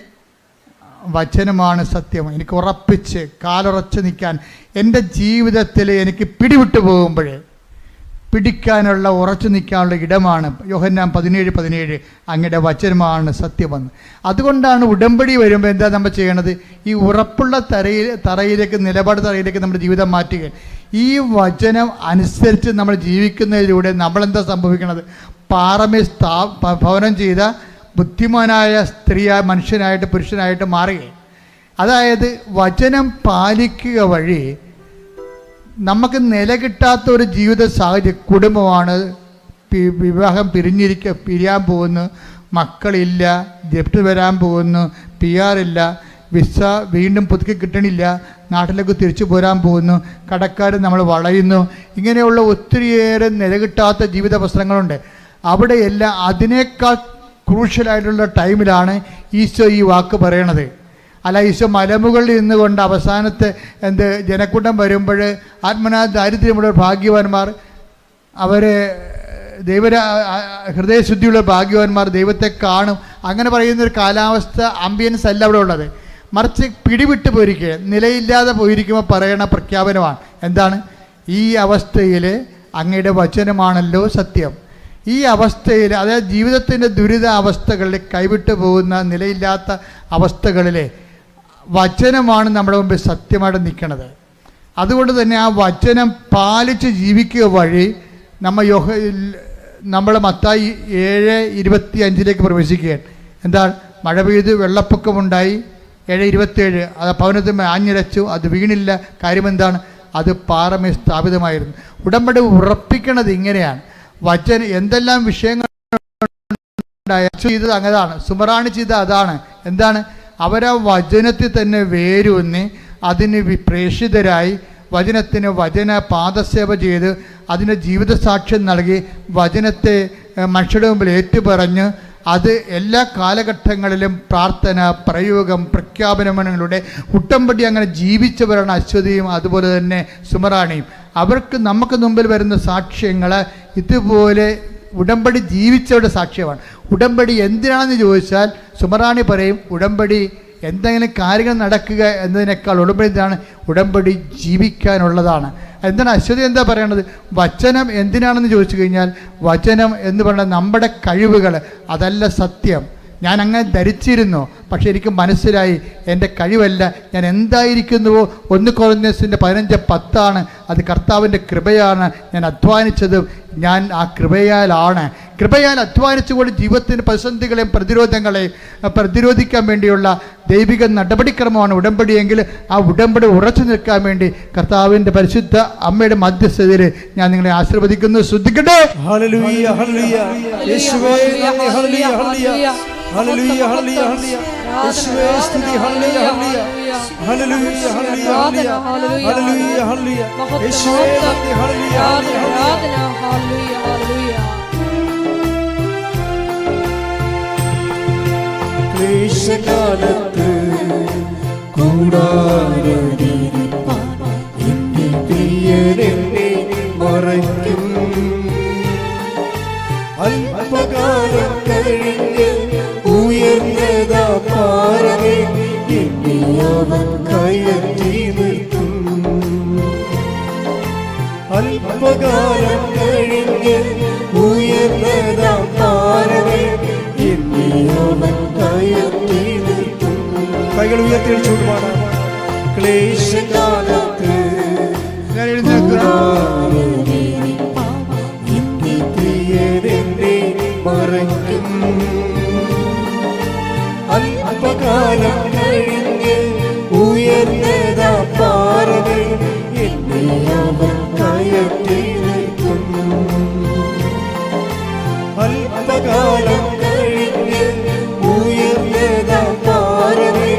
വചനമാണ് സത്യം. എനിക്ക് ഉറപ്പിച്ച് കാലുറച്ച് നിൽക്കാൻ, എൻ്റെ ജീവിതത്തിൽ എനിക്ക് പിടിവിട്ടു പോകുമ്പോൾ പിടിക്കാനുള്ള, ഉറച്ചു നിൽക്കാനുള്ള ഇടമാണ് യോഹന്നാൻ 17:17 അങ്ങയുടെ വചനമാണ് സത്യമെന്ന്. അതുകൊണ്ടാണ് ഉടമ്പടി വരുമ്പോൾ എന്താ നമ്മൾ ചെയ്യണത്? ഈ ഉറപ്പുള്ള തറയിലേക്ക്, നിലപാട് തറയിലേക്ക് നമ്മുടെ ജീവിതം മാറ്റുക. ഈ വചനം അനുസരിച്ച് നമ്മൾ ജീവിക്കുന്നതിലൂടെ നമ്മളെന്താ സംഭവിക്കുന്നത്? പാറമേൽ ഭവനം ചെയ്ത ബുദ്ധിമാനായ സ്ത്രീയായ മനുഷ്യനായിട്ട്, പുരുഷനായിട്ട് മാറുകയാണ്. അതായത് വചനം പാലിക്കുക വഴി നമുക്ക് നില കിട്ടാത്ത ഒരു ജീവിത സാഹചര്യം, കുടുംബമാണ്, വിവാഹം പിരിയാൻ പോകുന്നു, മക്കളില്ല, ജപ്റ്റ് വരാൻ പോകുന്നു, PR ഇല്ല, വിസ വീണ്ടും പുതുക്കി കിട്ടണില്ല, നാട്ടിലേക്ക് തിരിച്ചു പോരാൻ പോകുന്നു, കടക്കാർ നമ്മൾ വളയുന്നു, ഇങ്ങനെയുള്ള ഒത്തിരിയേറെ നില കിട്ടാത്ത ജീവിത പ്രശ്നങ്ങളുണ്ട്. അവിടെയെല്ലാം അതിനേക്കാൾ ക്രൂഷ്യലായിട്ടുള്ള ടൈമിലാണ് ഈശോ ഈ വാക്ക് പറയണത്. അല്ല, ഈശോ മലമുകളിൽ നിന്നുകൊണ്ട് അവസാനത്തെ ജനക്കൂട്ടം വരുമ്പോൾ ആത്മനാ ദാരിദ്ര്യമുള്ള ഭാഗ്യവാന്മാർ, അവർ ഹൃദയശുദ്ധിയുള്ള ഭാഗ്യവാന്മാർ ദൈവത്തെ കാണും, അങ്ങനെ പറയുന്നൊരു കാലാവസ്ഥ, ആംബിയൻസ് അല്ല അവിടെ ഉള്ളത്. മറിച്ച് പിടിവിട്ട് പോയിരിക്കുക, നിലയില്ലാതെ പോയിരിക്കുമ്പോൾ പറയണ പ്രഖ്യാപനമാണ്. എന്താണ്? ഈ അവസ്ഥയിൽ അങ്ങയുടെ വചനമാണല്ലോ സത്യം. ഈ അവസ്ഥയിൽ, അതായത് ജീവിതത്തിൻ്റെ ദുരിത അവസ്ഥകളിൽ, കൈവിട്ടു പോകുന്ന നിലയില്ലാത്ത അവസ്ഥകളിൽ വചനമാണ് നമ്മുടെ മുമ്പിൽ സത്യമായിട്ട് നിൽക്കുന്നത്. അതുകൊണ്ട് തന്നെ ആ വചനം പാലിച്ച് ജീവിക്കുക വഴി നമ്മൾ മത്തായി 7:25 പ്രവേശിക്കുകയാണ്. എന്താണ്? മഴ പെയ്ത് വെള്ളപ്പൊക്കമുണ്ടായി. 7:27 അത് ഭവനത്തിൽ ആഞ്ഞിരച്ചു, അത് വീണില്ല. കാര്യമെന്താണ്? അത് പാറമേൽ സ്ഥാപിതമായിരുന്നു. ഉടമ്പടി ഉറപ്പിക്കണത് ഇങ്ങനെയാണ്. വചനം എന്തെല്ലാം വിഷയങ്ങൾ ചെയ്തത് അങ്ങതാണ്, സുമറാണി ചെയ്തത് അതാണ്. എന്താണ്? അവരാ വചനത്തിൽ തന്നെ വേരൂന്നി അതിന് പ്രേഷിതരായി വചനത്തിന് പാദസേവ ചെയ്ത് അതിന് ജീവിതസാക്ഷ്യം നൽകി വചനത്തെ മനുഷ്യരുടെ മുമ്പിൽ ഏറ്റുപറഞ്ഞ് അത് എല്ലാ കാലഘട്ടങ്ങളിലും പ്രാർത്ഥന, പ്രയോഗം, പ്രഖ്യാപനങ്ങളുടെ ഉടമ്പടി അങ്ങനെ ജീവിച്ചവരാണ് അശ്വതിയും അതുപോലെ തന്നെ സുമറാണിയും. അവർക്ക് നമുക്ക് മുമ്പിൽ വരുന്ന സാക്ഷ്യങ്ങൾ ഇതുപോലെ ഉടമ്പടി ജീവിച്ചവരുടെ സാക്ഷ്യമാണ്. ഉടമ്പടി എന്തിനാണെന്ന് ചോദിച്ചാൽ സുമറാണി പറയും, ഉടമ്പടി എന്തെങ്കിലും കാര്യങ്ങൾ നടക്കുക എന്നതിനേക്കാൾ ഉടമ്പടി എന്താണ്? ഉടമ്പടി ജീവിക്കാനുള്ളതാണ്. എന്താണ് അശ്വതി എന്താ പറയണത്? വചനം എന്തിനാണെന്ന് ചോദിച്ചു കഴിഞ്ഞാൽ വചനം എന്ന് പറയുന്നത് നമ്മുടെ കഴിവുകൾ, അതല്ല സത്യം. ഞാൻ അങ്ങനെ ധരിച്ചിരുന്നു, പക്ഷേ എനിക്ക് മനസ്സിലായി എൻ്റെ കഴിവല്ല, ഞാൻ എന്തായിരിക്കുന്നുവോ 1 കൊരിന്ത്യസിൻ്റെ 15:10 അത് കർത്താവിൻ്റെ കൃപയാണ്. ഞാൻ അധ്വാനിച്ചത് ഞാൻ ആ കൃപയാൽ അധ്വാനിച്ചുകൊണ്ട് ജീവിതത്തിൻ്റെ പ്രതിസന്ധികളെയും പ്രതിരോധങ്ങളെയും പ്രതിരോധിക്കാൻ വേണ്ടിയുള്ള ദൈവിക നടപടിക്രമമാണ് ഉടമ്പടിയെങ്കിൽ ആ ഉടമ്പടി ഉറച്ചു നിൽക്കാൻ വേണ്ടി കർത്താവിൻ്റെ പരിശുദ്ധ അമ്മയുടെ മധ്യസ്ഥതയിൽ ഞാൻ നിങ്ങളെ ആശീർവദിക്കുന്നു. ശ്രദ്ധിക്കട്ടെ. ഹല്ലേലൂയ, ഹല്ലേലൂയ. യേശുവേ നന്ദി, ഹല്ലേലൂയ, ഹല്ലേലൂയ. ഹല്ലേലൂയ, ഹല്ലേലൂയ, ഹല്ലേലൂയ. യേശുവേ സ്തുതി, ഹല്ലേലൂയ, ഹല്ലേലൂയ. ഹല്ലേലൂയ, ഹല്ലേലൂയ, ഹല്ലേലൂയ. ഹല്ലേലൂയ, ഹല്ലേലൂയ. യേശുവേ നന്ദി, ഹല്ലേലൂയ, ഹല്ലേലൂയ. ക്ലേശകാലത്ത് കൂടാരമിരിപ്പാൻ എന്റെ പ്രിയനെന്നെ മറയ്ക്കും. അല്പകാലം കഴിഞ്ഞ് ഉയർന്നതാ പാറമേ എന്നെ അവൻ കയറ്റി നിർത്തും. അല്പകാലം കഴിഞ്ഞ് ഉയർന്നതാ പാറമേ എന്നെ അവൻ കയറ്റി നിർത്തും. കൈകൾ ഉയർത്തിയടിച്ചുകൊണ്ട് പാടാം. ക്ലേശകാലത്ത് മറയ്ക്കും. അല്പകാലം കഴിഞ്ഞ് ഉയർന്നതാ പാറമേ എന്നെ അവൻ കയറ്റി നിർത്തും. അല്പകാലം കഴിഞ്ഞ് ഉയർന്നതാ പാറമേ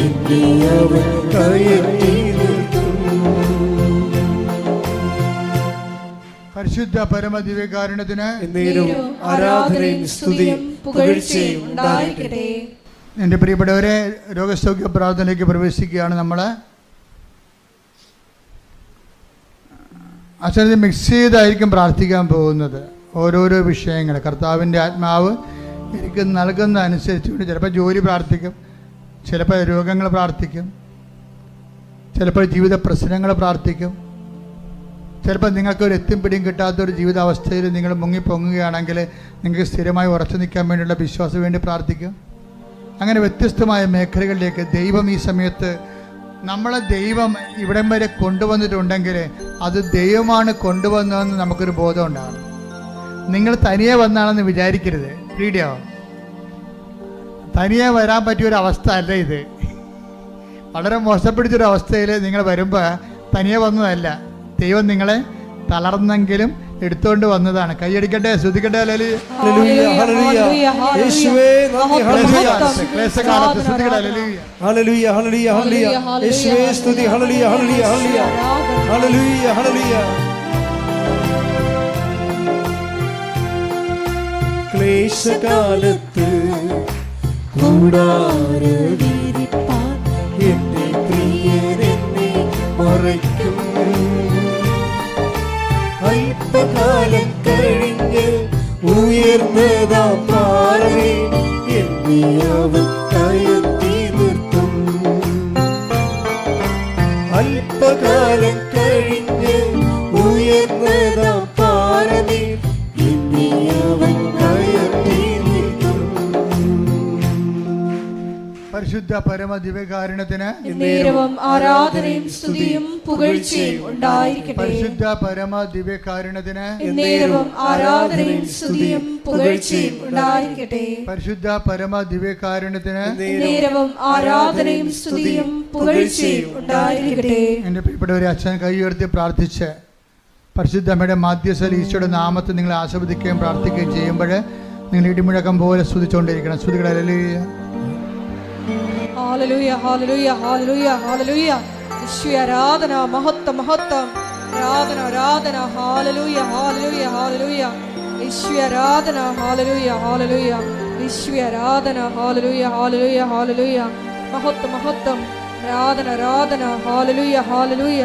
എന്നെ അവൻ കയറ്റി നിർത്തും. പരിശുദ്ധ പരമദിവ്യകാരുണ്യത്തിന് ആരാധനയും സ്തുതിയും പുകഴ്ചയും ഉണ്ടായിരിക്കട്ടെ. എൻ്റെ പ്രിയപ്പെട്ടവരെ, രോഗസൗഖ്യ പ്രാർത്ഥനയിലേക്ക് പ്രവേശിക്കുകയാണ്. നമ്മൾ അച്ഛനെ മിക്സ് ചെയ്തായിരിക്കും പ്രാർത്ഥിക്കാൻ പോകുന്നത്. ഓരോരോ വിഷയങ്ങൾ കർത്താവിൻ്റെ ആത്മാവ് എനിക്ക് നൽകുന്ന അനുസരിച്ചുകൊണ്ട് ചിലപ്പോൾ ജോലി പ്രാർത്ഥിക്കും, ചിലപ്പോൾ രോഗങ്ങൾ പ്രാർത്ഥിക്കും, ചിലപ്പോൾ ജീവിത പ്രശ്നങ്ങൾ പ്രാർത്ഥിക്കും, ചിലപ്പോൾ നിങ്ങൾക്കൊരു എത്തും പിടിയും കിട്ടാത്തൊരു ജീവിതാവസ്ഥയിൽ നിങ്ങൾ മുങ്ങിപ്പൊങ്ങുകയാണെങ്കിൽ നിങ്ങൾക്ക് സ്ഥിരമായി ഉറച്ചു നിൽക്കാൻ വേണ്ടിയുള്ള വിശ്വാസം വേണ്ടി പ്രാർത്ഥിക്കും. അങ്ങനെ വ്യത്യസ്തമായ മേഖലകളിലേക്ക് ദൈവം ഈ സമയത്ത് നമ്മളെ ദൈവം ഇവിടം വരെ കൊണ്ടുവന്നിട്ടുണ്ടെങ്കിൽ അത് ദൈവമാണ് കൊണ്ടുവന്നതെന്ന് നമുക്കൊരു ബോധം ഉണ്ടാകണം. നിങ്ങൾ തനിയെ വന്നാണെന്ന് വിചാരിക്കരുത്. വീഡിയോ തനിയെ വരാൻ പറ്റിയൊരവസ്ഥ അല്ല ഇത്. വളരെ മോശപ്പിടിച്ചൊരവസ്ഥയിൽ നിങ്ങൾ വരുമ്പോൾ തനിയെ വന്നതല്ല, ദൈവം നിങ്ങളെ തളർന്നെങ്കിലും എടുത്തുകൊണ്ട് വന്നതാണ്. കൈയടിക്കട്ടെ, ശ്രദ്ധിക്കട്ടെ. ക്ലേശകാലത്ത് കൂടാരമിരിപ്പാൻ എന്റെ പ്രിയനെന്നെ മറയ്ക്കും. അല്പകാലം കഴിഞ്ഞ് ഉയർന്നതാ പാറമേ എന്നെ അവൻ കയറ്റി നിർത്തും. അല്പകാലം കഴിഞ്ഞ് ഉയർന്നതാ പാറമേ എന്നെ അവൻ കയറ്റി നിർത്തും. പരിശുദ്ധ പരമ ദിവ്യകാരുണ്യത്തിന് നേരവും ആരാധനയും സ്തുതിയും പുകഴ്ചയും ഉണ്ടായിരിക്കട്ടെ. പരിശുദ്ധ പരമ ദിവ്യകാരുണ്യത്തിന് നേരവും ആരാധനയും സ്തുതിയും പുകഴ്ചയും ഉണ്ടായിരിക്കട്ടെ. പരിശുദ്ധ പരമ ദിവ്യകാരുണ്യത്തിന് നേരവും ആരാധനയും സ്തുതിയും പുകഴ്ചയും ഉണ്ടായിരിക്കട്ടെ. എൻ്റെ പ്രിയപ്പെട്ടവരെ, അച്ഛൻ കൈ ഉയർത്തി പ്രാർത്ഥിച്ച് പരിശുദ്ധ അമ്മയുടെ മാധ്യസ്ഥയിൽ ഈശോയുടെ നാമത്തിൽ നിങ്ങൾ ആസ്വദിക്കുകയും പ്രാർത്ഥിക്കുകയും ചെയ്യുമ്പോൾ നിങ്ങൾ ഇടിമുഴക്കം പോലെ സ്തുതിച്ചുകൊണ്ടിരിക്കണം. സ്തുതികളെ ഹല്ലേലൂയ ഹല്ലേലൂയ ഹല്ലേലൂയ ഹല്ലേലൂയ ഹല്ലേലൂയ. യേശുവേ ആരാധന, മഹത്വം മഹത്വം, ആരാധന ആരാധന. ഹല്ലേലൂയ ഹല്ലേലൂയ ഹല്ലേലൂയ. യേശുവേ ആരാധന, ഹല്ലേലൂയ ഹല്ലേലൂയ. യേശുവേ ആരാധന, ഹല്ലേലൂയ ഹല്ലേലൂയ ഹല്ലേലൂയ. മഹത്വം മഹത്വം, ആരാധന ആരാധന. ഹല്ലേലൂയ ഹല്ലേലൂയ.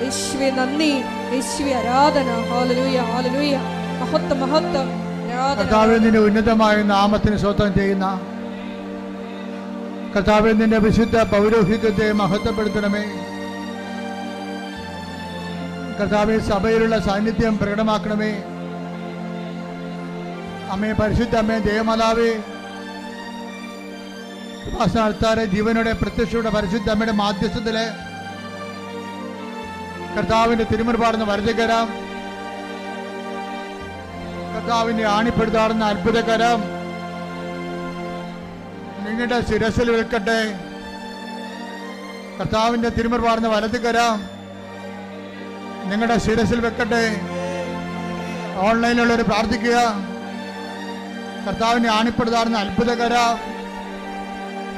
യേശുവേ നന്ദി, യേശുവേ ആരാധന. ഹല്ലേലൂയ ഹല്ലേലൂയ. മഹത്വം മഹത്വം, ആരാധന. കർത്താവേ, നിന്റെ ഉന്നതമായ നാമത്തിന് സ്വന്തം ചെയ്യുന്ന കർത്താവേ, നിന്റെ വിശുദ്ധ പൗരോഹിത്യത്തെ മഹത്വപ്പെടുത്തണമേ. കർത്താവേ, സഭയിലുള്ള സാന്നിധ്യം പ്രകടമാക്കണമേ. അമ്മേ, പരിശുദ്ധ അമ്മേ, ദേവമാതാവേ, കൃപാസനത്താരെ ജീവനോടെ പ്രത്യക്ഷയുടെ പരിശുദ്ധ അമ്മയുടെ മാധ്യസ്ഥത്തില് കർത്താവിന്റെ തിരുമുൻപാടുന്ന വലതുകരം, കർത്താവിന്റെ ആണിപ്പെടുത്താറുന്ന അത്ഭുതകരം നിങ്ങളുടെ ശിരസിൽ വെൽക്കട്ടെ. കർത്താവിന്റെ തിരുമുൻപാടുന്ന വലതുകരം നിങ്ങളുടെ ശിരസിൽ വെക്കട്ടെ. ഓൺലൈനിലുള്ളവർ പ്രാർത്ഥിക്കുക. കർത്താവിന്റെ ആണിപ്പെടുത്താറുന്ന അത്ഭുതകരം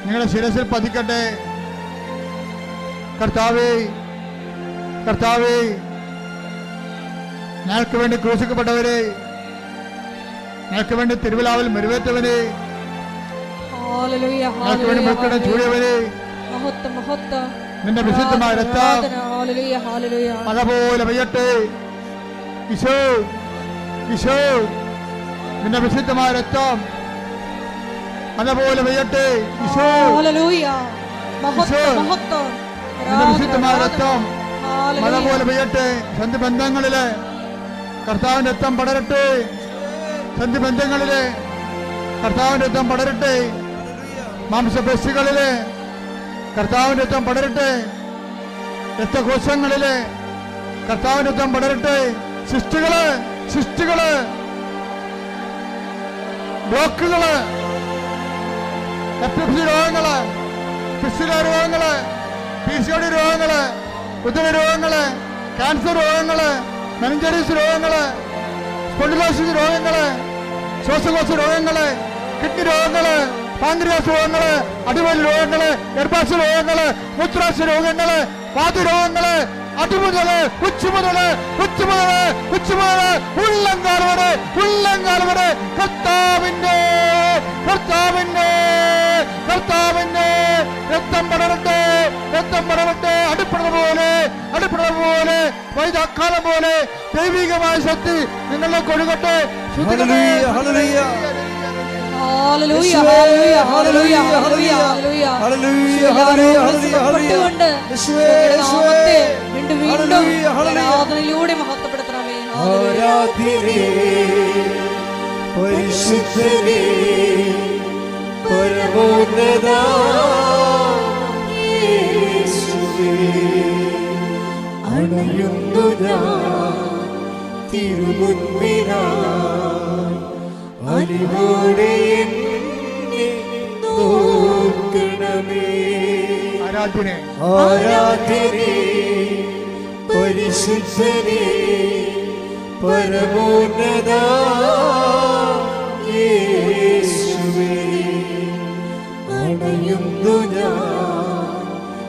നിങ്ങളുടെ ശിരസിൽ പതിക്കട്ടെ. കർത്താവേ, കർത്താവേ, ഞങ്ങൾക്ക് വേണ്ടി ക്രൂശിക്കപ്പെട്ടവരെ, ഞങ്ങൾക്ക് വേണ്ടി തിരുവിലാവിൽ മെരുവേറ്റവനെ, ഹല്ലേലൂയ ഞങ്ങൾക്ക് വേണ്ടി മക്കളെ ചൂടിയവരെ, മഹത്വം മഹത്വം, നിന്റെ വിശുദ്ധമായ രക്തം ഹല്ലേലൂയ ഹല്ലേലൂയ. മഴ പോലെ പെയ്യട്ടെ. ഈശോ, ഈശോ, നിന്റെ വിശുദ്ധമായ രക്തം മഴ പോലെ പെയ്യട്ടെ. ഈശോ, ഹല്ലേലൂയ. മഹത്വം മഹത്വം, നിന്റെ വിശുദ്ധമായ രക്തം മഴ ഹല്ലേലൂയ. പോലെ പെയ്യട്ടെ. സന്ധി ബന്ധങ്ങളില് കർത്താവിന്റെ രക്തം പടരട്ടെ. സന്ധി ബന്ധങ്ങളില് കർത്താവിന്റെ രക്തം പടരട്ടെ. മാംസപേശികളില് കർത്താവിന്റെ രക്തം പടരട്ടെ. രക്തകോശങ്ങളില് കർത്താവിന്റെ രക്തം പടരട്ടെ. സിസ്റ്റുകള്, സിസ്റ്റുകള്, ബ്ലോക്കുകള്, എപ്പിlepsy രോഗങ്ങള്, ഫിസ്റ്റുല രോഗങ്ങള്, PCOD രോഗങ്ങള്, ഉദര രോഗങ്ങള്, ക്യാൻസർ രോഗങ്ങള്, മെനിഞ്ചൈറ്റിസ് രോഗങ്ങള്, സ്പോണ്ടിലോസിസ് രോഗങ്ങള്, ശ്വാസകോശ രോഗങ്ങള്, കിഡ്നി രോഗങ്ങള്, പാൻക്രിയാസ് രോഗങ്ങള്, അടിവലി രോഗങ്ങള്, ഗർഭാശയ രോഗങ്ങള്, മൂത്രാശയ രോഗങ്ങള്, വാതരോഗങ്ങള്, അടിമുതല് ഉച്ചമുതല് ഉച്ചമുതല് ഉച്ചമുതല് ഉള്ളങ്കാലവരെ ഉള്ളങ്കാലവരെ കർത്താവിന്റെ കർത്താവിന്റെ കർത്താവിന്റെ രക്തം പടരട്ടെ, രക്തം പടരട്ടെ. അടിപ്പെടുന്ന പോലെ വൈദാക്കാലം പോലെ ദൈവികമായ ശക്തി നിങ്ങളെ കൊടുക്കട്ടെ. ഹല്ലേലൂയ ഹല്ലേലൂയ ഹല്ലേലൂയ ഹല്ലേലൂയ ഹല്ലേലൂയ ഹല്ലേലൂയ ഹല്ലേലൂയ. യേശുവേ നാമത്തെ വീണ്ടും വീണ്ടും ആരാധനയിലൂടെ മഹത്വപ്പെടുത്തണമേ. ആരാധ്യനേ, പരിശുദ്ധനേ, പരമോന്നതാ യേശുവേ, അണയുന്നു ഞാൻ തിരുമുൻപിനായി, അലിവോടെ എന്നെ നോക്കണമേ. ആരാധനെ ആരാധ്യനേ, പരിശുദ്ധനേ, പരമോന്നതാ യേശുവേ, അണയുന്നു ഞാൻ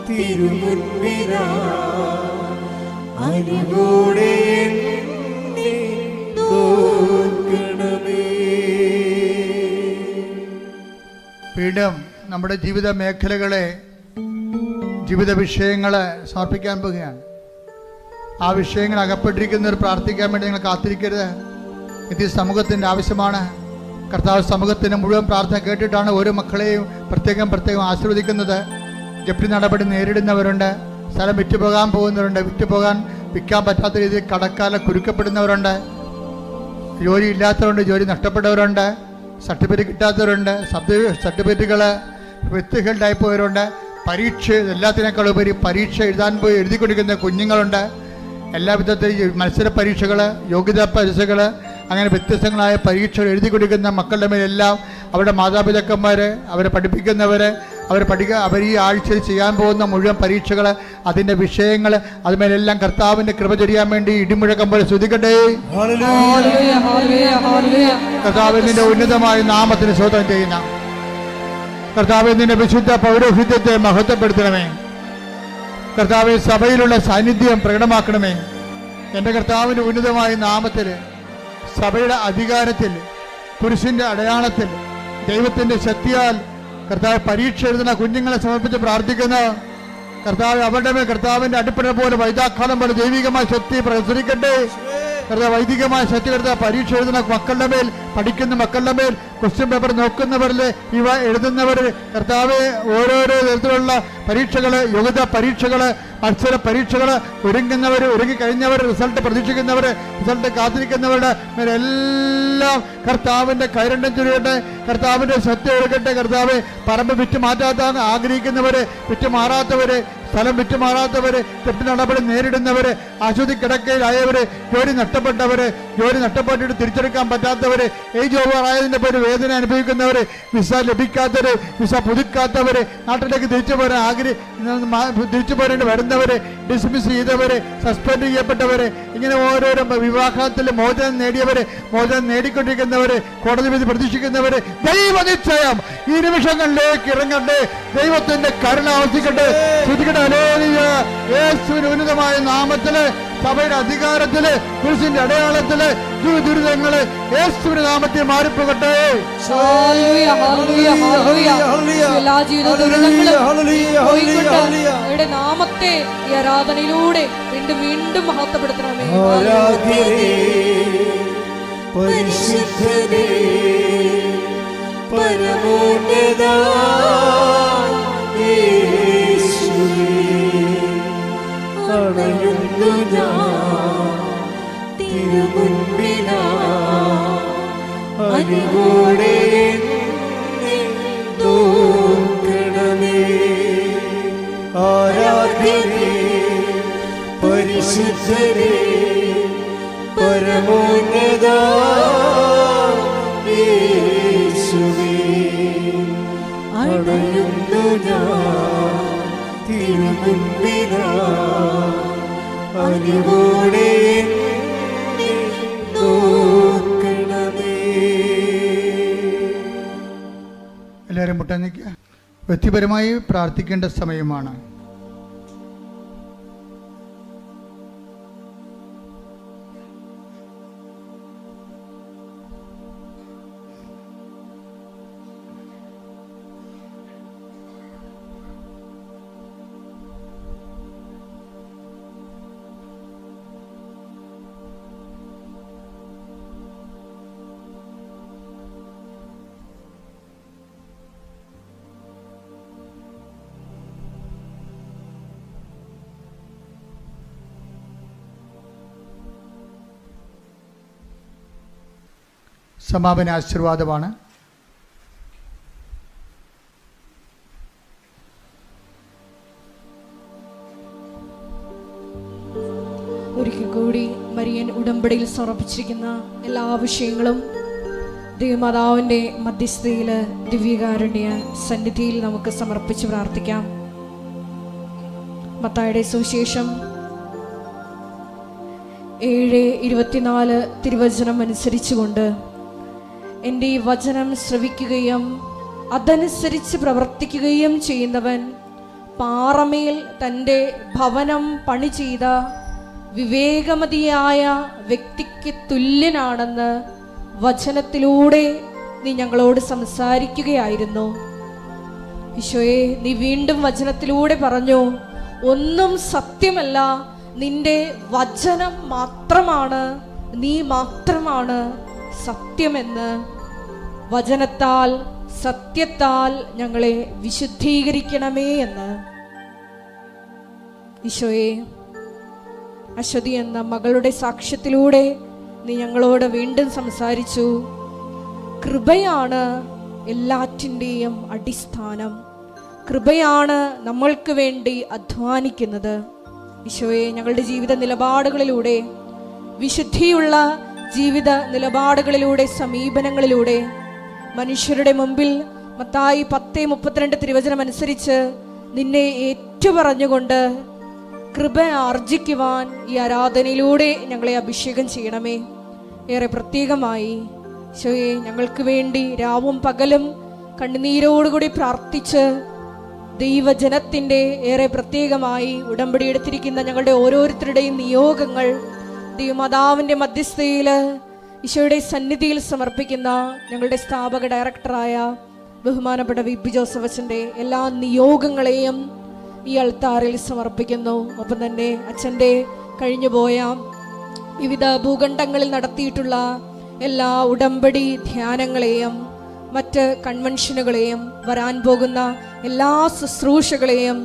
തിരുമുൻപിനായി, അലിവോടെ എന്നെ നോക്കണമേ. പീഠം നമ്മുടെ ജീവിത മേഖലകളെ, ജീവിത വിഷയങ്ങളെ സമർപ്പിക്കാൻ പോവുകയാണ്. ആ വിഷയങ്ങൾ അകപ്പെട്ടിരിക്കുന്നവർ പ്രാർത്ഥിക്കാൻ വേണ്ടി നിങ്ങൾ കാത്തിരിക്കരുത്. ഇത് സമൂഹത്തിൻ്റെ ആവശ്യമാണ്. കർത്താവ് സമൂഹത്തിൻ്റെ മുഴുവൻ പ്രാർത്ഥന കേട്ടിട്ടാണ് ഓരോ മക്കളെയും പ്രത്യേകം ആശീർവദിക്കുന്നത്. ജപ്തി നടപടി നേരിടുന്നവരുണ്ട്, സ്ഥലം വിറ്റുപോകാൻ പോകുന്നവരുണ്ട്, വിൽക്കാൻ പറ്റാത്ത രീതിയിൽ കടക്കാല കുരുക്കപ്പെടുന്നവരുണ്ട്, ജോലി ഇല്ലാത്തവരുണ്ട്, ജോലി നഷ്ടപ്പെട്ടവരുണ്ട്, സർട്ടിഫിക്കറ്റ് കിട്ടാത്തവരുണ്ട്, സർട്ടിഫിക്കറ്റുകൾ വ്യക്തികളുണ്ടായി പോയവരുണ്ട്. പരീക്ഷ എല്ലാത്തിനേക്കാൾ ഉപരി പരീക്ഷ എഴുതാൻ പോയി എഴുതിക്കൊണ്ടിരിക്കുന്ന കുഞ്ഞുങ്ങളുണ്ട്. എല്ലാ വിധത്തിലും മത്സര പരീക്ഷകൾ, യോഗ്യതാ പരീക്ഷകൾ, അങ്ങനെ വ്യത്യസ്തങ്ങളായ പരീക്ഷകൾ എഴുതിക്കൊണ്ടിരിക്കുന്ന മക്കളുടെ മേലെല്ലാം അവരുടെ മാതാപിതാക്കന്മാർ, അവരെ പഠിപ്പിക്കുന്നവർ, അവർ ഈ ആഴ്ചയിൽ ചെയ്യാൻ പോകുന്ന മുഴുവൻ പരീക്ഷകൾ, അതിൻ്റെ വിഷയങ്ങൾ, അതുമേലെല്ലാം കർത്താവിൻ്റെ കൃപ ചൊരിയാൻ വേണ്ടി ഇടിമുഴക്കം പോലെ സ്തുതിക്കട്ടെ. കർത്താവിൻ്റെ ഉന്നതമായ നാമത്തിന് സ്തോത്രം ചെയ്യുന്ന കർത്താവിൻ്റെ വിശുദ്ധ പൗരോഹിത്യത്തെ മഹത്വപ്പെടുത്തണമേ. കർത്താവ് സഭയിലുള്ള സാന്നിധ്യം പ്രകടമാക്കണമേ. എൻ്റെ കർത്താവിൻ്റെ ഉന്നതമായ നാമത്തിൽ, സഭയുടെ അധികാരത്തിൽ, കുരിശിൻ്റെ അടയാളത്തിൽ, ദൈവത്തിൻ്റെ ശക്തിയാൽ കർത്താവ് പരീക്ഷ എഴുതുന്ന കുഞ്ഞുങ്ങളെ സമർപ്പിച്ച് പ്രാർത്ഥിക്കുന്ന കർത്താവ് അവരുടെ മേൽ കർത്താവിൻ്റെ അടിപ്പട പോലെ വൈദാഘാതം പോലെ ദൈവികമായ ശക്തി പ്രസരിക്കട്ടെ. കർത്താവ് വൈദികമായ ശക്തി കർത്താവ് പരീക്ഷ എഴുതുന്ന മക്കളുടെ മേൽ, പഠിക്കുന്ന മക്കളുടെ മേൽ, ക്വസ്റ്റ്യൻ പേപ്പർ നോക്കുന്നവരിൽ, ഇവ എഴുതുന്നവർ, കർത്താവ് ഓരോരോ തരത്തിലുള്ള പരീക്ഷകൾ, യോഗ്യതാ പരീക്ഷകൾ, മത്സര പരീക്ഷകൾ, ഒരുങ്ങിക്കഴിഞ്ഞവർ, റിസൾട്ട് പ്രതീക്ഷിക്കുന്നവർ, റിസൾട്ട് കാത്തിരിക്കുന്നവരുടെ മേലെല്ലാം കർത്താവിൻ്റെ കൈരണ്യം ചൊരിയട്ടെ. കർത്താവിൻ്റെ ശക്തി ഒരുക്കട്ടെ. കർത്താവ് പറമ്പ് വിറ്റ് മാറ്റാത്ത ആഗ്രഹിക്കുന്നവർ, വിറ്റ് മാറാത്തവർ, സ്ഥലം വിറ്റുമാറാത്തവർ, തെറ്റ് നടപടി നേരിടുന്നവർ, ആശുപത്രി കിടക്കയിലായവർ, ജോലി നഷ്ടപ്പെട്ടിട്ട് തിരിച്ചെടുക്കാൻ പറ്റാത്തവർ, ഏജ് ഓവർ ആയതിൻ്റെ പേര് വേദന അനുഭവിക്കുന്നവർ, വിസ ലഭിക്കാത്തവർ, വിസ പുതുക്കാത്തവർ, നാട്ടിലേക്ക് തിരിച്ചു പോരേണ്ടി വരുന്നവർ, ഡിസ്മിസ് ചെയ്തവർ, സസ്പെൻഡ് ചെയ്യപ്പെട്ടവർ, ഇങ്ങനെ ഓരോരോ വിവാഹത്തിൽ മോചനം നേടിയവർ, മോചനം നേടിക്കൊണ്ടിരിക്കുന്നവർ, കോടതി വിധി പ്രതീക്ഷിക്കുന്നവർ, ദൈവ നിശ്ചയം ഈ നിമിഷങ്ങളിലേക്ക് ഇറങ്ങട്ടെ. ദൈവത്തിന്റെ കരുണ ആവർത്തിക്കട്ടെ. ശ്രദ്ധിക്കട്ടെ. യേശുവിന്റെ ഉന്നതമായ നാമത്തില്, സഭയുടെ അധികാരത്തില്, കുരിശിന്റെ ദുരിതങ്ങള് യേശുവിന്റെ നാമത്തിൽ മാറിപ്പോകട്ടെ. നാമത്തെ ഈ ആരാധനയിലൂടെ വീണ്ടും വീണ്ടും മഹത്വപ്പെടുത്തണമേ. പരിശുദ്ധനേ, പരമോന്നതാ അണയുന്നു ഞാൻ തിരുമുൻപിലാ, അനുകൂടെ നോക്കണമേ. ആരാധ്യനേ, പരിശുദ്ധനേ, പരമോന്നതാ യേശുവേ, അണയുന്നു ഞാൻ തിരുമുൻപിലാ, അനുകൂടെ നോക്കണമേ. എല്ലാവരും മുട്ടനിക്കുക. വ്യക്തിപരമായി പ്രാർത്ഥിക്കേണ്ട സമയമാണ്. സമാപന ആശീർവാദമാണ്. ഒരിക്കൽ കൂടി മരിയൻ ഉടമ്പടിയിൽ സമർപ്പിച്ചിരിക്കുന്ന എല്ലാ വിഷയങ്ങളും ദൈവമാതാവിൻ്റെ മധ്യസ്ഥതയിൽ ദിവ്യകാരുണ്യ സന്നിധിയിൽ നമുക്ക് സമർപ്പിച്ച് പ്രാർത്ഥിക്കാം. മത്തായിയുടെ സുവിശേഷം 7:24 തിരുവചനം അനുസരിച്ചുകൊണ്ട് എൻ്റെ ഈ വചനം ശ്രവിക്കുകയും അതനുസരിച്ച് പ്രവർത്തിക്കുകയും ചെയ്യുന്നവൻ പാറമേൽ തൻ്റെ ഭവനം പണി ചെയ്ത വിവേകമതിയായ വ്യക്തിക്ക് തുല്യനാണെന്ന് വചനത്തിലൂടെ നീ ഞങ്ങളോട് സംസാരിക്കുകയായിരുന്നു. ഈശോയെ, നീ വീണ്ടും വചനത്തിലൂടെ പറഞ്ഞു, ഒന്നും സത്യമല്ല, നിന്റെ വചനം മാത്രമാണ്, നീ മാത്രമാണ് സത്യമെന്ന്. വചനത്താൽ സത്യത്താൽ ഞങ്ങളെ വിശുദ്ധീകരിക്കണമേ എന്ന്. ഈശോയെ, അശ്വതി എന്ന മകളുടെ സാക്ഷ്യത്തിലൂടെ നീ ഞങ്ങളോട് വീണ്ടും സംസാരിച്ചു. കൃപയാണ് എല്ലാറ്റിൻ്റെയും അടിസ്ഥാനം. കൃപയാണ് നമ്മൾക്ക് വേണ്ടി അധ്വാനിക്കുന്നത്. ഈശോയെ, ഞങ്ങളുടെ ജീവിത നിലപാടുകളിലൂടെ, വിശുദ്ധിയുള്ള ജീവിത നിലപാടുകളിലൂടെ, സമീപനങ്ങളിലൂടെ മനുഷ്യരുടെ മുമ്പിൽ മത്തായി 10:32 തിരുവചനം അനുസരിച്ച് നിന്നെ ഏറ്റുപറഞ്ഞുകൊണ്ട് കൃപ ആർജിക്കുവാൻ ഈ ആരാധനയിലൂടെ ഞങ്ങളെ അഭിഷേകം ചെയ്യണമേ. ഏറെ പ്രത്യേകമായി ഈശോയെ, ഞങ്ങൾക്ക് വേണ്ടി രാവും പകലും കണ്ണുനീരോടുകൂടി പ്രാർത്ഥിച്ച് ദൈവജനത്തിൻ്റെ ഏറെ പ്രത്യേകമായി ഉടമ്പടി എടുത്തിരിക്കുന്ന ഞങ്ങളുടെ ഓരോരുത്തരുടെയും നിയോഗങ്ങൾ ദൈവമാതാവിൻ്റെ മധ്യസ്ഥയിൽ ഈശോയുടെ സന്നിധിയിൽ സമർപ്പിക്കുന്ന ഞങ്ങളുടെ സ്ഥാപക ഡയറക്ടറായ ബഹുമാനപ്പെട്ട VP ജോസഫ് അച്ഛൻ്റെ എല്ലാ നിയോഗങ്ങളെയും ഈ അൾത്താറിൽ സമർപ്പിക്കുന്നു. ഒപ്പം തന്നെ അച്ഛൻ്റെ കഴിഞ്ഞുപോയ വിവിധ ഭൂഖണ്ഡങ്ങളിൽ നടത്തിയിട്ടുള്ള എല്ലാ ഉടമ്പടി ധ്യാനങ്ങളെയും മറ്റ് കൺവെൻഷനുകളെയും വരാൻ പോകുന്ന എല്ലാ ശുശ്രൂഷകളെയും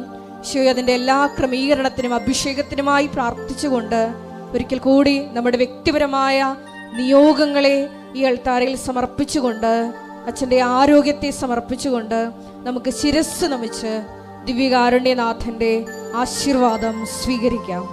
ഈശോയെ അതിൻ്റെ എല്ലാ ക്രമീകരണത്തിനും അഭിഷേകത്തിനുമായി പ്രാർത്ഥിച്ചുകൊണ്ട് ഒരിക്കൽ കൂടി നമ്മുടെ വ്യക്തിപരമായ നിയോഗങ്ങളെ ഈ അൾത്താരയിൽ സമർപ്പിച്ചുകൊണ്ട് അച്ഛൻ്റെ ആരോഗ്യത്തെ സമർപ്പിച്ചുകൊണ്ട് നമുക്ക് ശിരസ്സ് നമിച്ച് ദിവ്യകാരുണ്യനാഥൻ്റെ ആശീർവാദം സ്വീകരിക്കാം.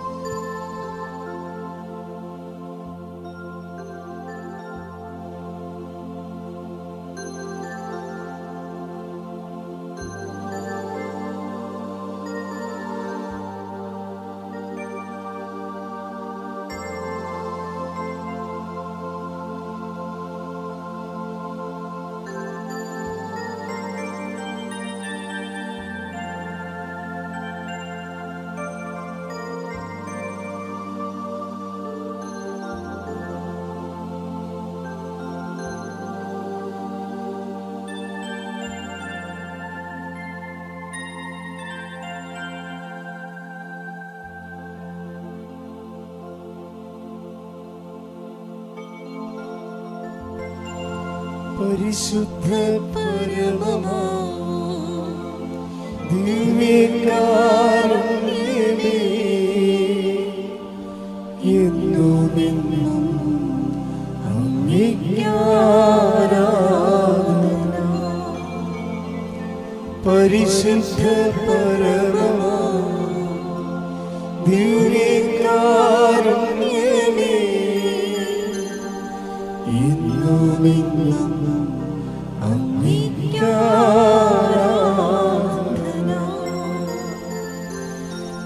പരിശുദ്ധ പരമമാ ദിവ്യകാരുണ്യമേ, എന്നുമെന്നും അങ്ങേക്ക് ആരാധന. പരിശുദ്ധ പരമമാ ദിവ്യകാരുണ്യമേ, എന്നുമെന്നും